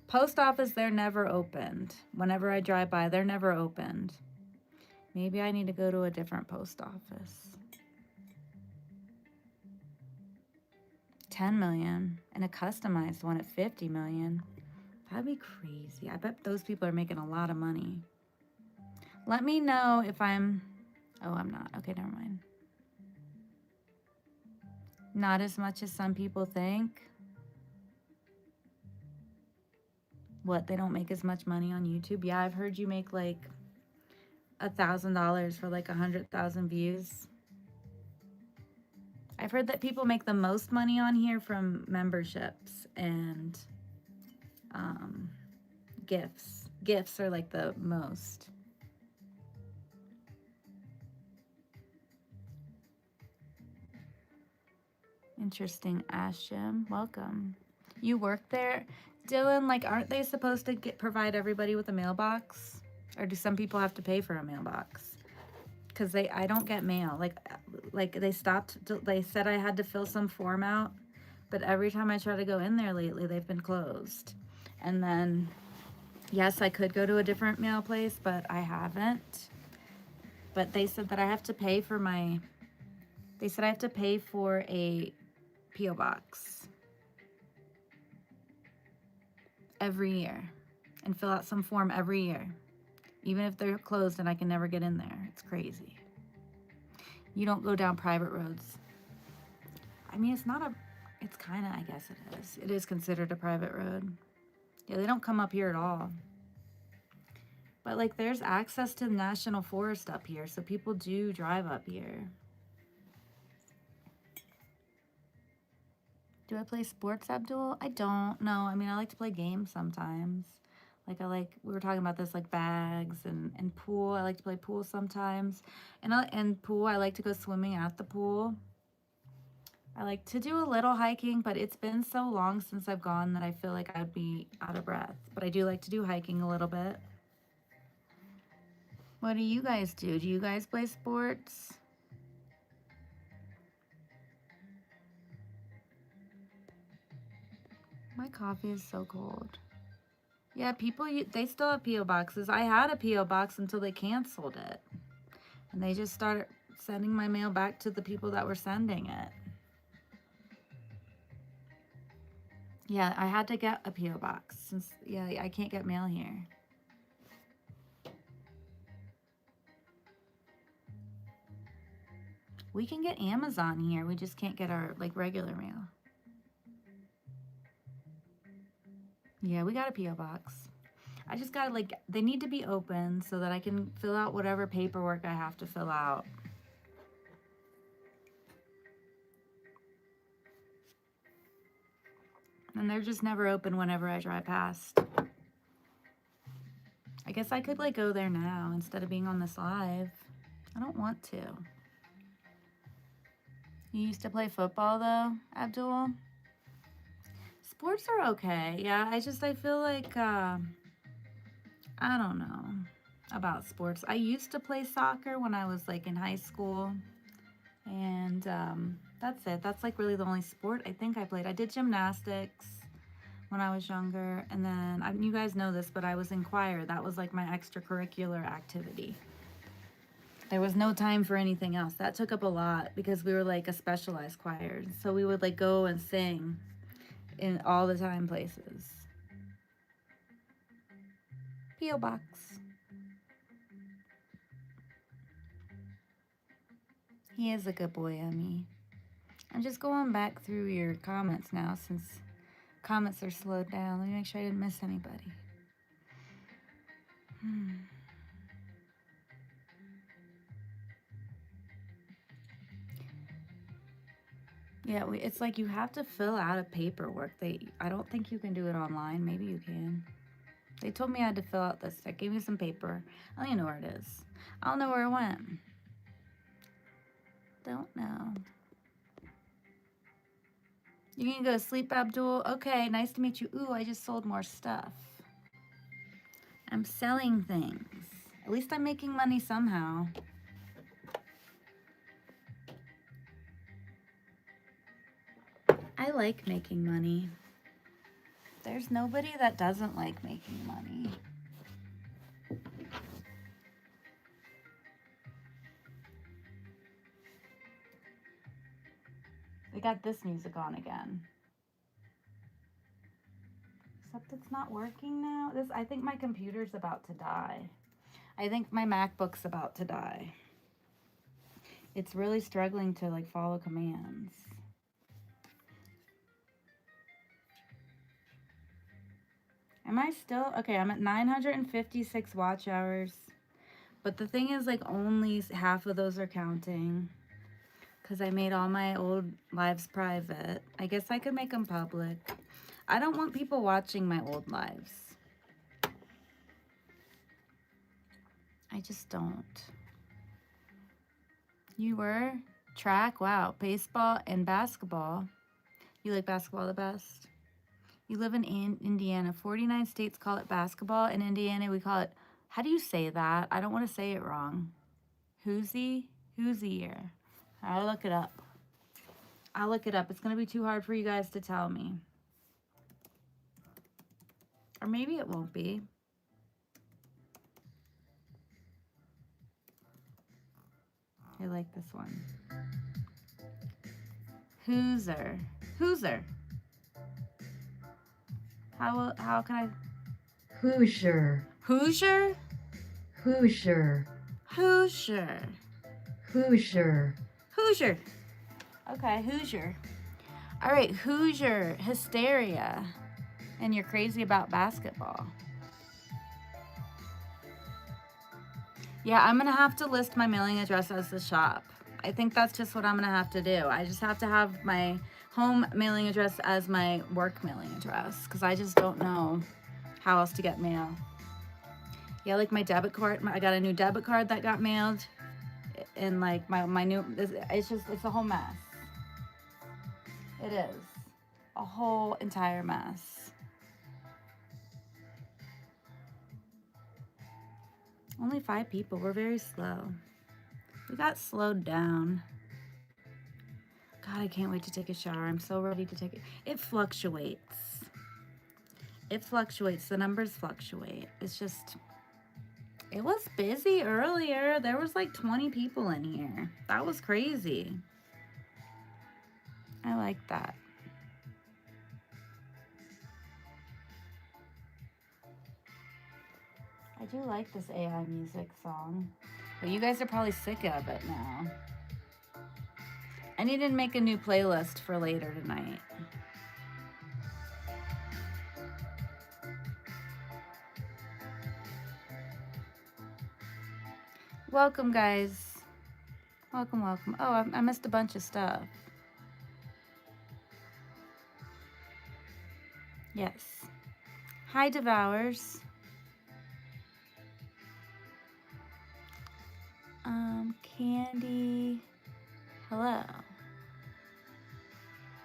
post office, they're never opened. Whenever I drive by, they're never opened. Maybe I need to go to a different post office. 10 million and a customized one at 50 million. That'd be crazy. I bet those people are making a lot of money. Let me know if I'm not. Okay, never mind. Not as much as some people think. What, they don't make as much money on YouTube? Yeah, I've heard you make like $1,000 for like 100,000 views. I've heard that people make the most money on here from memberships and gifts. Gifts are like the most. Interesting, Ashim. Welcome. You work there? Dylan, like, aren't they supposed to provide everybody with a mailbox? Or do some people have to pay for a mailbox? Because I don't get mail. Like they said I had to fill some form out, but every time I try to go in there lately, they've been closed. And then, yes, I could go to a different mail place, but I haven't. But they said that I have to pay for a P.O. box every year and fill out some form every year, even if they're closed and I can never get in there. It's crazy. You don't go down private roads. I mean, it's kind of, I guess it is. It is considered a private road. Yeah, they don't come up here at all. But like there's access to the National Forest up here, so people do drive up here. Do I play sports, Abdul? I don't know. I mean, I like to play games sometimes. Like we were talking about this, like bags and pool. I like to play pool sometimes. And pool, I like to go swimming at the pool. I like to do a little hiking, but it's been so long since I've gone that I feel like I'd be out of breath. But I do like to do hiking a little bit. What do you guys do? Do you guys play sports? My coffee is so cold. Yeah, they still have P.O. boxes. I had a P.O. box until they canceled it. And they just started sending my mail back to the people that were sending it. Yeah, I had to get a P.O. box since, yeah, I can't get mail here. We can get Amazon here. We just can't get our, like, regular mail. Yeah, we got a P.O. box. I just gotta, like, they need to be open so that I can fill out whatever paperwork I have to fill out. And they're just never open whenever I drive past. I guess I could, like, go there now instead of being on this live. I don't want to. You used to play football, though, Abdul? Sports are okay. Yeah, I feel like, I don't know about sports. I used to play soccer when I was, like, in high school. And that's it. That's, like, really the only sport I think I played. I did gymnastics when I was younger. And then, you guys know this, but I was in choir. That was, like, my extracurricular activity. There was no time for anything else. That took up a lot because we were, like, a specialized choir. So we would, like, go and sing in all the time places. P.O. box. He is a good boy, Emmy. I'm just going back through your comments now since comments are slowed down. Let me make sure I didn't miss anybody. Yeah, it's like you have to fill out a paperwork. I don't think you can do it online. Maybe you can. They told me I had to fill out this. They gave me some paper. I don't even know where it is. I don't know where it went. Don't know. You can go to sleep, Abdul? Okay, nice to meet you. Ooh, I just sold more stuff. I'm selling things. At least I'm making money somehow. I like making money. There's nobody that doesn't like making money. We got this music on again. Except it's not working now. I think my computer's about to die. I think my MacBook's about to die. It's really struggling to like follow commands. Am I still? Okay, I'm at 956 watch hours. But the thing is, like, only half of those are counting. Because I made all my old lives private. I guess I could make them public. I don't want people watching my old lives. I just don't. You were? Track? Wow. Baseball and basketball. You like basketball the best? You live in Indiana. 49 states call it basketball. In Indiana, we call it, how do you say that? I don't want to say it wrong. Hoosier. I'll look it up. I'll look it up. It's going to be too hard for you guys to tell me. Or maybe it won't be. I like this one. Hoosier. How can I? Hoosier. Hoosier? Hoosier. Okay, Hoosier. All right, Hoosier hysteria. And you're crazy about basketball. Yeah, I'm going to have to list my mailing address as the shop. I think that's just what I'm going to have to do. I just have to have my home mailing address as my work mailing address because I just don't know how else to get mail. Yeah, like my debit card. I got a new debit card that got mailed. And like my new, it's a whole mess. It is a whole entire mess. Only 5 people. We're very slow. We got slowed down. God, I can't wait to take a shower. I'm so ready to take it. It fluctuates. The numbers fluctuate. It's just, it was busy earlier. There was like 20 people in here. That was crazy. I like that. I do like this AI music song. But you guys are probably sick of it now. I need to make a new playlist for later tonight. Welcome, guys. Welcome. Oh, I missed a bunch of stuff. Yes. Hi, Devours. Candy. Hello.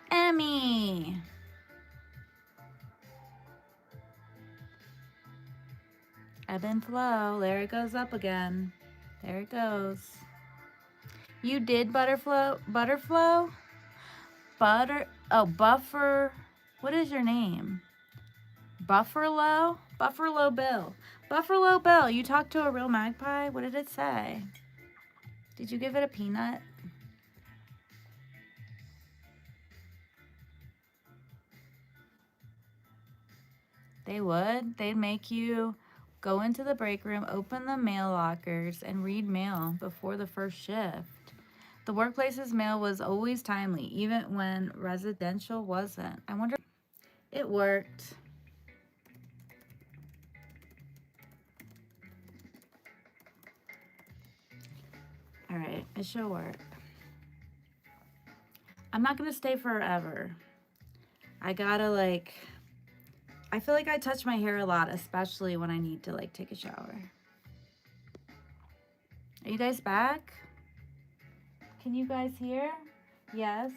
Emmy. Ebb and flow. There it goes up again. There it goes. You did Butterflow? Buffer. What is your name? Buffalo Bill. Buffalo Bill, you talked to a real magpie? What did it say? Did you give it a peanut? They would. They'd make you go into the break room, open the mail lockers, and read mail before the first shift. The workplace's mail was always timely, even when residential wasn't. I wonder. It worked. All right, it should work. I'm not gonna stay forever. I gotta like, I feel like I touch my hair a lot, especially when I need to like take a shower. Are you guys back? Can you guys hear? Yes.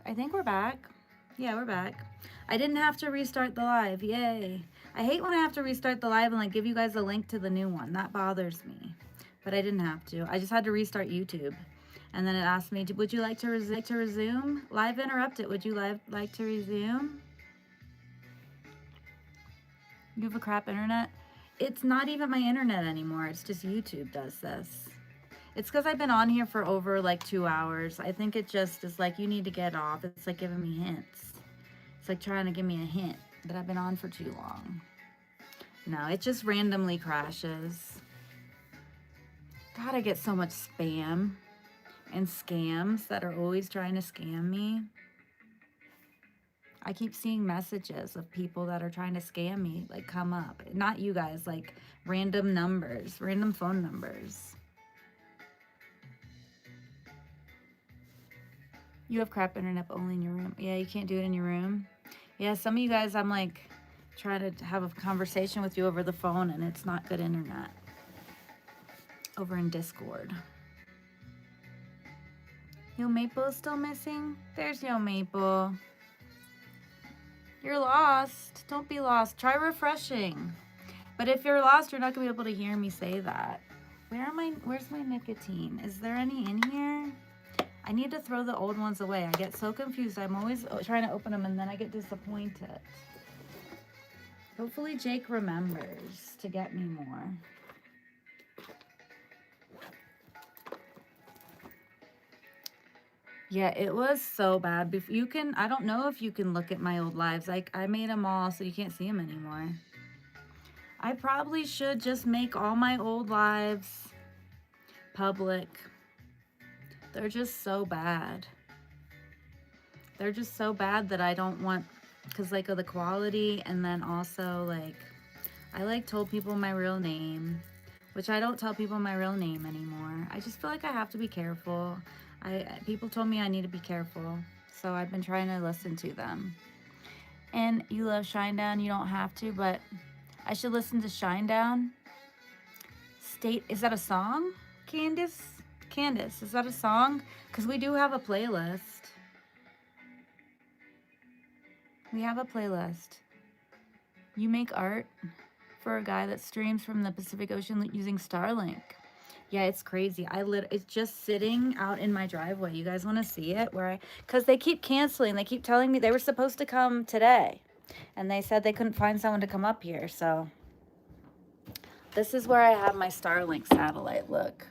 I think we're back. Yeah, we're back. I didn't have to restart the live. Yay. I hate when I have to restart the live and like give you guys a link to the new one. That bothers me. But I didn't have to. I just had to restart YouTube. And then it asked me, would you like to resume? Live interrupted. Would you like to resume? You have a crap internet? It's not even my internet anymore. It's just YouTube does this. It's because I've been on here for over like 2 hours. I think it just is like, you need to get off. It's like giving me hints. It's like trying to give me a hint that I've been on for too long. No, it just randomly crashes. God, I get so much spam and scams that are always trying to scam me. I keep seeing messages of people that are trying to scam me, like come up. Not you guys, like random numbers, random phone numbers. You have crap internet only in your room. Yeah, you can't do it in your room. Yeah, some of you guys, I'm like trying to have a conversation with you over the phone and it's not good internet. Over in Discord. Yo Maple is still missing? There's Yo Maple. You're lost. Don't be lost. Try refreshing. But if you're lost, you're not gonna be able to hear me say that. Where's my nicotine? Is there any in here? I need to throw the old ones away. I get so confused. I'm always trying to open them and then I get disappointed. Hopefully Jake remembers to get me more. Yeah, it was so bad. I don't know if you can look at my old lives. Like I made them all so you can't see them anymore. I probably should just make all my old lives public. They're just so bad. They're just so bad that I don't want, because like of the quality, and then also like I like told people my real name, which I don't tell people my real name anymore. I just feel like I have to be careful. People told me I need to be careful, so I've been trying to listen to them. And you love Shinedown, you don't have to, but I should listen to Shinedown. Is that a song, Candace? Candace, is that a song? Because we do have a playlist. We have a playlist. You make art for a guy that streams from the Pacific Ocean using Starlink. Yeah, it's crazy. It's just sitting out in my driveway. You guys want to see it? Because they keep canceling. They keep telling me they were supposed to come today. And they said they couldn't find someone to come up here. So this is where I have my Starlink satellite. Look.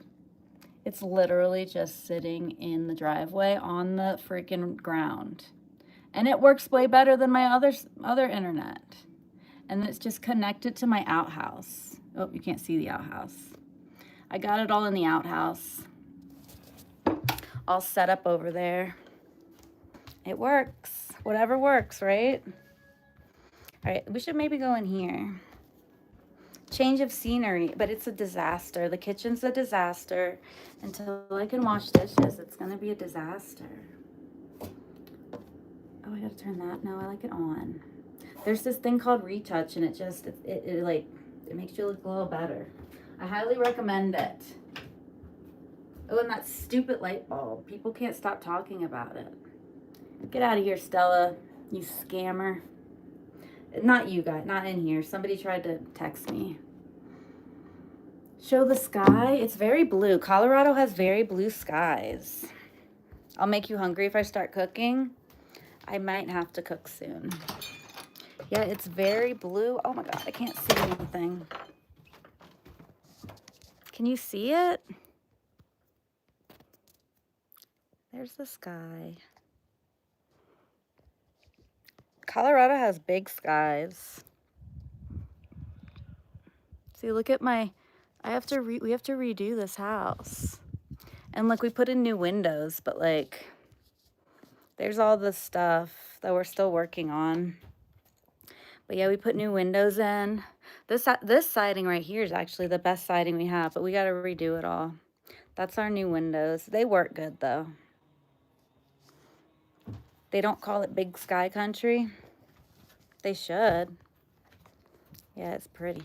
It's literally just sitting in the driveway on the freaking ground. And it works way better than my other internet. And it's just connected to my outhouse. Oh, you can't see the outhouse. I got it all in the outhouse. All set up over there. It works. Whatever works, right? All right, we should maybe go in here. Change of scenery, but it's a disaster. The kitchen's a disaster. Until I can wash dishes, it's gonna be a disaster. Oh, I gotta turn that. No, I like it on. There's this thing called Retouch, and it makes you look a little better. I highly recommend it. Oh, and that stupid light bulb. People can't stop talking about it. Get out of here, Stella, you scammer. Not you guys, not in here. Somebody tried to text me. Show the sky. It's very blue. Colorado has very blue skies. I'll make you hungry if I start cooking. I might have to cook soon. Yeah, it's very blue. Oh my God, I can't see anything. Can you see it? There's the sky. Colorado has big skies. See, look at my we have to redo this house. And like we put in new windows, but like there's all this stuff that we're still working on. But yeah, we put new windows in. This siding right here is actually the best siding we have, but we got to redo it all. That's our new windows. They work good though. They don't call it Big Sky Country. They should. Yeah, it's pretty.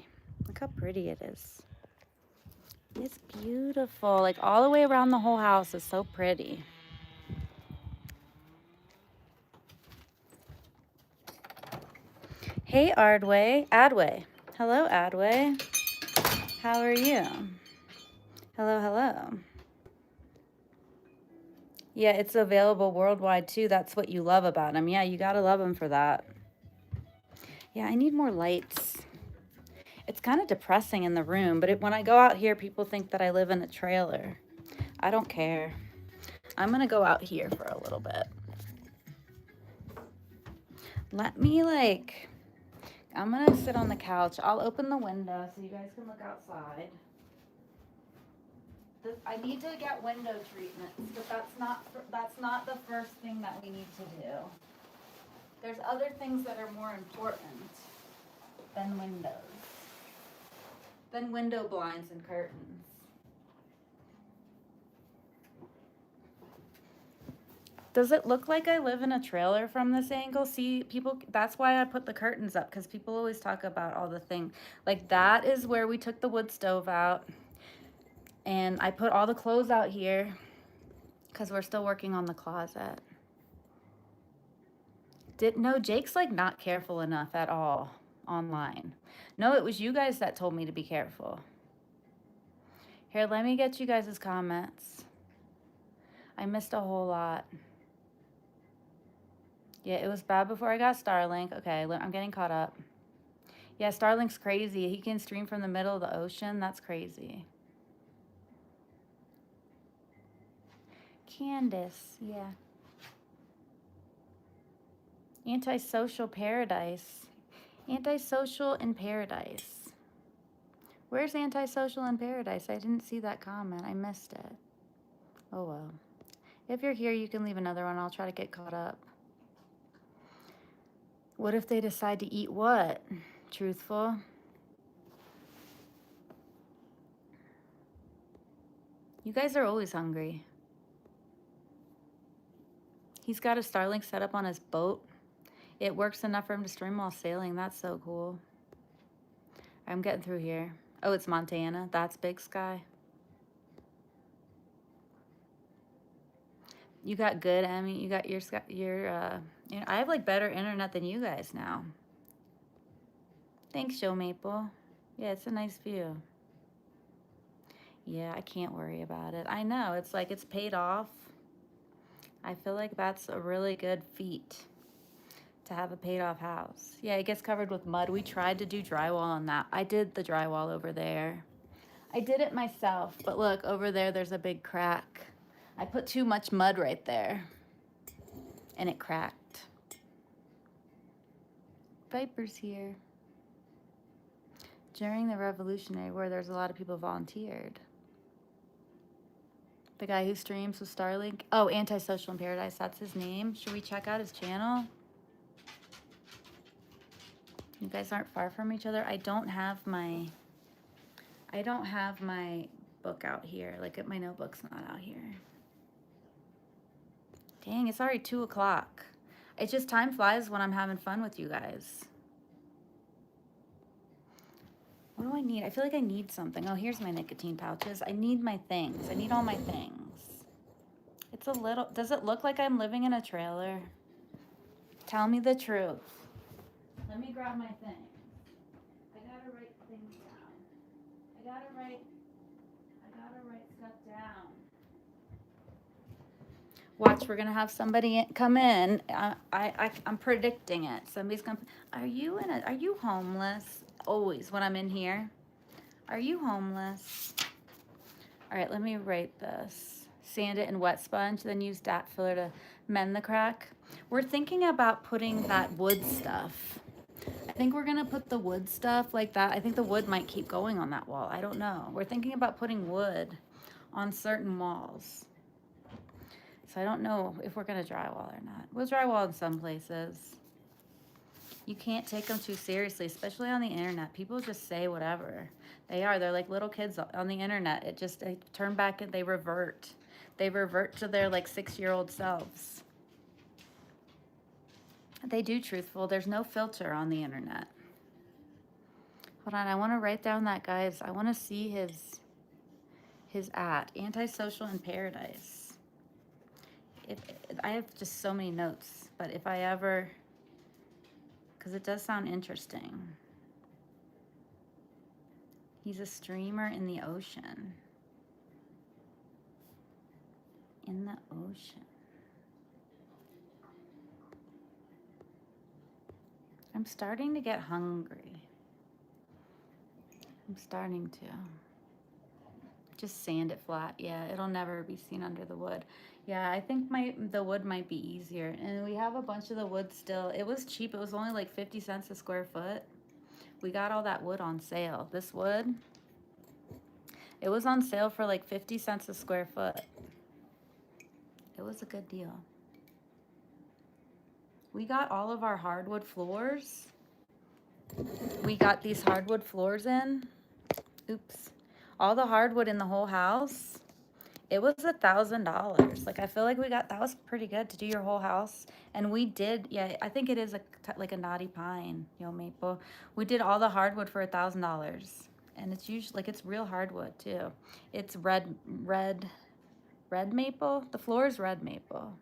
Look how pretty it is. It's beautiful. Like all the way around the whole house is so pretty. Hey, Adway. Hello, Adway. How are you? Hello. Yeah, it's available worldwide too. That's what you love about them. Yeah, you gotta love them for that. Yeah, I need more lights. It's kind of depressing in the room, but when I go out here, people think that I live in a trailer. I don't care. I'm gonna go out here for a little bit. I'm gonna sit on the couch. I'll open the window so you guys can look outside. I need to get window treatments, but that's not the first thing that we need to do. There's other things that are more important than window blinds and curtains. Does it look like I live in a trailer from this angle? See, people, that's why I put the curtains up, because people always talk about all the things. Like that is where we took the wood stove out. And I put all the clothes out here because we're still working on the closet. No, Jake's like not careful enough at all online. No, it was you guys that told me to be careful. Here, let me get you guys' comments. I missed a whole lot. Yeah, it was bad before I got Starlink. Okay, I'm getting caught up. Yeah, Starlink's crazy. He can stream from the middle of the ocean. That's crazy. Candace, yeah. Antisocial paradise. Antisocial in paradise. Where's antisocial in paradise? I didn't see that comment. I missed it. Oh well. If you're here, you can leave another one. I'll try to get caught up. What if they decide to eat what? Truthful. You guys are always hungry. He's got a Starlink set up on his boat. It works enough for him to stream while sailing. That's so cool. I'm getting through here. Oh, it's Montana. That's Big Sky. You got good, Emmy. You got I have like better internet than you guys now. Thanks, Joe Maple. Yeah, it's a nice view. Yeah, I can't worry about it. I know, it's like it's paid off. I feel like that's a really good feat to have a paid off house. Yeah, it gets covered with mud. We tried to do drywall on that. I did the drywall over there. I did it myself, but look, over there's a big crack. I put too much mud right there and it cracked. Viper's here. During the Revolutionary War, there's a lot of people volunteered. The guy who streams with Starlink. Oh, Antisocial in Paradise, that's his name. Should we check out his channel? You guys aren't far from each other. I don't have my book out here. Like my notebook's not out here. Dang, it's already 2 o'clock. It's just time flies when I'm having fun with you guys. What do I need? I feel like I need something. Oh, here's my nicotine pouches. I need my things. I need all my things. It's a little, does it look like I'm living in a trailer? Tell me the truth. Let me grab my things. I gotta write things down. I gotta write stuff down. Watch, we're gonna have somebody come in. I'm predicting it. Somebody's gonna. Are you homeless? Always when I'm in here. Are you homeless? All right, let me write this. Sand it in wet sponge, then use dot filler to mend the crack. We're thinking about putting that wood stuff. I think we're gonna put the wood stuff like that. I think the wood might keep going on that wall. I don't know. We're thinking about putting wood on certain walls. So I don't know if we're gonna drywall or not. We'll drywall in some places. You can't take them too seriously, especially on the internet. People just say whatever. They're like little kids on the internet. They turn back and they revert. They revert to their like 6-year-old selves. They do, truthful. There's no filter on the internet. Hold on, I want to write down that guy's. I want to see his antisocial in paradise. I have just so many notes, but if I ever, because it does sound interesting. He's a streamer in the ocean. In the ocean. I'm starting to get hungry. I'm starting to. Just sand it flat. Yeah, it'll never be seen under the wood. Yeah, I think the wood might be easier. And we have a bunch of the wood still. It was cheap. It was only like 50 cents a square foot. We got all that wood on sale. This wood, it was on sale for like 50 cents a square foot. It was a good deal. We got all of our hardwood floors. We got these hardwood floors in. Oops. All the hardwood in the whole house. It was $1,000. Like, I feel like that was pretty good to do your whole house. And we did, yeah, I think it is like a knotty pine, maple. We did all the hardwood for $1,000. And it's usually, like, it's real hardwood too. It's red maple. The floor is red maple.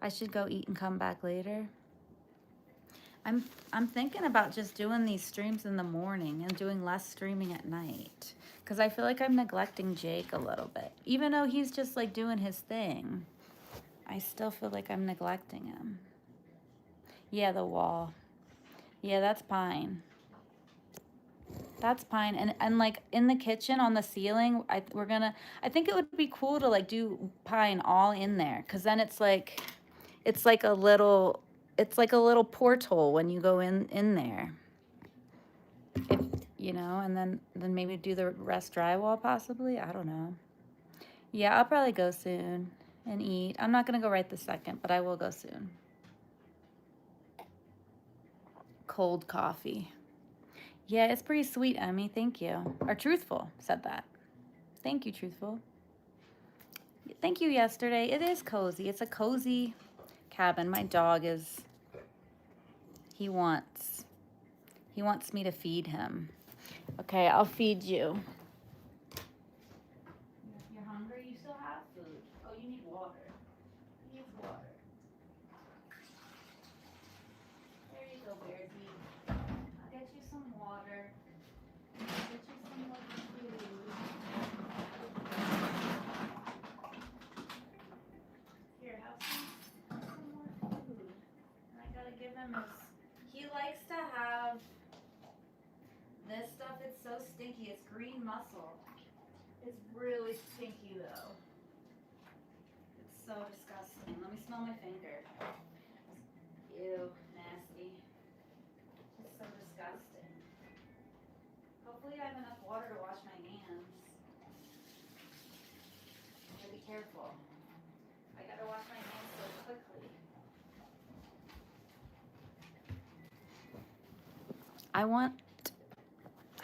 I should go eat and come back later. I'm thinking about just doing these streams in the morning and doing less streaming at night. Because I feel like I'm neglecting Jake a little bit. Even though he's just like doing his thing, I still feel like I'm neglecting him. Yeah, the wall. Yeah, that's pine. That's pine. And like in the kitchen on the ceiling, I think it would be cool to like do pine all in there. Because then it's like a little porthole when you go in there. And then maybe do the rest drywall possibly. I don't know. Yeah, I'll probably go soon and eat. I'm not gonna go right this second, but I will go soon. Cold coffee. Yeah, it's pretty sweet, Emmy. Thank you. Or Truthful said that. Thank you, Truthful. Thank you, yesterday. It is cozy. It's a cozy cabin. My dog is, he wants me to feed him. Okay, I'll feed you. You're hungry? You still have food. Oh, you need water. He needs water. There you go, Bearsy. I'll get you some water. I'll get you some more food. Here, have some more food. And I gotta give him he likes to have this stuff. It's so stinky. It's green mussel. It's really stinky though. It's so disgusting. Let me smell my finger. Ew, nasty. It's so disgusting. Hopefully I have enough water to wash my hands. I gotta be careful. I gotta wash my hands so quickly.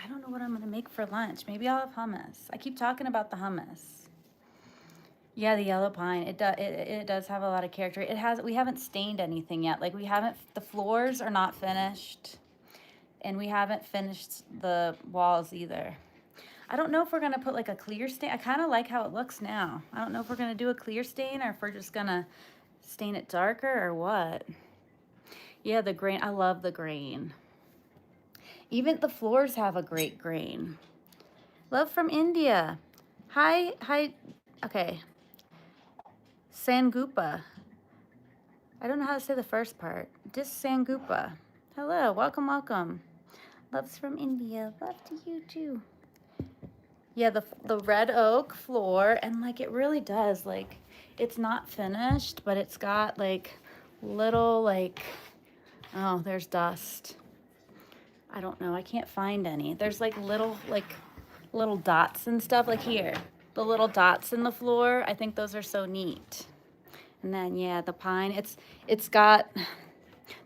I don't know what I'm gonna make for lunch. Maybe I'll have hummus. I keep talking about the hummus. Yeah, the yellow pine. It does have a lot of character. We haven't stained anything yet. Like the floors are not finished, and we haven't finished the walls either. I don't know if we're gonna put like a clear stain. I kind of like how it looks now. I don't know if we're gonna do a clear stain or if we're just gonna stain it darker or what. Yeah, the grain. I love the grain. Even the floors have a great grain. Love from India. Hi. Okay. Sangupa. I don't know how to say the first part. Sangupa. Hello, welcome. Loves from India. Love to you too. Yeah, the red oak floor, and like it really does, like it's not finished, but it's got like little like, oh, there's dust. I don't know. I can't find any. There's like little dots and stuff like here. The little dots in the floor. I think those are so neat. And then yeah, the pine. It's got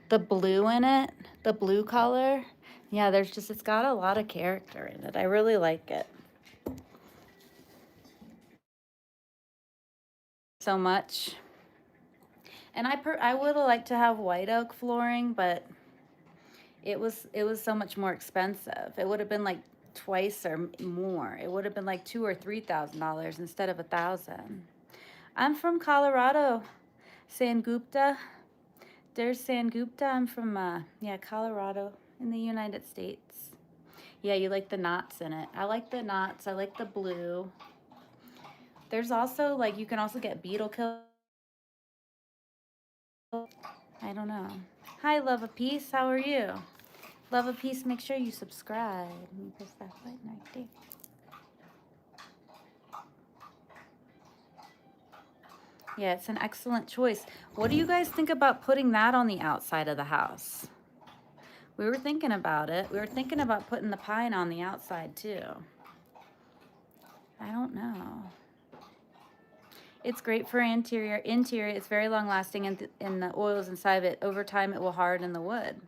the blue in it, the blue color. Yeah, it's got a lot of character in it. I really like it so much. And I would have liked to have white oak flooring, but it was so much more expensive. It would have been like twice or more. It would have been like $2,000 or $3,000 instead of 1,000. I'm from Colorado, San Gupta. There's San Gupta. I'm from yeah, Colorado in the United States. Yeah, you like the knots in it. I like the knots. I like the blue. There's also like you can also get beetle kill. I don't know. Hi, Love of Peace. How are you? Love of Peace. Make sure you subscribe. Let me press that button right there. Yeah, it's an excellent choice. What do you guys think about putting that on the outside of the house? We were thinking about it. We were thinking about putting the pine on the outside too. I don't know. It's great for interior. It's very long lasting, and the oils inside of it, over time, it will harden the wood,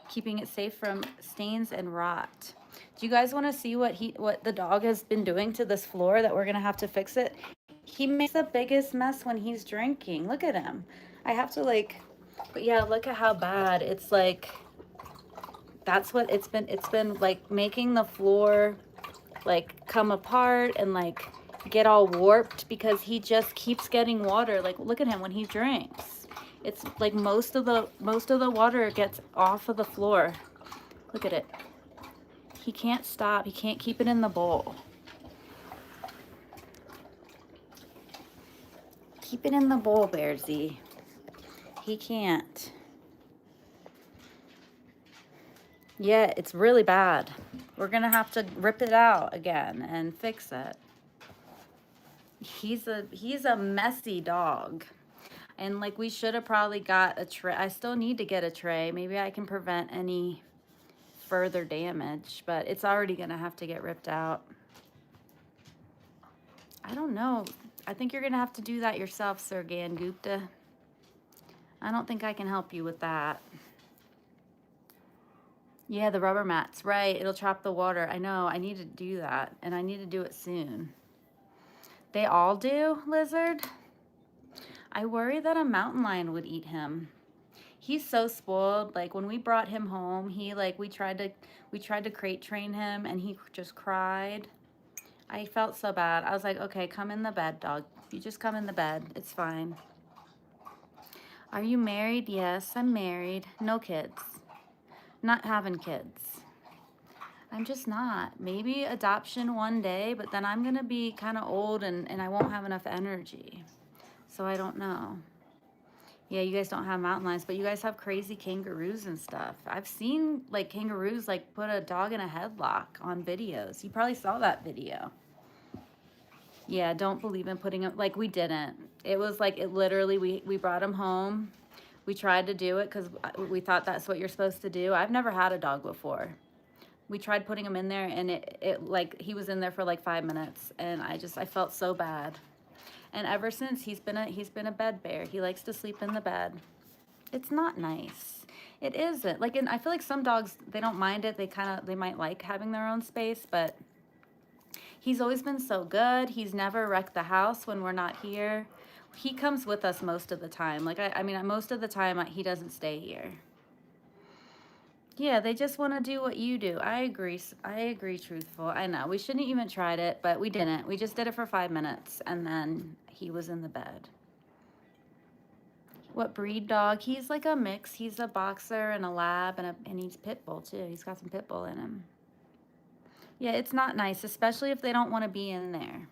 keeping it safe from stains and rot. Do you guys want to see what the dog has been doing to this floor that we're gonna have to fix it? He makes the biggest mess when he's drinking. Look at him. I have to like, but yeah, look at how bad it's like. That's what it's been. It's been like making the floor like come apart and like get all warped because he just keeps getting water. Like look at him when he drinks. It's like most of the water gets off of the floor. Look at it. He can't stop. He can't keep it in the bowl. Keep it in the bowl, Bearsy. He can't. Yeah, it's really bad. We're gonna have to rip it out again and fix it. He's a messy dog. And like we should have probably got a tray. I still need to get a tray. Maybe I can prevent any further damage, but it's already gonna have to get ripped out. I don't know. I think you're gonna have to do that yourself, Sir Gupta. I don't think I can help you with that. Yeah, the rubber mats, right. It'll trap the water. I know, I need to do that, and I need to do it soon. They all do, Lizard? I worry that a mountain lion would eat him. He's so spoiled. Like when we brought him home, we tried to crate train him and he just cried. I felt so bad. I was like, okay, come in the bed, dog. You just come in the bed. It's fine. Are you married? Yes, I'm married. No kids. Not having kids. I'm just not. Maybe adoption one day, but then I'm going to be kind of old and I won't have enough energy. So I don't know. Yeah, you guys don't have mountain lions, but you guys have crazy kangaroos and stuff. I've seen like kangaroos like put a dog in a headlock on videos. You probably saw that video. Yeah, don't believe in putting him, like we didn't. It was like, it literally, we brought him home. We tried to do it because we thought that's what you're supposed to do. I've never had a dog before. We tried putting him in there and it like, he was in there for like 5 minutes and I felt so bad. And ever since he's been a bed bear. He likes to sleep in the bed. It's not nice. It isn't. Like, and I feel like some dogs, they don't mind it. They might like having their own space, but he's always been so good. He's never wrecked the house when we're not here. He comes with us most of the time. Like, I mean, most of the time he doesn't stay here. Yeah, they just want to do what you do. I agree. I agree, truthful. I know. We shouldn't even tried it, but we didn't. We just did it for 5 minutes, and then he was in the bed. What breed dog? He's like a mix. He's a boxer and a lab, and he's pit bull, too. He's got some pit bull in him. Yeah, it's not nice, especially if they don't want to be in there.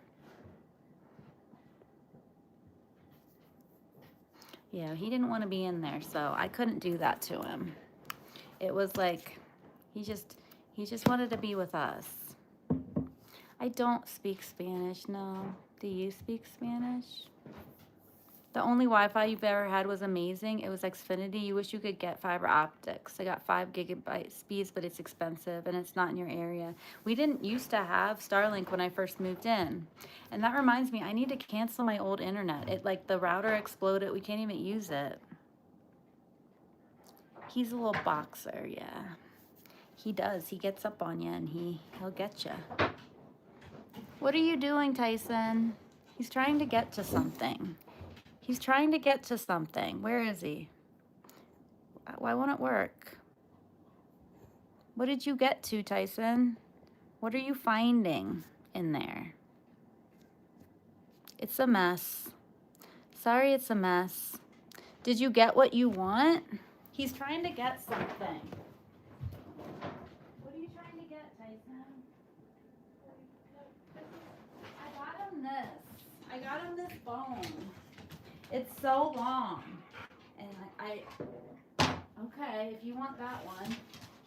Yeah, he didn't want to be in there, so I couldn't do that to him. It was like, he just wanted to be with us. I don't speak Spanish, no. Do you speak Spanish? The only Wi-Fi you've ever had was amazing. It was Xfinity. You wish you could get fiber optics. I got 5 gigabyte speeds, but it's expensive and it's not in your area. We didn't used to have Starlink when I first moved in. And that reminds me, I need to cancel my old internet. It like the router exploded. We can't even use it. He's a little boxer, yeah. He does. He gets up on you and he'll get you. What are you doing, Tyson? He's trying to get to something. He's trying to get to something. Where is he? Why won't it work? What did you get to, Tyson? What are you finding in there? It's a mess. Sorry, it's a mess. Did you get what you want? He's trying to get something. What are you trying to get, Tyson? I got him this. I got him this bone. It's so long. And okay, if you want that one.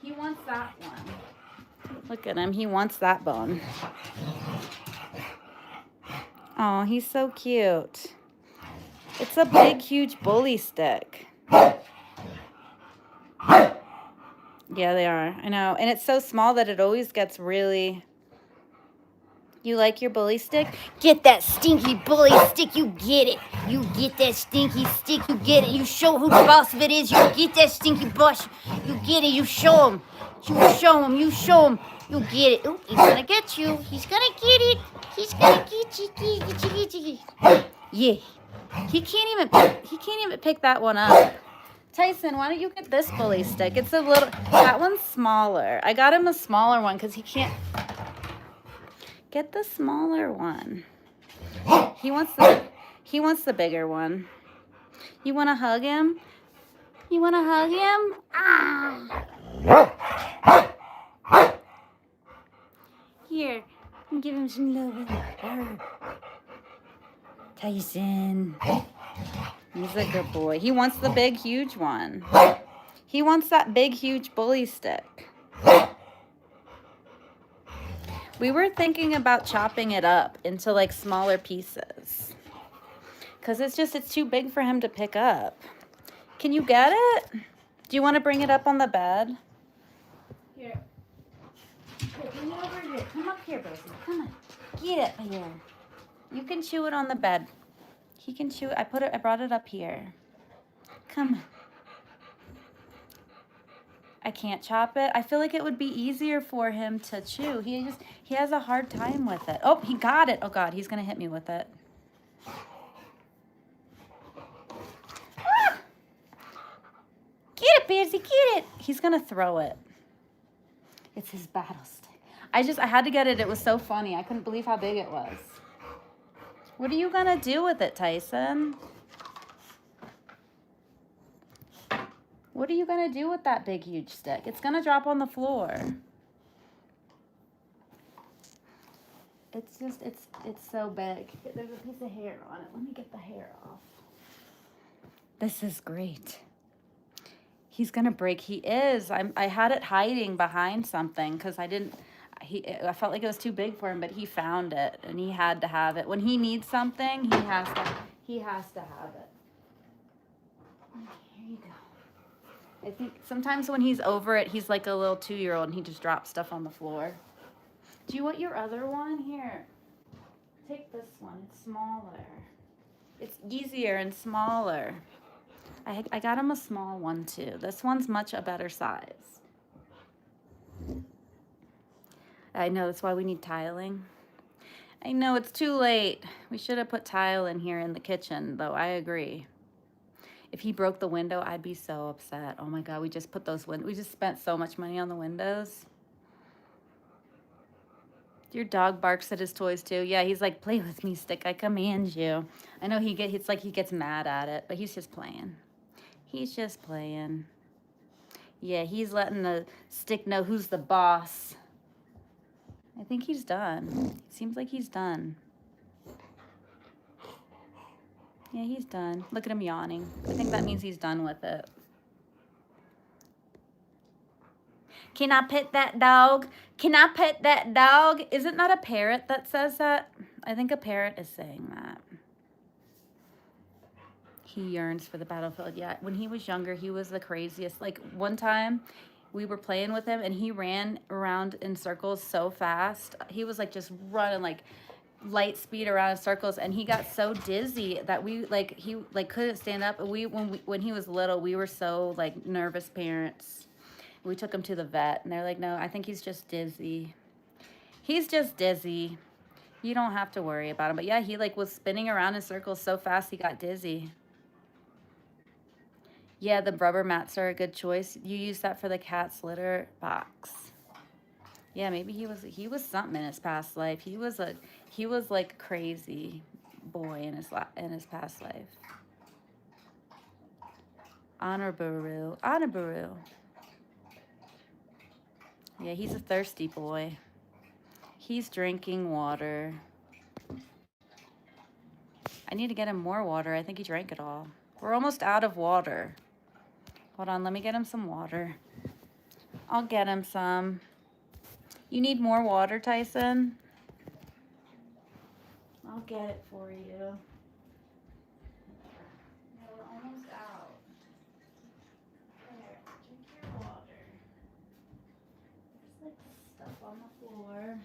He wants that one. Look at him. He wants that bone. Oh, he's so cute. It's a big, huge bully stick. Yeah, they are. I know. And it's so small that it always gets really... You like your bully stick? Get that stinky bully stick. You get it. You get that stinky stick. You get it. You show who the boss of it is. You get that stinky bush. You get it. You show him. You show him. You show him. You get it. Ooh, he's gonna get you. He's gonna get it. He's gonna get you. Get you. Yeah. He can't even pick that one up. Tyson, why don't you get this bully stick? It's a little, that one's smaller. I got him a smaller one because he can't. Get the smaller one. He wants the bigger one. You want to hug him? You want to hug him? Ah. Here, give him some love. Tyson. He's a good boy. He wants the big, huge one. He wants that big, huge bully stick. We were thinking about chopping it up into like smaller pieces. Because it's too big for him to pick up. Can you get it? Do you want to bring it up on the bed? Here. Bring it over here. Come up here, Rosie. Come on. Get it here. You can chew it on the bed. He can chew it. I brought it up here. Come on. I can't chop it. I feel like it would be easier for him to chew. He has a hard time with it. Oh, he got it. Oh God, he's gonna hit me with it. Ah! Get it, Bearsy, get it. He's gonna throw it. It's his battle stick. I had to get it. It was so funny. I couldn't believe how big it was. What are you gonna do with it, Tyson? What are you going to do with that big, huge stick? It's going to drop on the floor. It's so big. There's a piece of hair on it. Let me get the hair off. This is great. He's going to break. He is. I had it hiding behind something because I felt like it was too big for him, but he found it and he had to have it. When he needs something, he has to have it. Here you go. I think sometimes when he's over it, he's like a little 2-year-old and he just drops stuff on the floor. Do you want your other one? Here. Take this one. It's smaller. It's easier and smaller. I got him a small one too. This one's much a better size. I know, that's why we need tiling. I know, it's too late. We should have put tile in here in the kitchen, though. I agree. If he broke the window, I'd be so upset. Oh my God, we just spent so much money on the windows. Your dog barks at his toys too. Yeah, he's like, play with me, stick. I command you. I know it's like he gets mad at it, but he's just playing. He's just playing. Yeah, he's letting the stick know who's the boss. I think he's done. It seems like he's done. Yeah, he's done. Look at him yawning. I think that means he's done with it. Can I pet that dog? Can I pet that dog? Isn't that a parrot that says that? I think a parrot is saying that. He yearns for the battlefield. Yeah, when he was younger, he was the craziest. Like one time we were playing with him and he ran around in circles so fast. He was like just running like light speed around in circles, and he got so dizzy that he like couldn't stand up. When he was little, we were so like nervous parents. We took him to the vet and they're like, "No, I think he's just dizzy. He's just dizzy. You don't have to worry about him." But yeah, he like was spinning around in circles so fast he got dizzy. Yeah, the rubber mats are a good choice. You use that for the cat's litter box. Yeah, maybe he was something in his past life. He was like a crazy boy in his past life. Honorbaru. Honorbaru. Yeah, he's a thirsty boy. He's drinking water. I need to get him more water. I think he drank it all. We're almost out of water. Hold on, let me get him some water. I'll get him some. You need more water, Tyson? I'll get it for you. Yeah, we're almost out. There, drink your water. There's like stuff on the floor.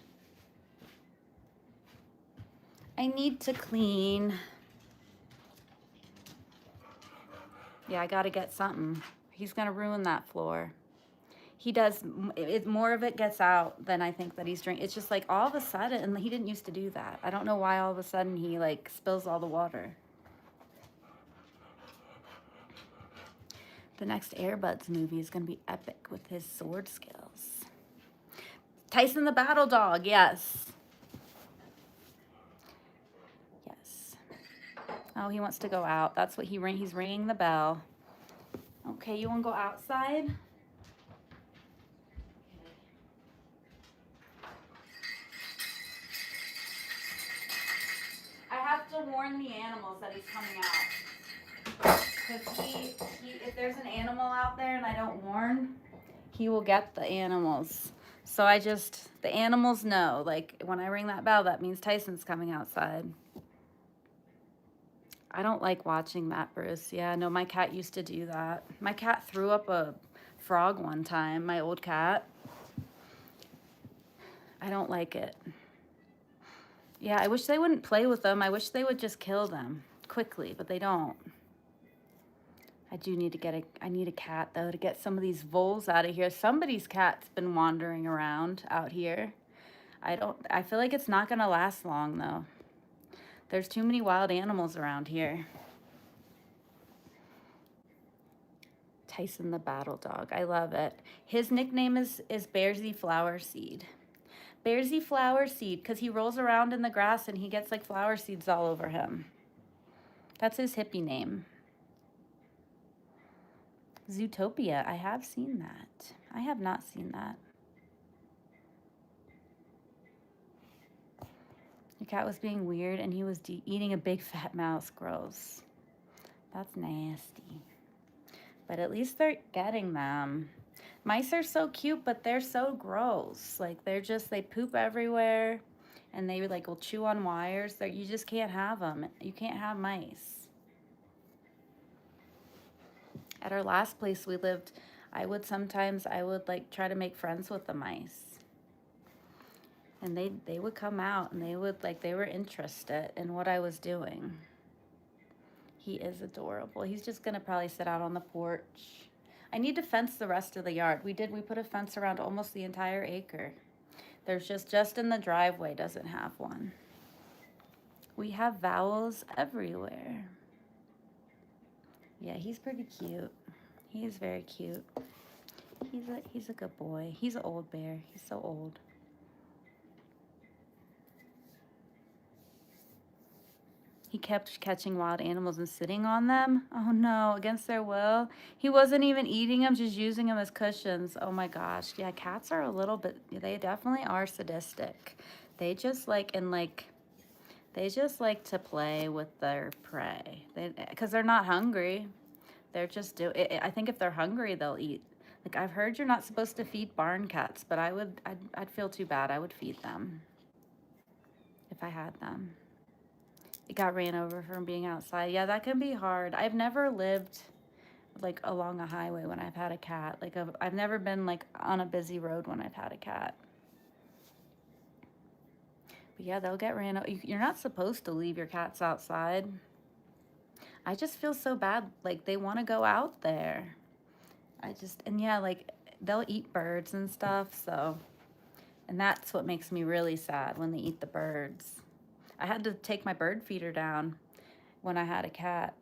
I need to clean. Yeah, I gotta get something. He's gonna ruin that floor. He does, more of it gets out than I think that he's drinking. It's just like all of a sudden, and he didn't used to do that. I don't know why all of a sudden he like spills all the water. The next Airbuds movie is gonna be epic with his sword skills. Tyson the Battle Dog, yes. Yes. Oh, he wants to go out. That's what he's ringing the bell. Okay, you wanna go outside? I have to warn the animals that he's coming out. Because if there's an animal out there and I don't warn, he will get the animals. So the animals know, like when I ring that bell, that means Tyson's coming outside. I don't like watching that, Bruce. Yeah, no, my cat used to do that. My cat threw up a frog one time, my old cat. I don't like it. Yeah, I wish they wouldn't play with them. I wish they would just kill them quickly, but they don't. I do need to I need a cat though to get some of these voles out of here. Somebody's cat's been wandering around out here. I feel like it's not gonna last long though. There's too many wild animals around here. Tyson the Battle Dog, I love it. His nickname is Bearsy Flower Seed. Bearsy Flower Seed, because he rolls around in the grass and he gets like flower seeds all over him. That's his hippie name. Zootopia, I have seen that. I have not seen that. Your cat was being weird and he was eating a big fat mouse. Gross. That's nasty. But at least they're getting them. Mice are so cute, but they're so gross. Like they poop everywhere and they like will chew on wires. You just can't have them. You can't have mice. At our last place we lived, I would like try to make friends with the mice. And they would come out and they were interested in what I was doing. He is adorable. He's just gonna probably sit out on the porch. I need to fence the rest of the yard. We put a fence around almost the entire acre. There's just in the driveway doesn't have one. We have vowels everywhere. Yeah, he's pretty cute. He is very cute. He's a good boy. He's an old bear. He's so old. He kept catching wild animals and sitting on them. Oh no, against their will. He wasn't even eating them, just using them as cushions. Oh my gosh. Yeah, cats are a little bit, they definitely are sadistic. They just like to play with their prey. Because they're not hungry. They're just I think if they're hungry, they'll eat. Like I've heard you're not supposed to feed barn cats, but I'd feel too bad. I would feed them if I had them. It got ran over from being outside. Yeah, that can be hard. I've never lived like along a highway when I've had a cat. Like I've never been like on a busy road when I've had a cat. But yeah, they'll get ran over. You're not supposed to leave your cats outside. I just feel so bad. Like they want to go out there. And yeah, like they'll eat birds and stuff. So, and that's what makes me really sad when they eat the birds. I had to take my bird feeder down when I had a cat.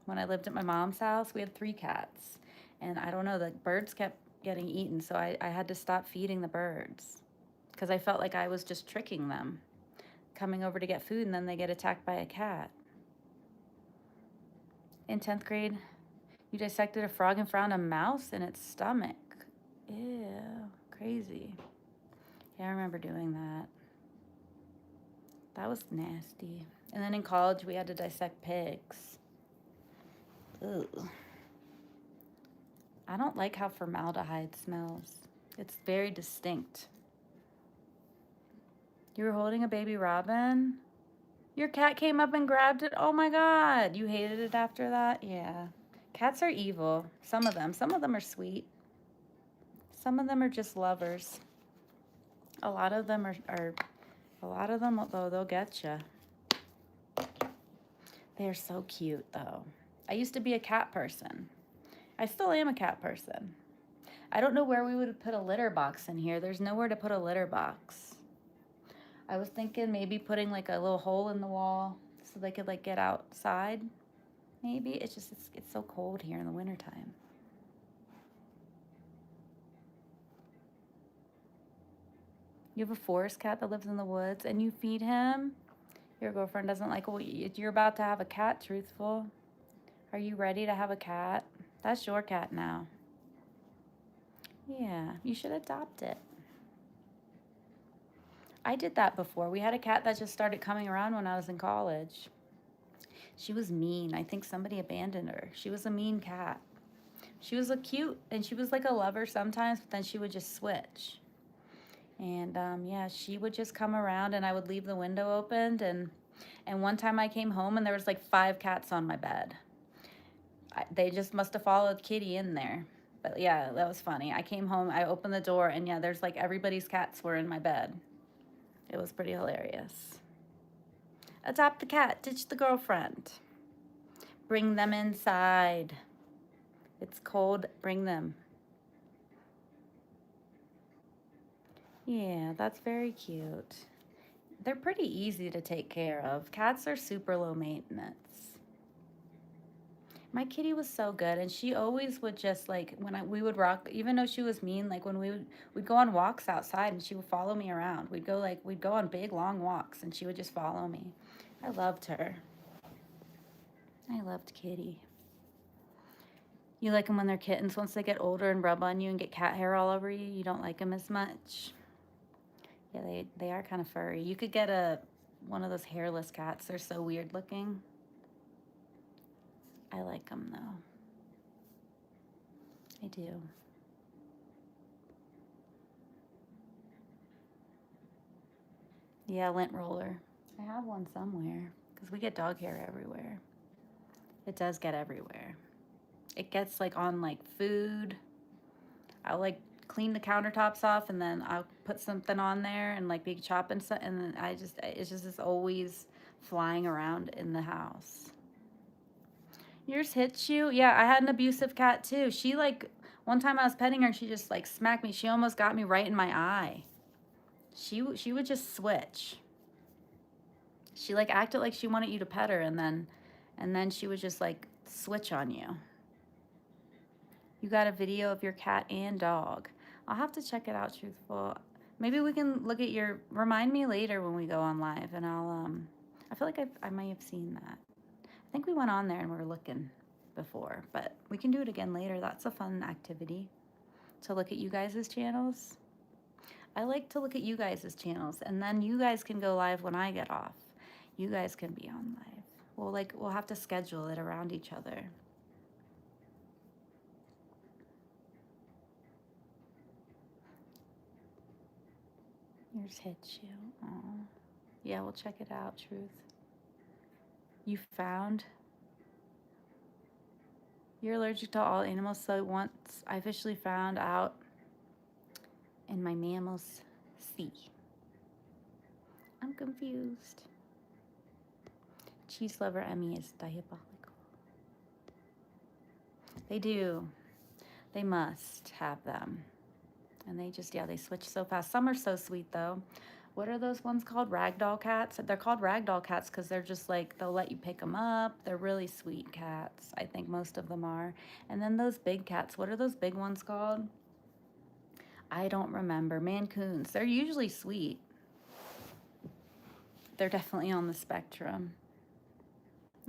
When I lived at my mom's house, we had 3 cats. And I don't know, the birds kept getting eaten. So I had to stop feeding the birds because I felt like I was just tricking them, coming over to get food, and then they get attacked by a cat. In 10th grade, you dissected a frog and found a mouse in its stomach. Ew, crazy. Yeah, I remember doing that. That was nasty. And then in college, we had to dissect pigs. Ugh. I don't like how formaldehyde smells. It's very distinct. You were holding a baby robin? Your cat came up and grabbed it? Oh my God. You hated it after that? Yeah. Cats are evil. Some of them. Some of them are sweet. Some of them are just lovers. A lot of them though, they'll get you. They're so cute though. I used to be a cat person. I still am a cat person. I don't know where we would put a litter box in here. There's nowhere to put a litter box. I was thinking maybe putting like a little hole in the wall so they could like get outside. Maybe it's so cold here in the wintertime. You have a forest cat that lives in the woods and you feed him? Your girlfriend doesn't like, well, you're about to have a cat, truthful. Are you ready to have a cat? That's your cat now. Yeah, you should adopt it. I did that before. We had a cat that just started coming around when I was in college. She was mean. I think somebody abandoned her. She was a mean cat. She was cute, and she was like a lover sometimes, but then she would just switch. And yeah, she would just come around, and I would leave the window opened. And one time I came home, and there was like 5 cats on my bed. They just must have followed Kitty in there. But yeah, that was funny. I came home, I opened the door, and yeah, there's like everybody's cats were in my bed. It was pretty hilarious. Adopt the cat, ditch the girlfriend. Bring them inside. It's cold, bring them. Yeah, that's very cute. They're pretty easy to take care of. Cats are super low maintenance. My kitty was so good, and she always would just like we would rock, even though she was mean. Like when we'd go on walks outside, and she would follow me around. We'd go on big long walks, and she would just follow me. I loved her. I loved Kitty. You like them when they're kittens. Once they get older and rub on you and get cat hair all over you, you don't like them as much. Yeah, they are kind of furry. You could get one of those hairless cats. They're so weird looking. I like them though. I do. Yeah, lint roller. I have one somewhere because we get dog hair everywhere. It does get everywhere. It gets like on like food. I'll like clean the countertops off and then I'll put something on there and like be chopping something, and then it's just always flying around in the house. Yours hits you? Yeah, I had an abusive cat too. She like one time I was petting her and she just like smacked me. She almost got me right in my eye. She would just switch. She like acted like she wanted you to pet her, and then she would just like switch on you. You got a video of your cat and dog. I'll have to check it out, truthful. Maybe we can look at remind me later when we go on live, and I feel like I might have seen that. I think we went on there and we were looking before, but we can do it again later. That's a fun activity to look at you guys' channels. I like to look at you guys' channels, and then you guys can go live when I get off. You guys can be on live. We'll have to schedule it around each other. Yours hits you. Oh. Yeah, we'll check it out, Truth. You found? You're allergic to all animals, so once I officially found out in my mammals see. I'm confused. Cheese lover Emmy is diabolical. They do. They must have them. And they just, yeah, they switch so fast. Some are so sweet though. What are those ones called? Ragdoll cats? They're called ragdoll cats because they're just like, they'll let you pick them up. They're really sweet cats. I think most of them are. And then those big cats, what are those big ones called? I don't remember. Mancoons. They're usually sweet. They're definitely on the spectrum.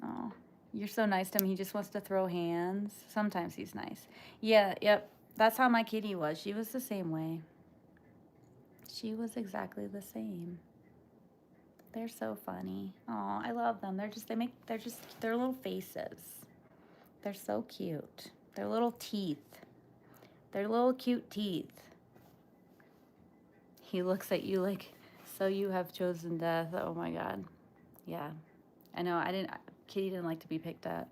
Oh, you're so nice to him. He just wants to throw hands. Sometimes he's nice. Yeah, yep. That's how my kitty was. She was the same way. She was exactly the same. They're so funny. Oh, I love them. They're little faces. They're so cute. They're little teeth. They're little cute teeth. He looks at you like, so you have chosen death. Oh my God. Yeah. I know. Kitty didn't like to be picked up.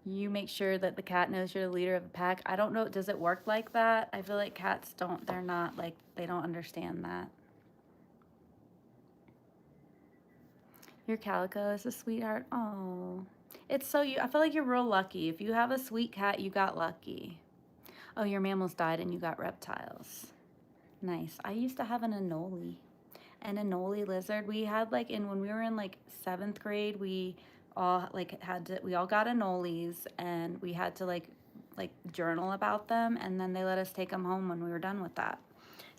You make sure that the cat knows you're the leader of the pack. I don't know. Does it work like that? I feel like cats don't, they're not like, they don't understand that. Your calico is a sweetheart. Oh, it's so I feel like you're real lucky. If you have a sweet cat, you got lucky. Oh, your mammals died and you got reptiles. Nice. I used to have an anole lizard. We had like when we were in like 7th grade, we all got anoles and we had to like journal about them, and then they let us take them home when we were done with that.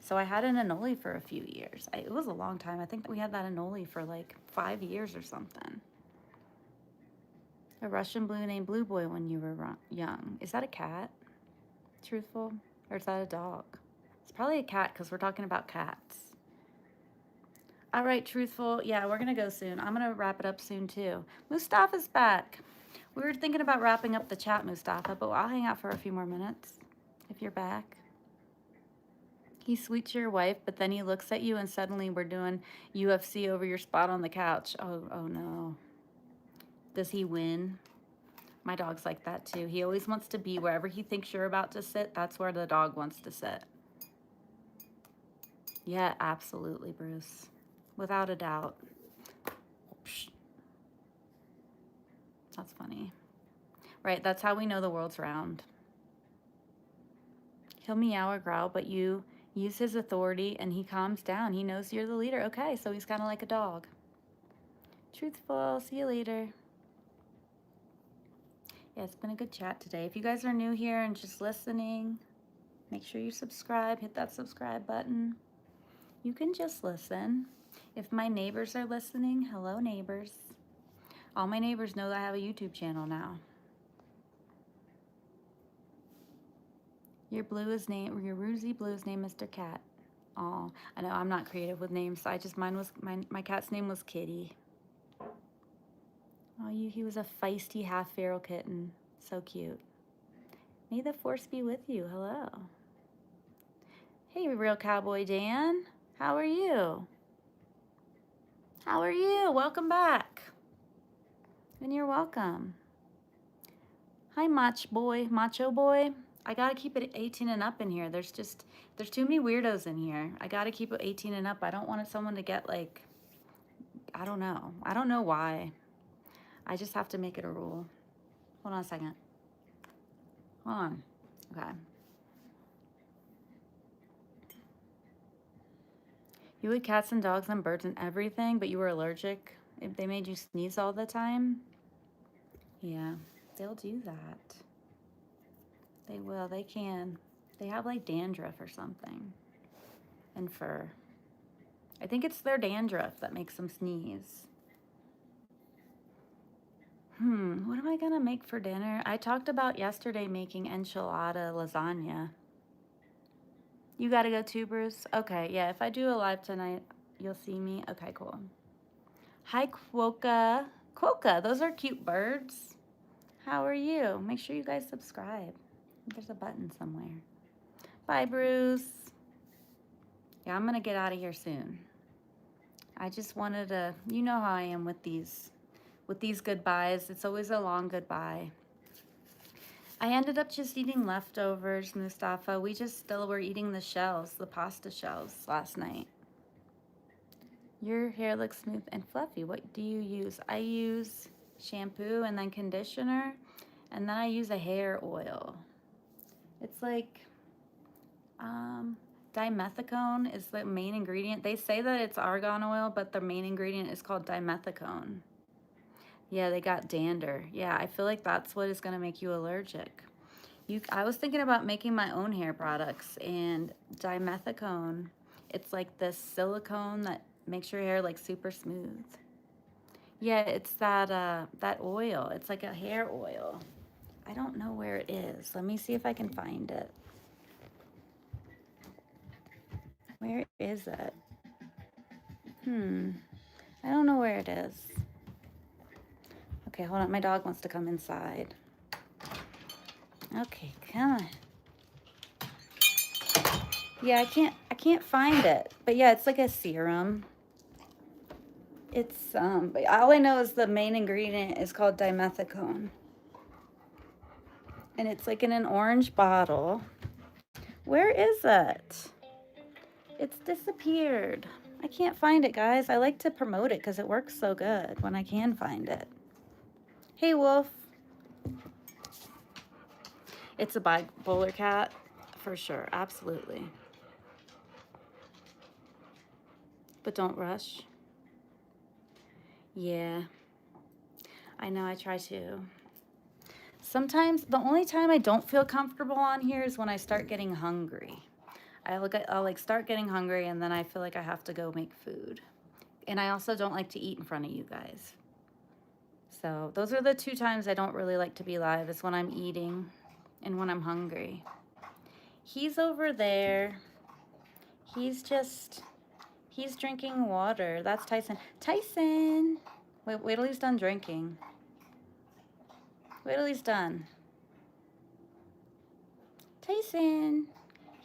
So I had an anole for a few years. It was a long time. I think we had that anole for like 5 years or something. A Russian blue named Blue Boy when you were young. Is that a cat? Truthful? Or is that a dog? It's probably a cat because we're talking about cats. All right, Truthful. Yeah, we're going to go soon. I'm going to wrap it up soon too. Mustafa's back. We were thinking about wrapping up the chat, Mustafa, but I'll hang out for a few more minutes if you're back. He's sweet to your wife, but then he looks at you and suddenly we're doing UFC over your spot on the couch. Oh no. Does he win? My dog's like that too. He always wants to be wherever he thinks you're about to sit. That's where the dog wants to sit. Yeah, absolutely, Bruce. Without a doubt. That's funny. Right, that's how we know the world's round. He'll meow or growl, but you use his authority and he calms down. He knows you're the leader. Okay, so he's kind of like a dog. Truthful. See you later. Yeah, it's been a good chat today. If you guys are new here and just listening, make sure you subscribe. Hit that subscribe button. You can just listen. If my neighbors are listening, hello neighbors. All my neighbors know that I have a YouTube channel now. Your Roozy Blue's name Mr. Cat. Oh, I know I'm not creative with names. My cat's name was Kitty. Oh, he was a feisty half feral kitten. So cute. May the force be with you. Hello. Hey, Real Cowboy Dan. How are you? How are you? Welcome back. And you're welcome. Hi, Macho Boy. I gotta keep it 18 and up in here. There's too many weirdos in here. I gotta keep it 18 and up. I don't want someone to get like, I don't know. I don't know why. I just have to make it a rule. Hold on a second. Hold on. Okay. You had cats and dogs and birds and everything, but you were allergic. If they made you sneeze all the time, yeah, they'll do that. They will. They can. They have like dandruff or something and fur. I think it's their dandruff that makes them sneeze. What am I gonna make for dinner? I talked about yesterday making enchilada lasagna. You gotta go too, Bruce? Okay, yeah, if I do a live tonight, you'll see me. Okay, cool. Hi, Quokka. Quokka, those are cute birds. How are you? Make sure you guys subscribe. There's a button somewhere. Bye, Bruce. Yeah, I'm gonna get out of here soon. I just wanted to, you know how I am with these goodbyes. It's always a long goodbye. I ended up just eating leftovers, Mustafa. We just still were eating the shells, the pasta shells last night. Your hair looks smooth and fluffy. What do you use? I use shampoo and then conditioner, and then I use a hair oil. It's like dimethicone is the main ingredient. They say that it's argan oil, but the main ingredient is called dimethicone. Yeah, they got dander. Yeah, I feel like that's what is going to make you allergic. I was thinking about making my own hair products, and dimethicone, it's like this silicone that makes your hair like super smooth. Yeah, it's that oil. It's like a hair oil. I don't know where it is. Let me see if I can find it. Where is it? I don't know where it is. Okay, hold on. My dog wants to come inside. Okay, come on. Yeah, I can't find it. But yeah, it's like a serum. It's but all I know is the main ingredient is called dimethicone. And it's like in an orange bottle. Where is it? It's disappeared. I can't find it, guys. I like to promote it because it works so good when I can find it. Hey, Wolf. It's a bowler cat, for sure. Absolutely. But don't rush. Yeah. I know, I try to. Sometimes, the only time I don't feel comfortable on here is when I start getting hungry. I'll like start getting hungry, and then I feel like I have to go make food. And I also don't like to eat in front of you guys. So those are the two times I don't really like to be live, is when I'm eating and when I'm hungry. He's over there. He's drinking water. That's Tyson. Tyson! Wait till he's done drinking. Wait till he's done. Tyson!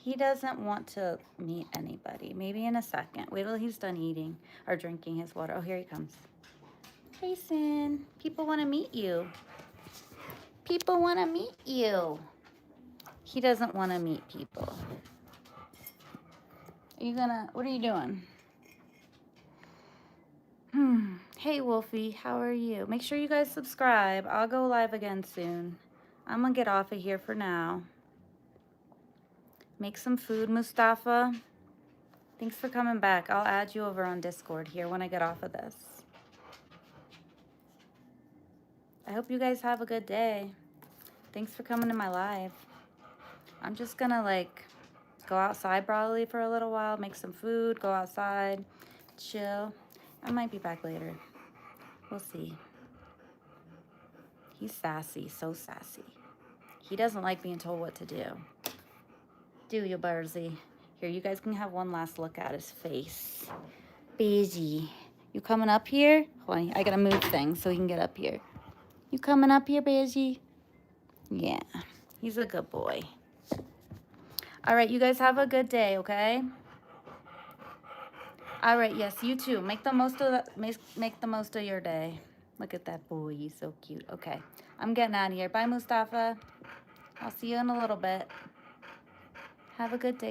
He doesn't want to meet anybody. Maybe in a second. Wait till he's done eating or drinking his water. Oh, here he comes. Tyson, people want to meet you. People want to meet you. He doesn't want to meet people. What are you doing? Hey, Wolfie, how are you? Make sure you guys subscribe. I'll go live again soon. I'm going to get off of here for now. Make some food, Mustafa. Thanks for coming back. I'll add you over on Discord here when I get off of this. I hope you guys have a good day. Thanks for coming to my live. I'm just going to like go outside probably for a little while, make some food, go outside, chill. I might be back later. We'll see. He's sassy, so sassy. He doesn't like being told what to do. Do you, Bursy? Here, you guys can have one last look at his face. Beijie. You coming up here? Hold on, I gotta move things so he can get up here. You coming up here, Beijie? Yeah, he's a good boy. All right, you guys have a good day, okay? All right, yes, you too. Make the most of your day. Look at that boy, he's so cute. Okay, I'm getting out of here. Bye, Mustafa. I'll see you in a little bit. Have a good day.